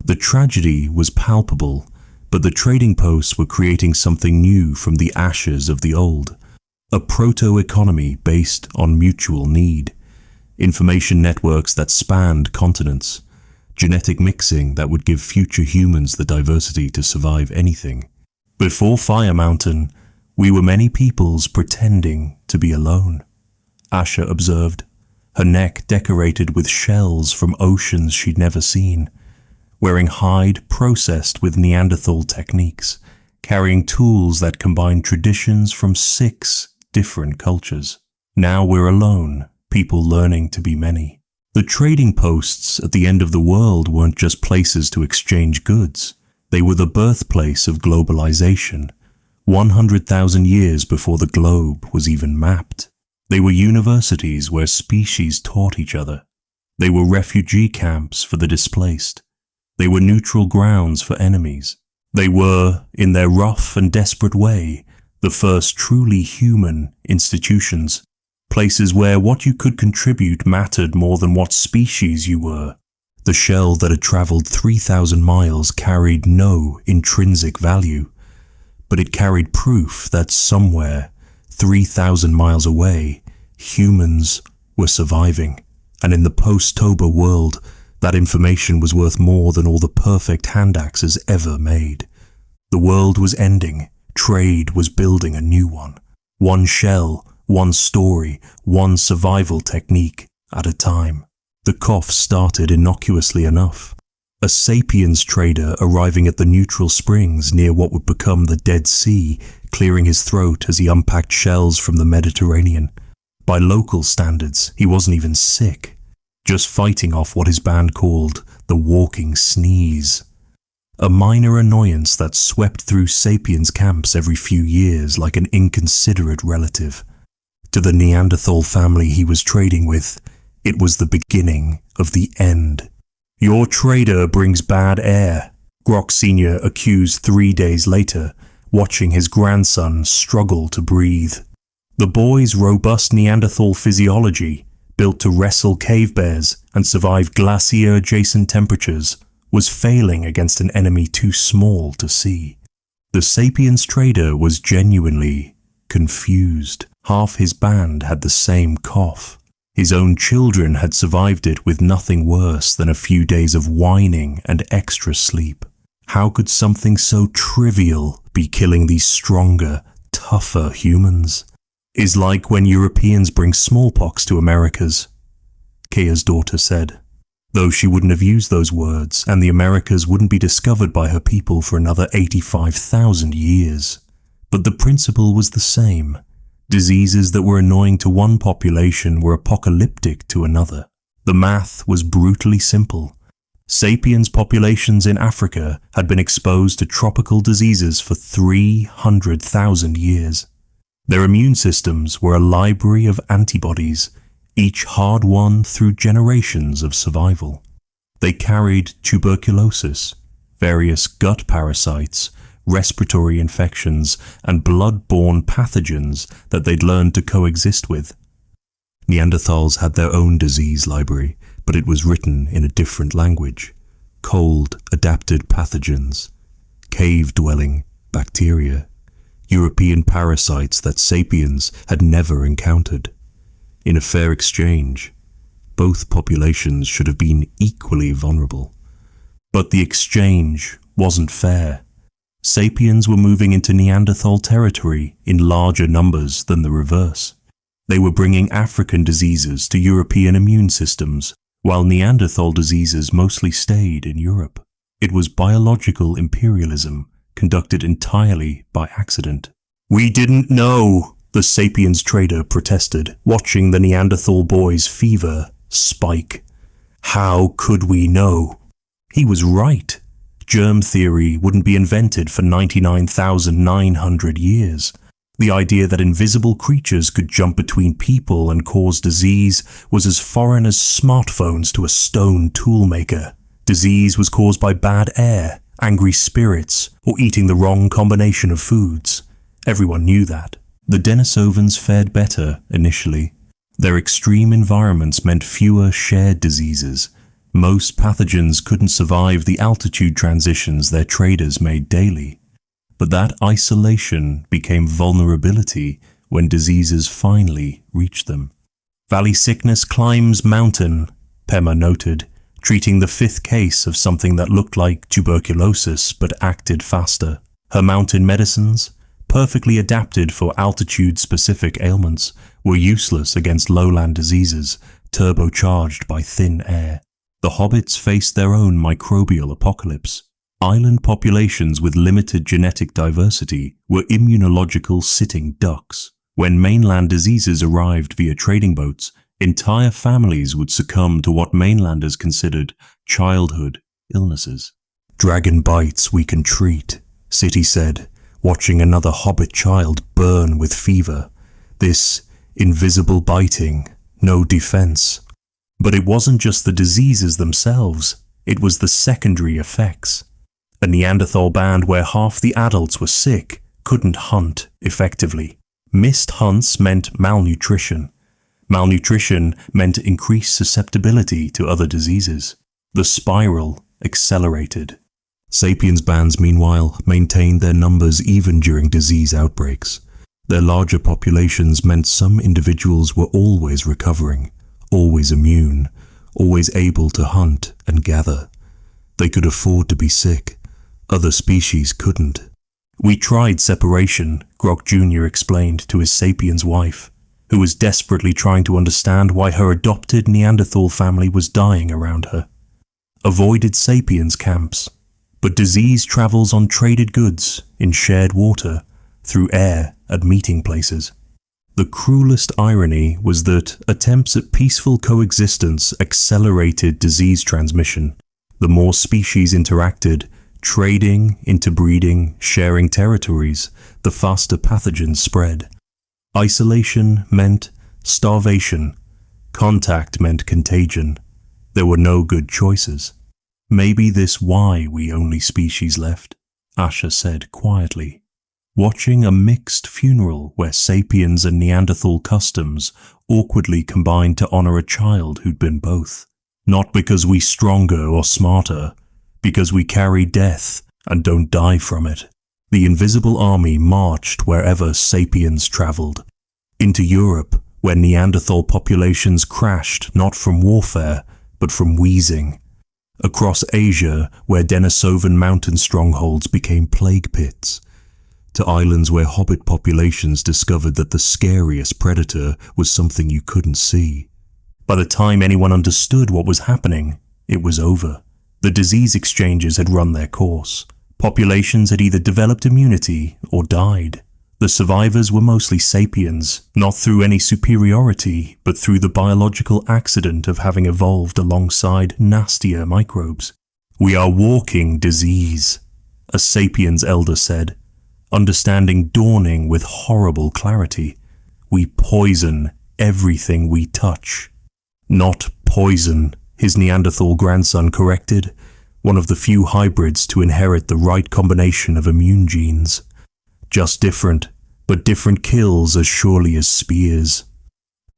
The tragedy was palpable, but the trading posts were creating something new from the ashes of the old. A proto-economy based on mutual need. information networks that spanned continents, genetic mixing that would give future humans the diversity to survive anything. Before Fire Mountain, we were many peoples pretending to be alone, Asha observed, her neck decorated with shells from oceans she'd never seen, wearing hide processed with Neanderthal techniques, carrying tools that combined traditions from 6 different cultures. Now we're alone, people learning to be many. The trading posts at the end of the world weren't just places to exchange goods. They were the birthplace of globalization, 100,000 years before the globe was even mapped. They were universities where species taught each other. They were refugee camps for the displaced. They were neutral grounds for enemies. They were, in their rough and desperate way, the first truly human institutions, places where what you could contribute mattered more than what species you were. The shell that had traveled 3,000 miles carried no intrinsic value, but it carried proof that somewhere, 3,000 miles away, humans were surviving. And in the post-Toba world, that information was worth more than all the perfect hand axes ever made. The world was ending. Trade was building a new one. One shell, one story, one survival technique at a time. The cough started innocuously enough. A Sapiens trader arriving at the neutral springs near what would become the Dead Sea, clearing his throat as he unpacked shells from the Mediterranean. By local standards, he wasn't even sick, just fighting off what his band called the walking sneeze. A minor annoyance that swept through Sapiens camps every few years like an inconsiderate relative. To the Neanderthal family he was trading with, it was the beginning of the end. "Your trader brings bad air," Grok Sr. accused 3 days later, watching his grandson struggle to breathe. The boy's robust Neanderthal physiology, built to wrestle cave bears and survive glacier-adjacent temperatures, was failing against an enemy too small to see. The Sapiens trader was genuinely confused. Half his band had the same cough. His own children had survived it with nothing worse than a few days of whining and extra sleep. How could something so trivial be killing these stronger, tougher humans? "Is like when Europeans bring smallpox to Americas," Kea's daughter said, though she wouldn't have used those words, and the Americas wouldn't be discovered by her people for another 85,000 years. But the principle was the same. Diseases that were annoying to one population were apocalyptic to another. The math was brutally simple. Sapiens populations in Africa had been exposed to tropical diseases for 300,000 years. Their immune systems were a library of antibodies, each hard-won through generations of survival. They carried tuberculosis, various gut parasites, respiratory infections, and blood-borne pathogens that they'd learned to coexist with. Neanderthals had their own disease library, but it was written in a different language. Cold-adapted pathogens, cave-dwelling bacteria, European parasites that Sapiens had never encountered. In a fair exchange, both populations should have been equally vulnerable. But the exchange wasn't fair. Sapiens were moving into Neanderthal territory in larger numbers than the reverse. They were bringing African diseases to European immune systems, while Neanderthal diseases mostly stayed in Europe. It was biological imperialism, conducted entirely by accident. "We didn't know," the Sapiens trader protested, watching the Neanderthal boy's fever spike. "How could we know?" He was right. Germ theory wouldn't be invented for 99,900 years. The idea that invisible creatures could jump between people and cause disease was as foreign as smartphones to a stone toolmaker. Disease was caused by bad air, angry spirits, or eating the wrong combination of foods. Everyone knew that. The Denisovans fared better initially. Their extreme environments meant fewer shared diseases. Most pathogens couldn't survive the altitude transitions their traders made daily. But that isolation became vulnerability when diseases finally reached them. Valley sickness climbs mountain, Pema noted, treating the 5th case of something that looked like tuberculosis but acted faster. Her mountain medicines, perfectly adapted for altitude-specific ailments, were useless against lowland diseases, turbocharged by thin air. The Hobbits faced their own microbial apocalypse. Island populations with limited genetic diversity were immunological sitting ducks. When mainland diseases arrived via trading boats, entire families would succumb to what mainlanders considered childhood illnesses. "Dragon bites we can treat," City said, watching another Hobbit child burn with fever. This invisible biting, no defense. But it wasn't just the diseases themselves, it was the secondary effects. A Neanderthal band where half the adults were sick couldn't hunt effectively. Missed hunts meant malnutrition. Malnutrition meant increased susceptibility to other diseases. The spiral accelerated. Sapiens bands, meanwhile, maintained their numbers even during disease outbreaks. Their larger populations meant some individuals were always recovering, always immune, always able to hunt and gather. They could afford to be sick. Other species couldn't. "We tried separation," Grok Jr. explained to his Sapiens wife, who was desperately trying to understand why her adopted Neanderthal family was dying around her. "Avoided Sapiens camps. But disease travels on traded goods, in shared water, through air at meeting places." The cruelest irony was that attempts at peaceful coexistence accelerated disease transmission. The more species interacted, trading, interbreeding, sharing territories, the faster pathogens spread. Isolation meant starvation. Contact meant contagion. There were no good choices. "Maybe this why we only species left," Asher said quietly, watching a mixed funeral where Sapiens and Neanderthal customs awkwardly combined to honor a child who'd been both. "Not because we stronger or smarter, because we carry death and don't die from it." The Invisible Army marched wherever Sapiens traveled. Into Europe, where Neanderthal populations crashed not from warfare, but from wheezing. Across Asia, where Denisovan mountain strongholds became plague pits. To islands where Hobbit populations discovered that the scariest predator was something you couldn't see. By the time anyone understood what was happening, it was over. The disease exchanges had run their course. Populations had either developed immunity or died. The survivors were mostly Sapiens, not through any superiority, but through the biological accident of having evolved alongside nastier microbes. "We are walking disease," a Sapiens elder said, understanding dawning with horrible clarity. "We poison everything we touch." "Not poison," his Neanderthal grandson corrected, one of the few hybrids to inherit the right combination of immune genes. "Just different, but different kills as surely as spears."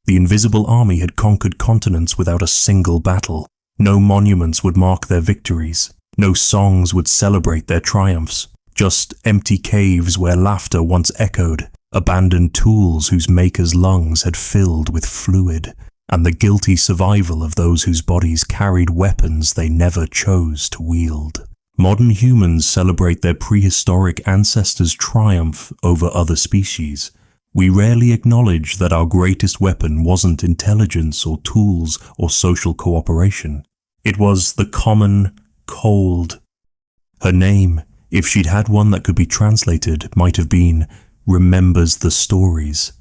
The Invisible Army had conquered continents without a single battle. No monuments would mark their victories. No songs would celebrate their triumphs. Just empty caves where laughter once echoed, abandoned tools whose makers' lungs had filled with fluid, and the guilty survival of those whose bodies carried weapons they never chose to wield. Modern humans celebrate their prehistoric ancestors' triumph over other species. We rarely acknowledge that our greatest weapon wasn't intelligence or tools or social cooperation. It was the common cold. Her name, if she'd had one that could be translated, might have been "remembers the stories."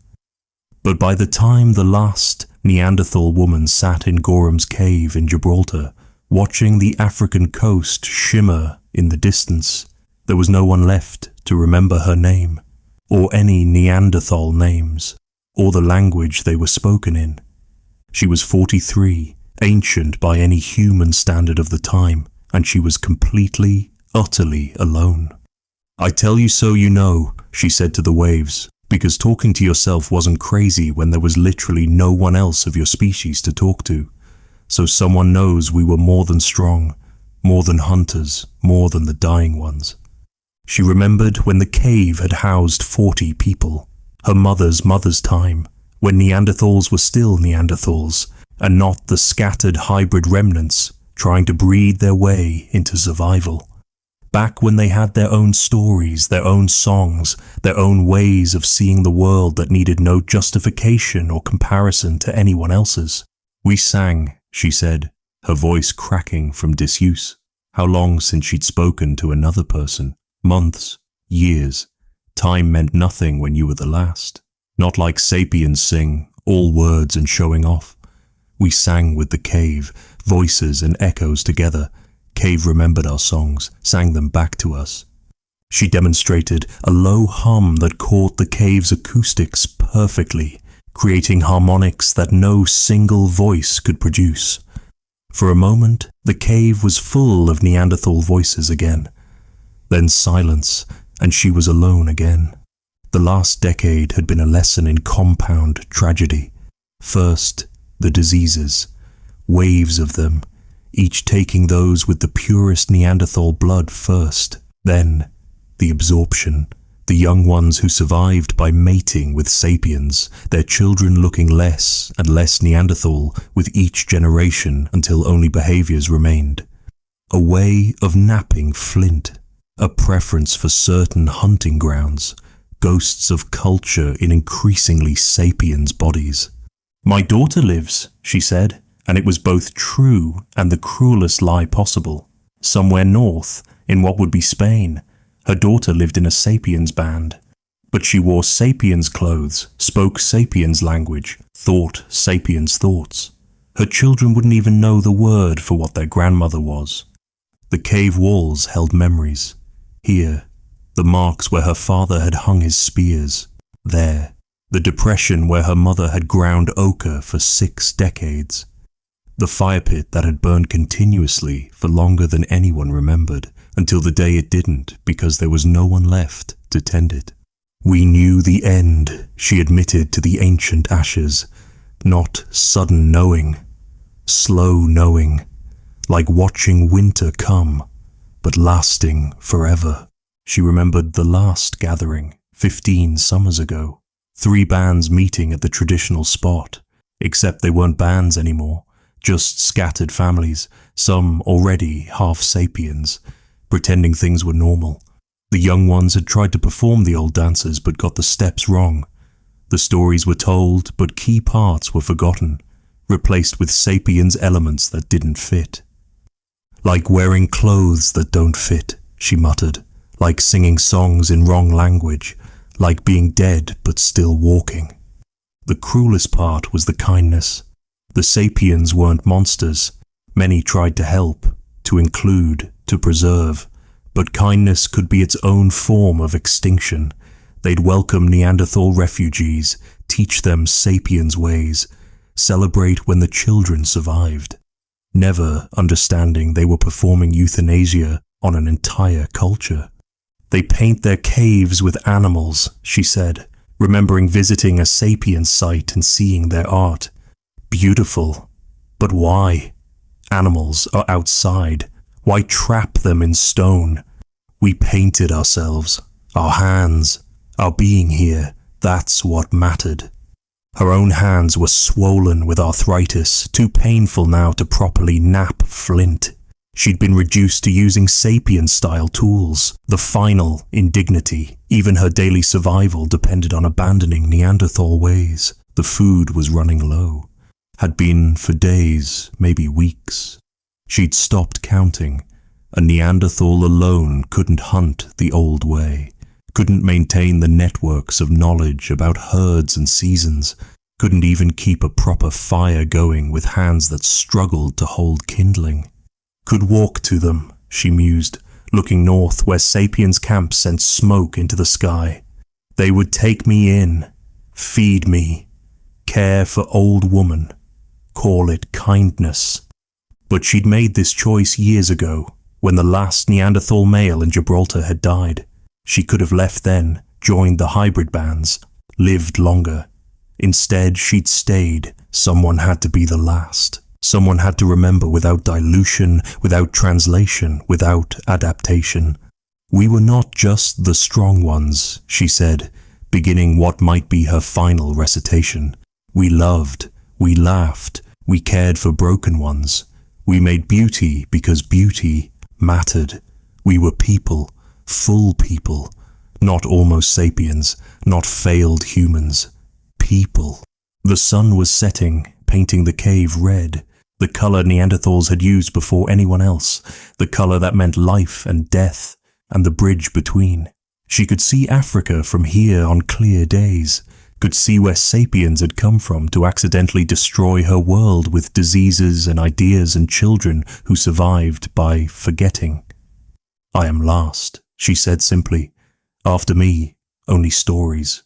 But by the time the last Neanderthal woman sat in Gorham's cave in Gibraltar, watching the African coast shimmer in the distance, there was no one left to remember her name, or any Neanderthal names, or the language they were spoken in. She was 43, ancient by any human standard of the time, and she was completely, utterly alone. "I tell you so you know," she said to the waves, because talking to yourself wasn't crazy when there was literally no one else of your species to talk to. So someone knows we were more than strong, more than hunters, more than the dying ones. She remembered when the cave had housed 40 people, her mother's time, when Neanderthals were still Neanderthals, and not the scattered hybrid remnants trying to breed their way into survival. Back when they had their own stories, their own songs, their own ways of seeing the world that needed no justification or comparison to anyone else's. We sang, she said, her voice cracking from disuse. How long since she'd spoken to another person? Months, years. Time meant nothing when you were the last. Not like Sapiens sing, all words and showing off. We sang with the cave, voices and echoes together. Cave remembered our songs, sang them back to us. She demonstrated a low hum that caught the cave's acoustics perfectly, creating harmonics that no single voice could produce. For a moment, the cave was full of Neanderthal voices again. Then silence, and she was alone again. The last decade had been a lesson in compound tragedy. First, the diseases, waves of them, each taking those with the purest Neanderthal blood first. Then, the absorption, the young ones who survived by mating with Sapiens, their children looking less and less Neanderthal with each generation until only behaviors remained. A way of napping flint, a preference for certain hunting grounds, ghosts of culture in increasingly Sapiens bodies. "My daughter lives," she said, and it was both true and the cruelest lie possible. Somewhere north, in what would be Spain, her daughter lived in a Sapiens band. But she wore Sapiens clothes, spoke Sapiens language, thought Sapiens thoughts. Her children wouldn't even know the word for what their grandmother was. The cave walls held memories. Here, the marks where her father had hung his spears. There, the depression where her mother had ground ochre for 6 decades. The fire pit that had burned continuously for longer than anyone remembered, until the day it didn't because there was no one left to tend it. "We knew the end," she admitted to the ancient ashes. Not sudden knowing, slow knowing, like watching winter come, but lasting forever. She remembered the last gathering, 15 summers ago. 3 bands meeting at the traditional spot, except they weren't bands anymore, just scattered families, some already half Sapiens, pretending things were normal. The young ones had tried to perform the old dances but got the steps wrong. The stories were told, but key parts were forgotten, replaced with Sapiens elements that didn't fit. "Like wearing clothes that don't fit," she muttered, "like singing songs in wrong language, like being dead but still walking." The cruelest part was the kindness. The Sapiens weren't monsters. Many tried to help, to include, to preserve, but kindness could be its own form of extinction. They'd welcome Neanderthal refugees, teach them Sapiens ways, celebrate when the children survived, never understanding they were performing euthanasia on an entire culture. "They paint their caves with animals," she said, remembering visiting a Sapiens site and seeing their art. Beautiful, but why? Animals are outside. Why trap them in stone? We painted ourselves, our hands, our being here. That's what mattered. Her own hands were swollen with arthritis, too painful now to properly nap flint. She'd been reduced to using Sapien-style tools, the final indignity. Even her daily survival depended on abandoning Neanderthal ways. The food was running low. Had been for days, maybe weeks. She'd stopped counting. A Neanderthal alone couldn't hunt the old way, couldn't maintain the networks of knowledge about herds and seasons, couldn't even keep a proper fire going with hands that struggled to hold kindling. Could walk to them, she mused, looking north where Sapiens camp sent smoke into the sky. They would take me in, feed me, care for old woman, call it kindness. But she'd made this choice years ago, when the last Neanderthal male in Gibraltar had died. She could have left then, joined the hybrid bands, lived longer. Instead, she'd stayed. Someone had to be the last. Someone had to remember without dilution, without translation, without adaptation. We were not just the strong ones, she said, beginning what might be her final recitation. We loved, we laughed, we cared for broken ones. We made beauty because beauty mattered. We were people, full people, not almost sapiens, not failed humans. People. The sun was setting, painting the cave red, the color Neanderthals had used before anyone else, the color that meant life and death, and the bridge between. She could see Africa from here on clear days, could see where sapiens had come from to accidentally destroy her world with diseases and ideas and children who survived by forgetting. I am last, she said simply. After me, only stories.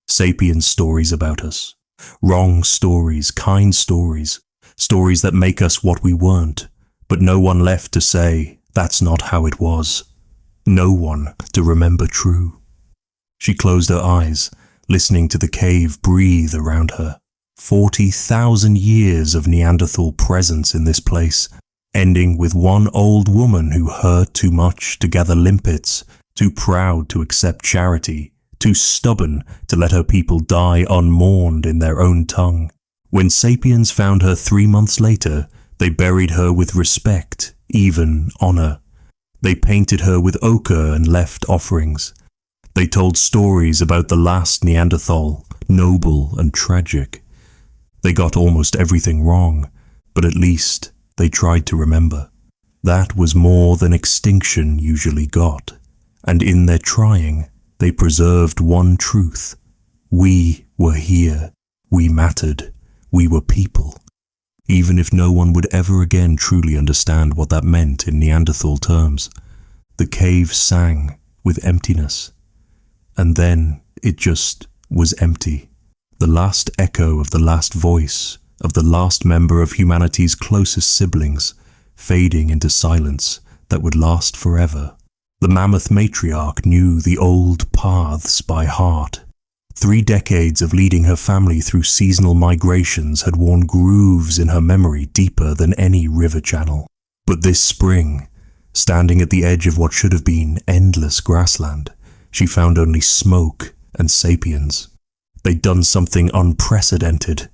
Sapiens stories about us. Wrong stories, kind stories. Stories that make us what we weren't, but no one left to say, that's not how it was. No one to remember true. She closed her eyes, listening to the cave breathe around her. 40,000 years of Neanderthal presence in this place, ending with one old woman who hurt too much to gather limpets, too proud to accept charity, too stubborn to let her people die unmourned in their own tongue. When sapiens found her 3 months later, they buried her with respect, even honor. They painted her with ochre and left offerings. They told stories about the last Neanderthal, noble and tragic. They got almost everything wrong, but at least they tried to remember. That was more than extinction usually got, and in their trying, they preserved one truth. We were here. We mattered. We were people. Even if no one would ever again truly understand what that meant in Neanderthal terms, the cave sang with emptiness. And then it just was empty. The last echo of the last voice of the last member of humanity's closest siblings, fading into silence that would last forever. The Mammoth matriarch knew the old paths by heart. 3 decades of leading her family through seasonal migrations had worn grooves in her memory deeper than any river channel. But this spring, standing at the edge of what should have been endless grassland, she found only smoke and sapiens. They'd done something unprecedented.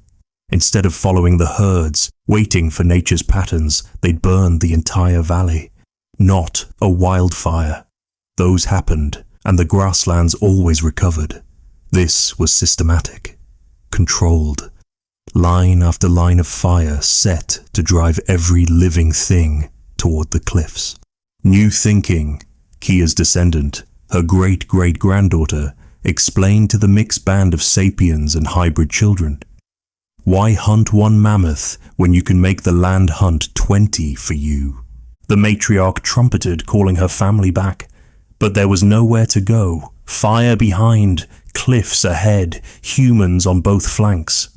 Instead of following the herds, waiting for nature's patterns, they'd burned the entire valley. Not a wildfire. Those happened, and the grasslands always recovered. This was systematic, controlled. Line after line of fire set to drive every living thing toward the cliffs. New thinking, Kia's descendant, her great-great-granddaughter, explained to the mixed band of sapiens and hybrid children. Why hunt one mammoth when you can make the land hunt 20 for you? The matriarch trumpeted, calling her family back. But there was nowhere to go. Fire behind, cliffs ahead, humans on both flanks.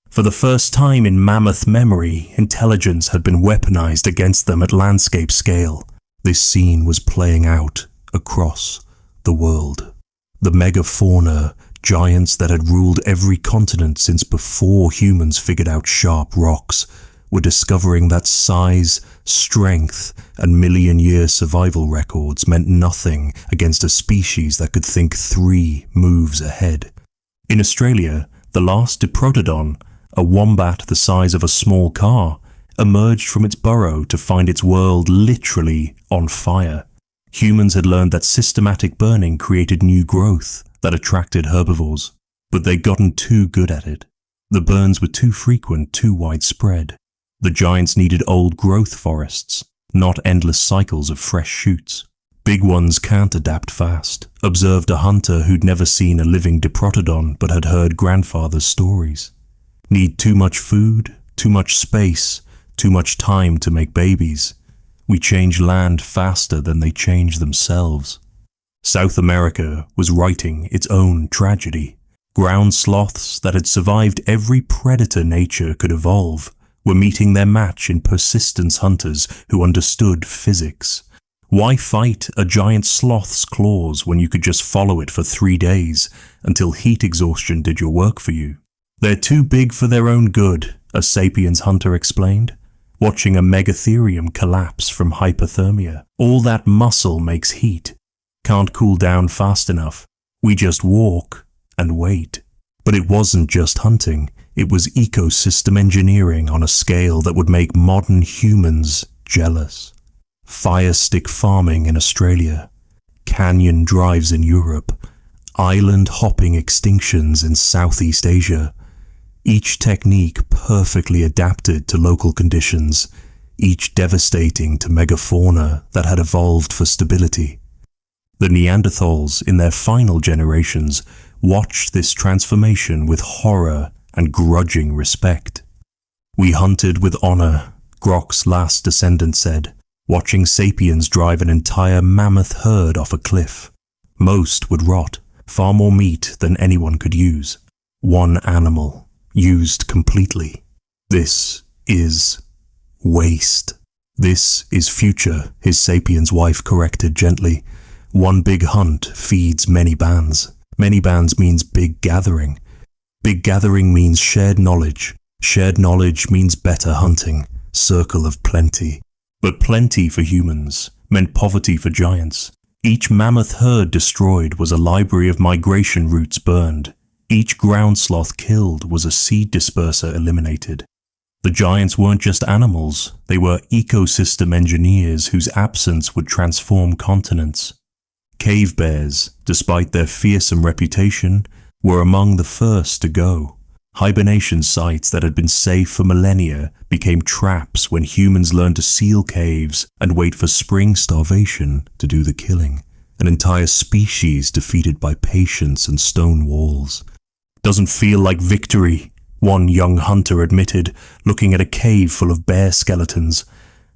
For the first time in mammoth memory, intelligence had been weaponized against them at landscape scale. This scene was playing out across the world. The megafauna, giants that had ruled every continent since before humans figured out sharp rocks, were discovering that size, strength, and million-year survival records meant nothing against a species that could think 3 moves ahead. In Australia, the last Diprotodon, a wombat the size of a small car, emerged from its burrow to find its world literally on fire. Humans had learned that systematic burning created new growth that attracted herbivores, but they'd gotten too good at it. The burns were too frequent, too widespread. The giants needed old growth forests, not endless cycles of fresh shoots. Big ones can't adapt fast, observed a hunter who'd never seen a living Diprotodon but had heard grandfather's stories. Need too much food, too much space, too much time to make babies. We change land faster than they change themselves. South America was writing its own tragedy. Ground sloths that had survived every predator nature could evolve were meeting their match in persistence hunters who understood physics. Why fight a giant sloth's claws when you could just follow it for 3 days until heat exhaustion did your work for you? They're too big for their own good, a sapiens hunter explained, watching a megatherium collapse from hypothermia. All that muscle makes heat. Can't cool down fast enough. We just walk and wait. But it wasn't just hunting. It was ecosystem engineering on a scale that would make modern humans jealous. Fire stick farming in Australia, canyon drives in Europe, island hopping extinctions in Southeast Asia. Each technique perfectly adapted to local conditions, each devastating to megafauna that had evolved for stability. The Neanderthals, in their final generations, watched this transformation with horror and grudging respect. "We hunted with honor," Grok's last descendant said, watching Sapiens drive an entire mammoth herd off a cliff. Most would rot, far more meat than anyone could use. One animal, used completely. This is waste. "This is future," his Sapiens wife corrected gently. "One big hunt feeds many bands. Many bands means big gathering. Big gathering means shared knowledge. Shared knowledge means better hunting. Circle of plenty." But plenty for humans meant poverty for giants. Each mammoth herd destroyed was a library of migration routes burned. Each ground sloth killed was a seed disperser eliminated. The giants weren't just animals, they were ecosystem engineers whose absence would transform continents. Cave bears, despite their fearsome reputation, were among the first to go. Hibernation sites that had been safe for millennia became traps when humans learned to seal caves and wait for spring starvation to do the killing. An entire species defeated by patience and stone walls. "Doesn't feel like victory," one young hunter admitted, looking at a cave full of bear skeletons.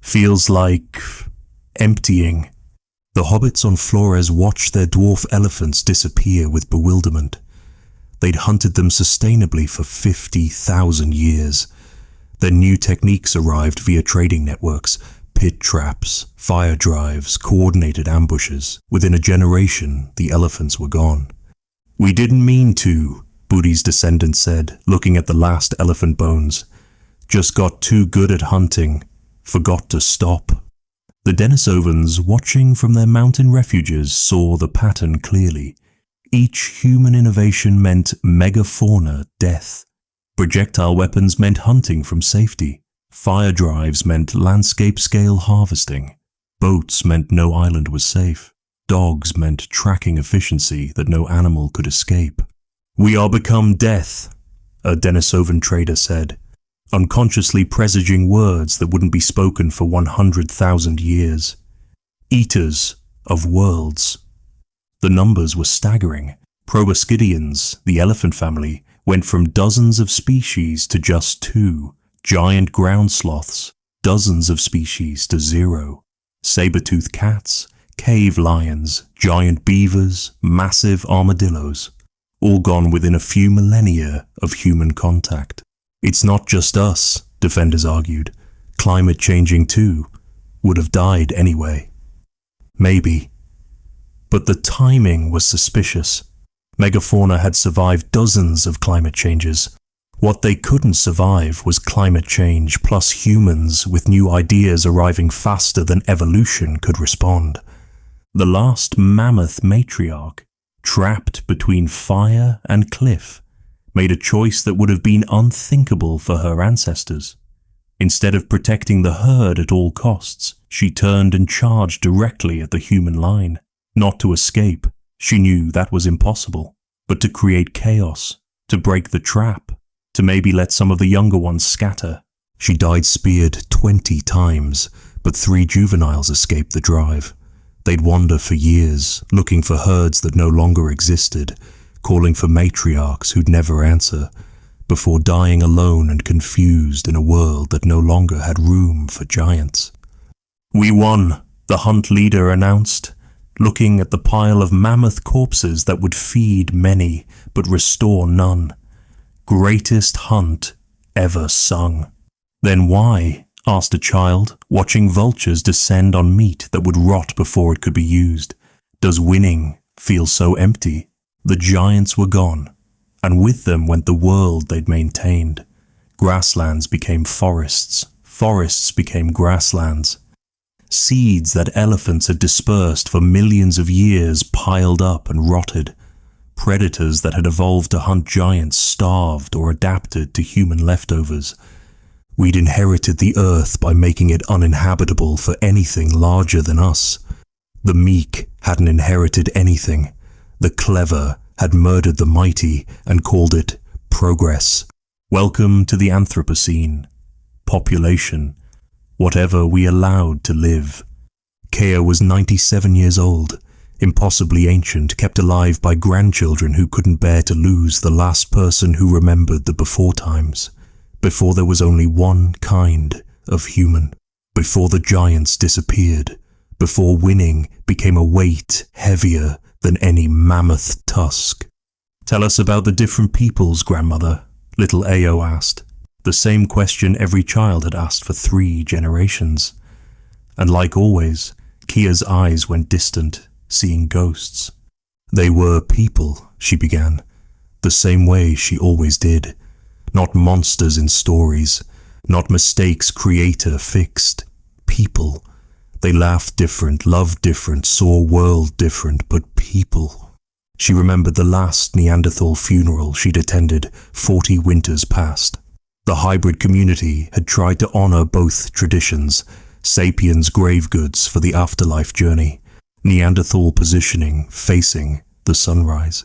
"Feels like emptying." The hobbits on Flores watched their dwarf elephants disappear with bewilderment. They'd hunted them sustainably for 50,000 years. Then new techniques arrived via trading networks, pit traps, fire drives, coordinated ambushes. Within a generation, the elephants were gone. "We didn't mean to," Booty's descendant said, looking at the last elephant bones. "Just got too good at hunting. Forgot to stop." The Denisovans, watching from their mountain refuges, saw the pattern clearly. Each human innovation meant megafauna death. Projectile weapons meant hunting from safety. Fire drives meant landscape-scale harvesting. Boats meant no island was safe. Dogs meant tracking efficiency that no animal could escape. "We are become death," a Denisovan trader said, unconsciously presaging words that wouldn't be spoken for 100,000 years. "Eaters of worlds." The numbers were staggering. Proboscideans, the elephant family, went from dozens of species to just 2. Giant ground sloths, dozens of species to 0. Saber-toothed cats, cave lions, giant beavers, massive armadillos, all gone within a few millennia of human contact. "It's not just us," defenders argued. "Climate changing too. Would have died anyway." Maybe. But the timing was suspicious. Megafauna had survived dozens of climate changes. What they couldn't survive was climate change plus humans with new ideas arriving faster than evolution could respond. The last mammoth matriarch, trapped between fire and cliff, made a choice that would have been unthinkable for her ancestors. Instead of protecting the herd at all costs, she turned and charged directly at the human line. Not to escape, she knew that was impossible, but to create chaos, to break the trap, to maybe let some of the younger ones scatter. She died speared 20 times, but 3 juveniles escaped the drive. They'd wander for years, looking for herds that no longer existed, calling for matriarchs who'd never answer, before dying alone and confused in a world that no longer had room for giants. "We won," the hunt leader announced, looking at the pile of mammoth corpses that would feed many but restore none. "Greatest hunt ever sung." "Then why?" asked a child, watching vultures descend on meat that would rot before it could be used. "Does winning feel so empty?" The giants were gone, and with them went the world they'd maintained. Grasslands became forests, forests became grasslands. Seeds that elephants had dispersed for millions of years piled up and rotted. Predators that had evolved to hunt giants starved or adapted to human leftovers. We'd inherited the earth by making it uninhabitable for anything larger than us. The meek hadn't inherited anything. The clever had murdered the mighty and called it progress. Welcome to the Anthropocene. Population. Whatever we allowed to live. Kea was 97 years old, impossibly ancient, kept alive by grandchildren who couldn't bear to lose the last person who remembered the before times. Before there was only one kind of human. Before the giants disappeared. Before winning became a weight heavier than any mammoth tusk. "Tell us about the different peoples, grandmother," little Ao asked. The same question every child had asked for 3 generations. And like always, Kea's eyes went distant, seeing ghosts. "They were people," she began, the same way she always did. Not monsters in stories, not mistakes creator fixed. People. They laughed different, loved different, saw world different, but people. She remembered the last Neanderthal funeral she'd attended 40 winters past. The hybrid community had tried to honor both traditions, Sapiens grave goods for the afterlife journey, Neanderthal positioning facing the sunrise.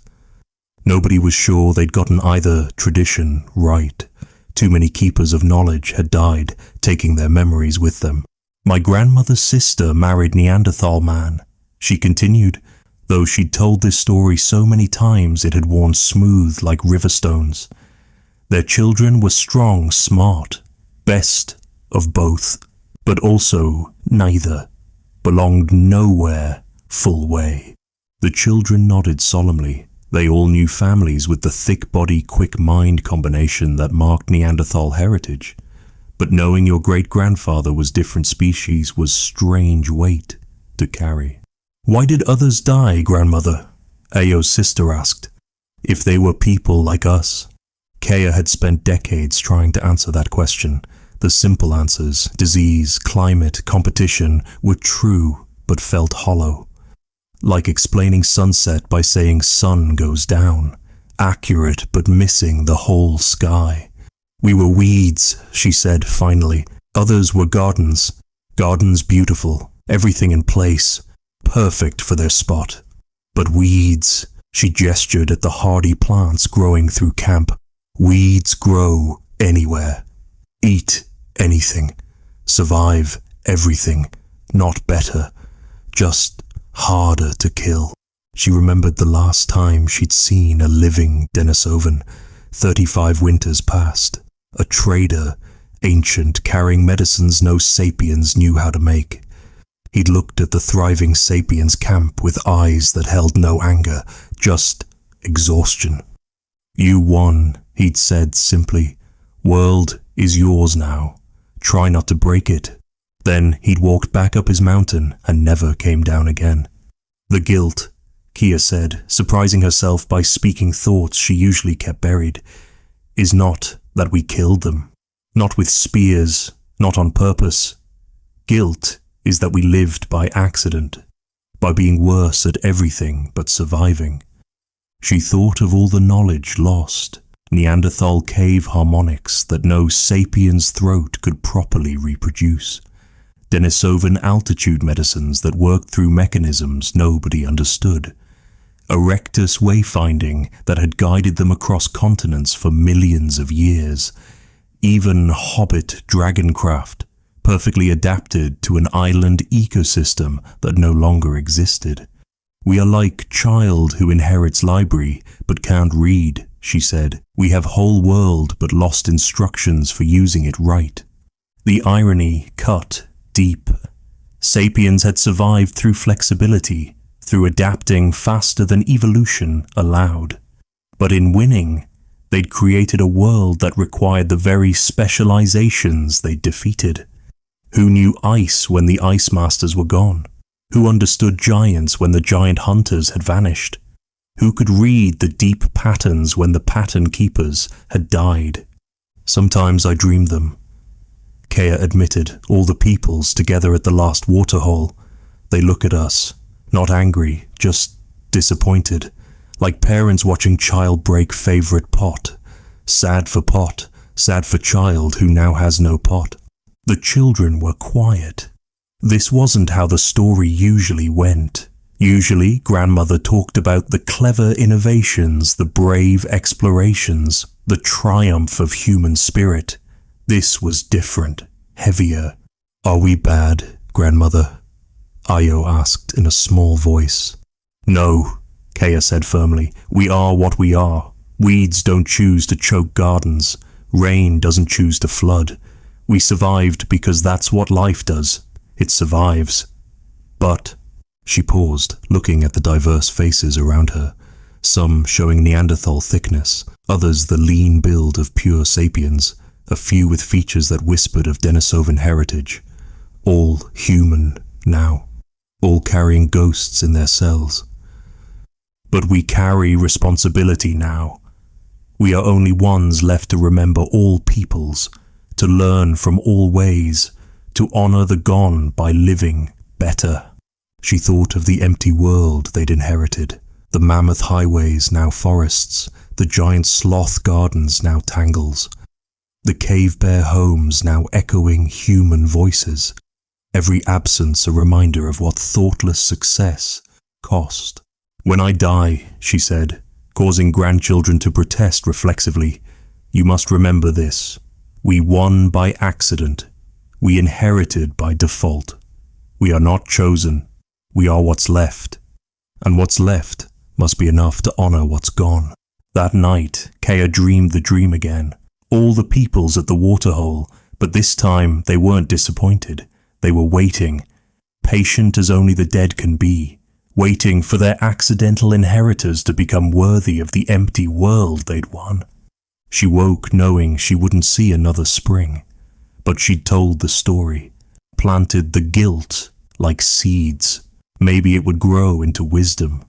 Nobody was sure they'd gotten either tradition right. Too many keepers of knowledge had died, taking their memories with them. "My grandmother's sister married Neanderthal man," she continued, though she'd told this story so many times it had worn smooth like river stones. Their children were strong, smart, best of both, but also neither, belonged nowhere full way. The children nodded solemnly. They all knew families with the thick body, quick mind combination that marked Neanderthal heritage. But knowing your great-grandfather was different species was strange weight to carry. "Why did others die, grandmother?" Ao's sister asked. "If they were people like us." Kea had spent decades trying to answer that question. The simple answers, disease, climate, competition, were true but felt hollow. Like explaining sunset by saying sun goes down. Accurate but missing the whole sky. "We were weeds," she said finally. "Others were gardens. Gardens beautiful, everything in place, perfect for their spot. But weeds," she gestured at the hardy plants growing through camp. "Weeds grow anywhere. Eat anything. Survive everything. Not better. Just harder to kill." She remembered the last time she'd seen a living Denisovan, 35 winters past. A trader, ancient, carrying medicines no Sapiens knew how to make. He'd looked at the thriving Sapiens camp with eyes that held no anger, just exhaustion. "You won," he'd said simply. "World is yours now. Try not to break it." Then he'd walked back up his mountain and never came down again. "The guilt," Kea said, surprising herself by speaking thoughts she usually kept buried, "is not that we killed them. Not with spears, not on purpose. Guilt is that we lived by accident, by being worse at everything but surviving." She thought of all the knowledge lost, Neanderthal cave harmonics that no Sapien's throat could properly reproduce. Denisovan altitude medicines that worked through mechanisms nobody understood. Erectus wayfinding that had guided them across continents for millions of years. Even Hobbit dragoncraft, perfectly adapted to an island ecosystem that no longer existed. "We are like child who inherits library but can't read," she said. "We have whole world but lost instructions for using it right." The irony cut deep. Sapiens had survived through flexibility, through adapting faster than evolution allowed. But in winning, they'd created a world that required the very specializations they'd defeated. Who knew ice when the ice masters were gone? Who understood giants when the giant hunters had vanished? Who could read the deep patterns when the pattern keepers had died? "Sometimes I dreamed them," Kea admitted, "all the peoples together at the last waterhole. They look at us, not angry, just disappointed, like parents watching child break favorite pot. Sad for child who now has no pot. The children were quiet. This wasn't how the story usually went. Usually, grandmother talked about the clever innovations, the brave explorations, the triumph of human spirit. This was different, heavier. "Are we bad, grandmother?" Io asked in a small voice. "No," Kea said firmly. "We are what we are. Weeds don't choose to choke gardens. Rain doesn't choose to flood. We survived because that's what life does. It survives. But..." She paused, looking at the diverse faces around her, some showing Neanderthal thickness, others the lean build of pure Sapiens, a few with features that whispered of Denisovan heritage. All human now, all carrying ghosts in their cells. "But we carry responsibility now. We are only ones left to remember all peoples, to learn from all ways, to honor the gone by living better." She thought of the empty world they'd inherited, the mammoth highways now forests, the giant sloth gardens now tangles, the cave bear homes now echoing human voices, every absence a reminder of what thoughtless success cost. "When I die," she said, causing grandchildren to protest reflexively, "you must remember this. We won by accident. We inherited by default. We are not chosen. We are what's left. And what's left must be enough to honor what's gone." That night, Kea dreamed the dream again. All the peoples at the waterhole, but this time they weren't disappointed. They were waiting, patient as only the dead can be, waiting for their accidental inheritors to become worthy of the empty world they'd won. She woke knowing she wouldn't see another spring, but she'd told the story, planted the guilt like seeds. Maybe it would grow into wisdom.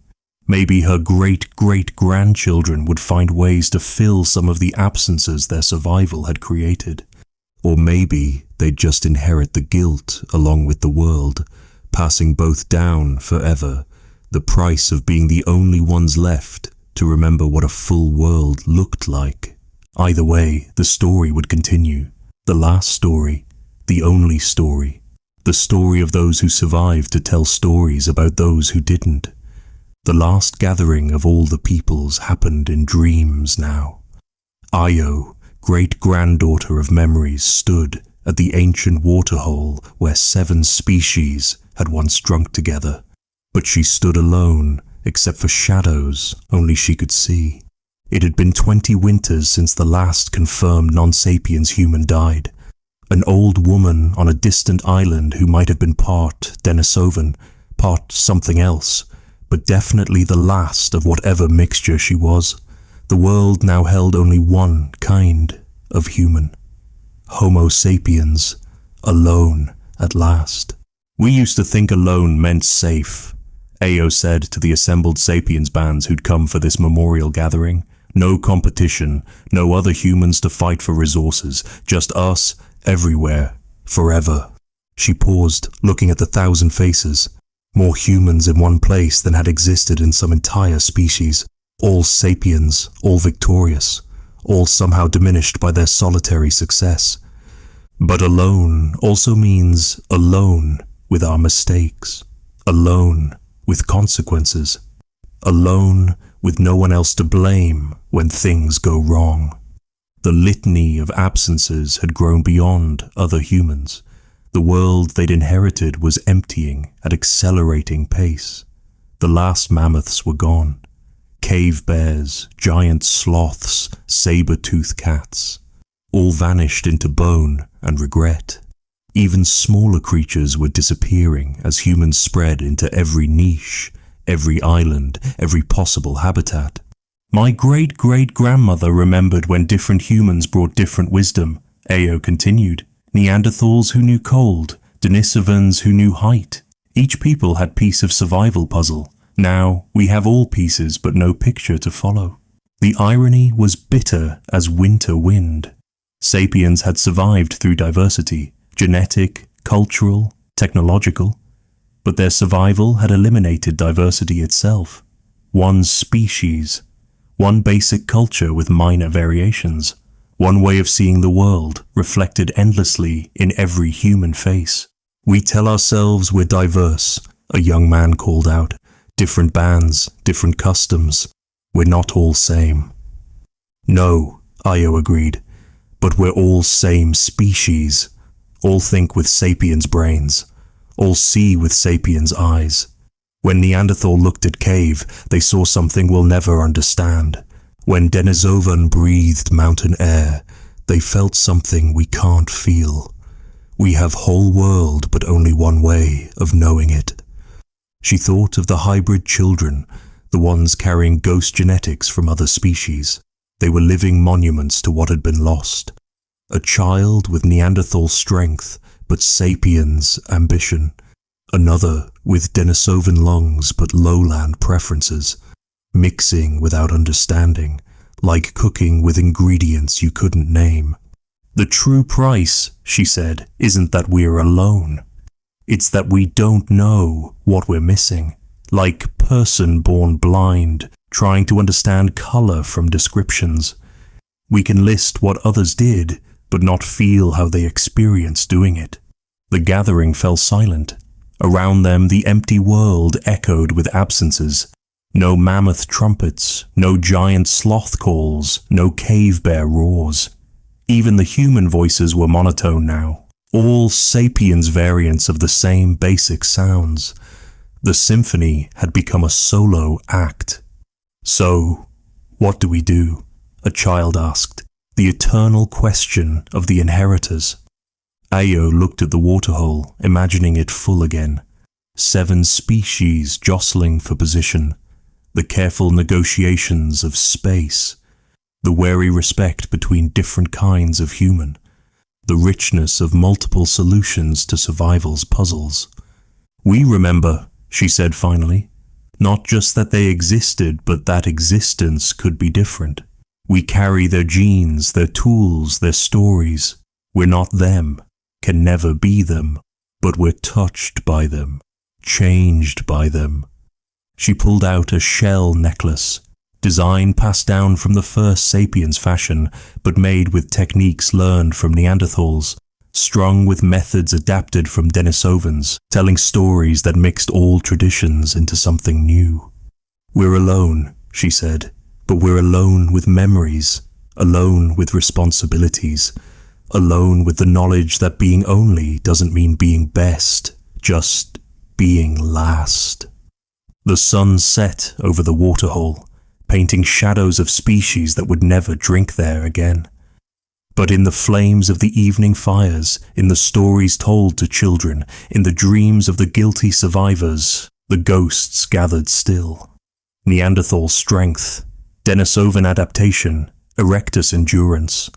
Maybe her great-great-grandchildren would find ways to fill some of the absences their survival had created. Or maybe they'd just inherit the guilt along with the world, passing both down forever, the price of being the only ones left to remember what a full world looked like. Either way, the story would continue. The last story, the only story. The story of those who survived to tell stories about those who didn't. The last gathering of all the peoples happened in dreams now. Io, great-granddaughter of memories, stood at the ancient waterhole where 7 species had once drunk together. But she stood alone, except for shadows only she could see. It had been 20 winters since the last confirmed non-sapiens human died. An old woman on a distant island who might have been part Denisovan, part something else, but definitely the last of whatever mixture she was. The world now held only one kind of human. Homo sapiens, alone at last. "We used to think alone meant safe," Ao said to the assembled sapiens bands who'd come for this memorial gathering. "No competition, no other humans to fight for resources, just us, everywhere, forever." She paused, looking at the 1,000 faces. More humans in one place than had existed in some entire species. All sapiens, all victorious, all somehow diminished by their solitary success. But alone also means alone with our mistakes. Alone with consequences. Alone with no one else to blame when things go wrong. The litany of absences had grown beyond other humans. The world they'd inherited was emptying at accelerating pace. The last mammoths were gone. Cave bears, giant sloths, saber-toothed cats. All vanished into bone and regret. Even smaller creatures were disappearing as humans spread into every niche, every island, every possible habitat. "My great-great-grandmother remembered when different humans brought different wisdom," Ao continued. "Neanderthals who knew cold, Denisovans who knew height. Each people had piece of survival puzzle. Now we have all pieces but no picture to follow." The irony was bitter as winter wind. Sapiens had survived through diversity, genetic, cultural, technological, but their survival had eliminated diversity itself. one species, one basic culture with minor variations, one way of seeing the world reflected endlessly in every human face. We tell ourselves we're diverse, a young man called out. Different bands, different customs. We're not all same. No, Io agreed, but we're all same species. All think with Sapiens brains. All see with Sapiens eyes. When Neanderthal looked at cave, they saw something we'll never understand. When Denisovan breathed mountain air, they felt something we can't feel. We have whole world but only one way of knowing it. She thought of the hybrid children, the ones carrying ghost genetics from other species. They were living monuments to what had been lost. A child with Neanderthal strength, but Sapiens ambition. Another with Denisovan lungs but lowland preferences. Mixing without understanding, like cooking with ingredients you couldn't name. The true price, she said, isn't that we're alone. It's that we don't know what we're missing, like person born blind, trying to understand color from descriptions. We can list what others did, but not feel how they experienced doing it. The gathering fell silent. Around them the empty world echoed with absences. No mammoth trumpets, no giant sloth calls, no cave bear roars. Even the human voices were monotone now. All Sapiens variants of the same basic sounds. The symphony had become a solo act. So, what do we do? A child asked. The eternal question of the inheritors. Io looked at the waterhole, imagining it full again. 7 species jostling for position. The careful negotiations of space. The wary respect between different kinds of human. The richness of multiple solutions to survival's puzzles. We remember, she said finally, not just that they existed, but that existence could be different. We carry their genes, their tools, their stories. We're not them, can never be them, but we're touched by them, changed by them. She pulled out a shell necklace, design passed down from the first Sapiens fashion, but made with techniques learned from Neanderthals, strung with methods adapted from Denisovans, telling stories that mixed all traditions into something new. We're alone, she said, but we're alone with memories, alone with responsibilities, alone with the knowledge that being only doesn't mean being best, just being last. The sun set over the waterhole, painting shadows of species that would never drink there again. But in the flames of the evening fires, in the stories told to children, in the dreams of the guilty survivors, the ghosts gathered still. Neanderthal strength, Denisovan adaptation, Erectus endurance,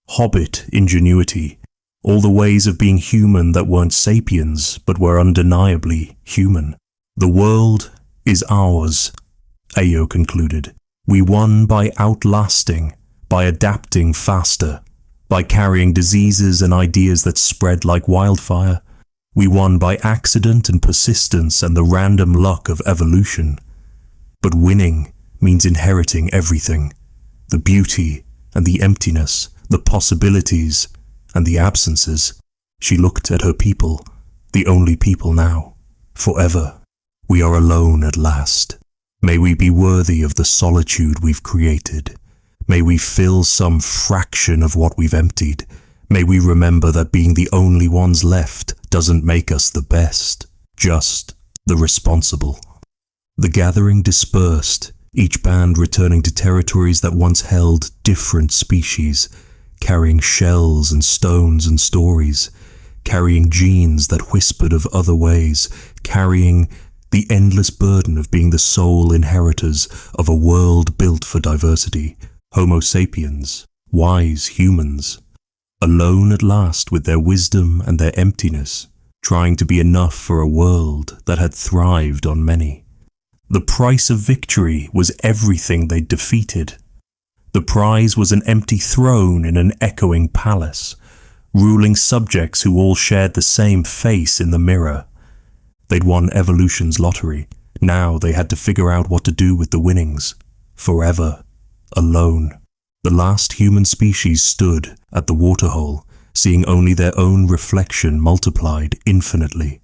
Hobbit ingenuity, all the ways of being human that weren't sapiens but were undeniably human. The world is ours, Io concluded. We won by outlasting, by adapting faster, by carrying diseases and ideas that spread like wildfire. We won by accident and persistence and the random luck of evolution. But winning means inheriting everything, the beauty and the emptiness, the possibilities and the absences. She looked at her people, the only people now, forever. We are alone at last. May we be worthy of the solitude we've created. May we fill some fraction of what we've emptied. May we remember that being the only ones left doesn't make us the best, just the responsible. The gathering dispersed, each band returning to territories that once held different species, carrying shells and stones and stories, carrying genes that whispered of other ways, carrying the endless burden of being the sole inheritors of a world built for diversity, Homo sapiens, wise humans, alone at last with their wisdom and their emptiness, trying to be enough for a world that had thrived on many. The price of victory was everything they'd defeated. The prize was an empty throne in an echoing palace, ruling subjects who all shared the same face in the mirror. They'd won evolution's lottery, Now they had to figure out what to do with the winnings. Forever. Alone. The last human species stood at the waterhole, seeing only their own reflection multiplied infinitely.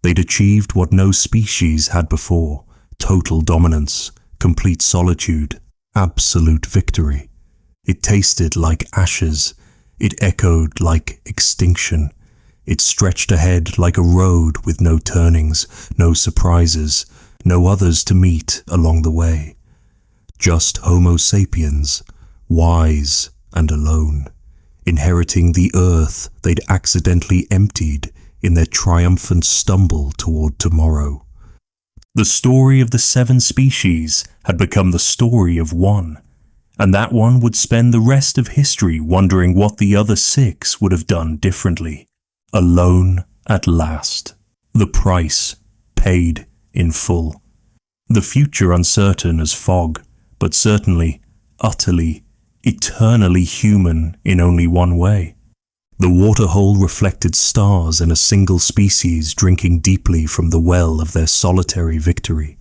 They'd achieved what no species had before: total dominance, complete solitude, absolute victory. It tasted like ashes. It echoed like extinction. It stretched ahead like a road with no turnings, no surprises, no others to meet along the way. Just Homo sapiens, wise and alone, inheriting the earth they'd accidentally emptied in their triumphant stumble toward tomorrow. The story of the 7 species had become the story of one, and that one would spend the rest of history wondering what the other 6 would have done differently. Alone at last. The price paid in full. The future uncertain as fog, but certainly, utterly, eternally human in only one way. The waterhole reflected stars in a single species drinking deeply from the well of their solitary victory.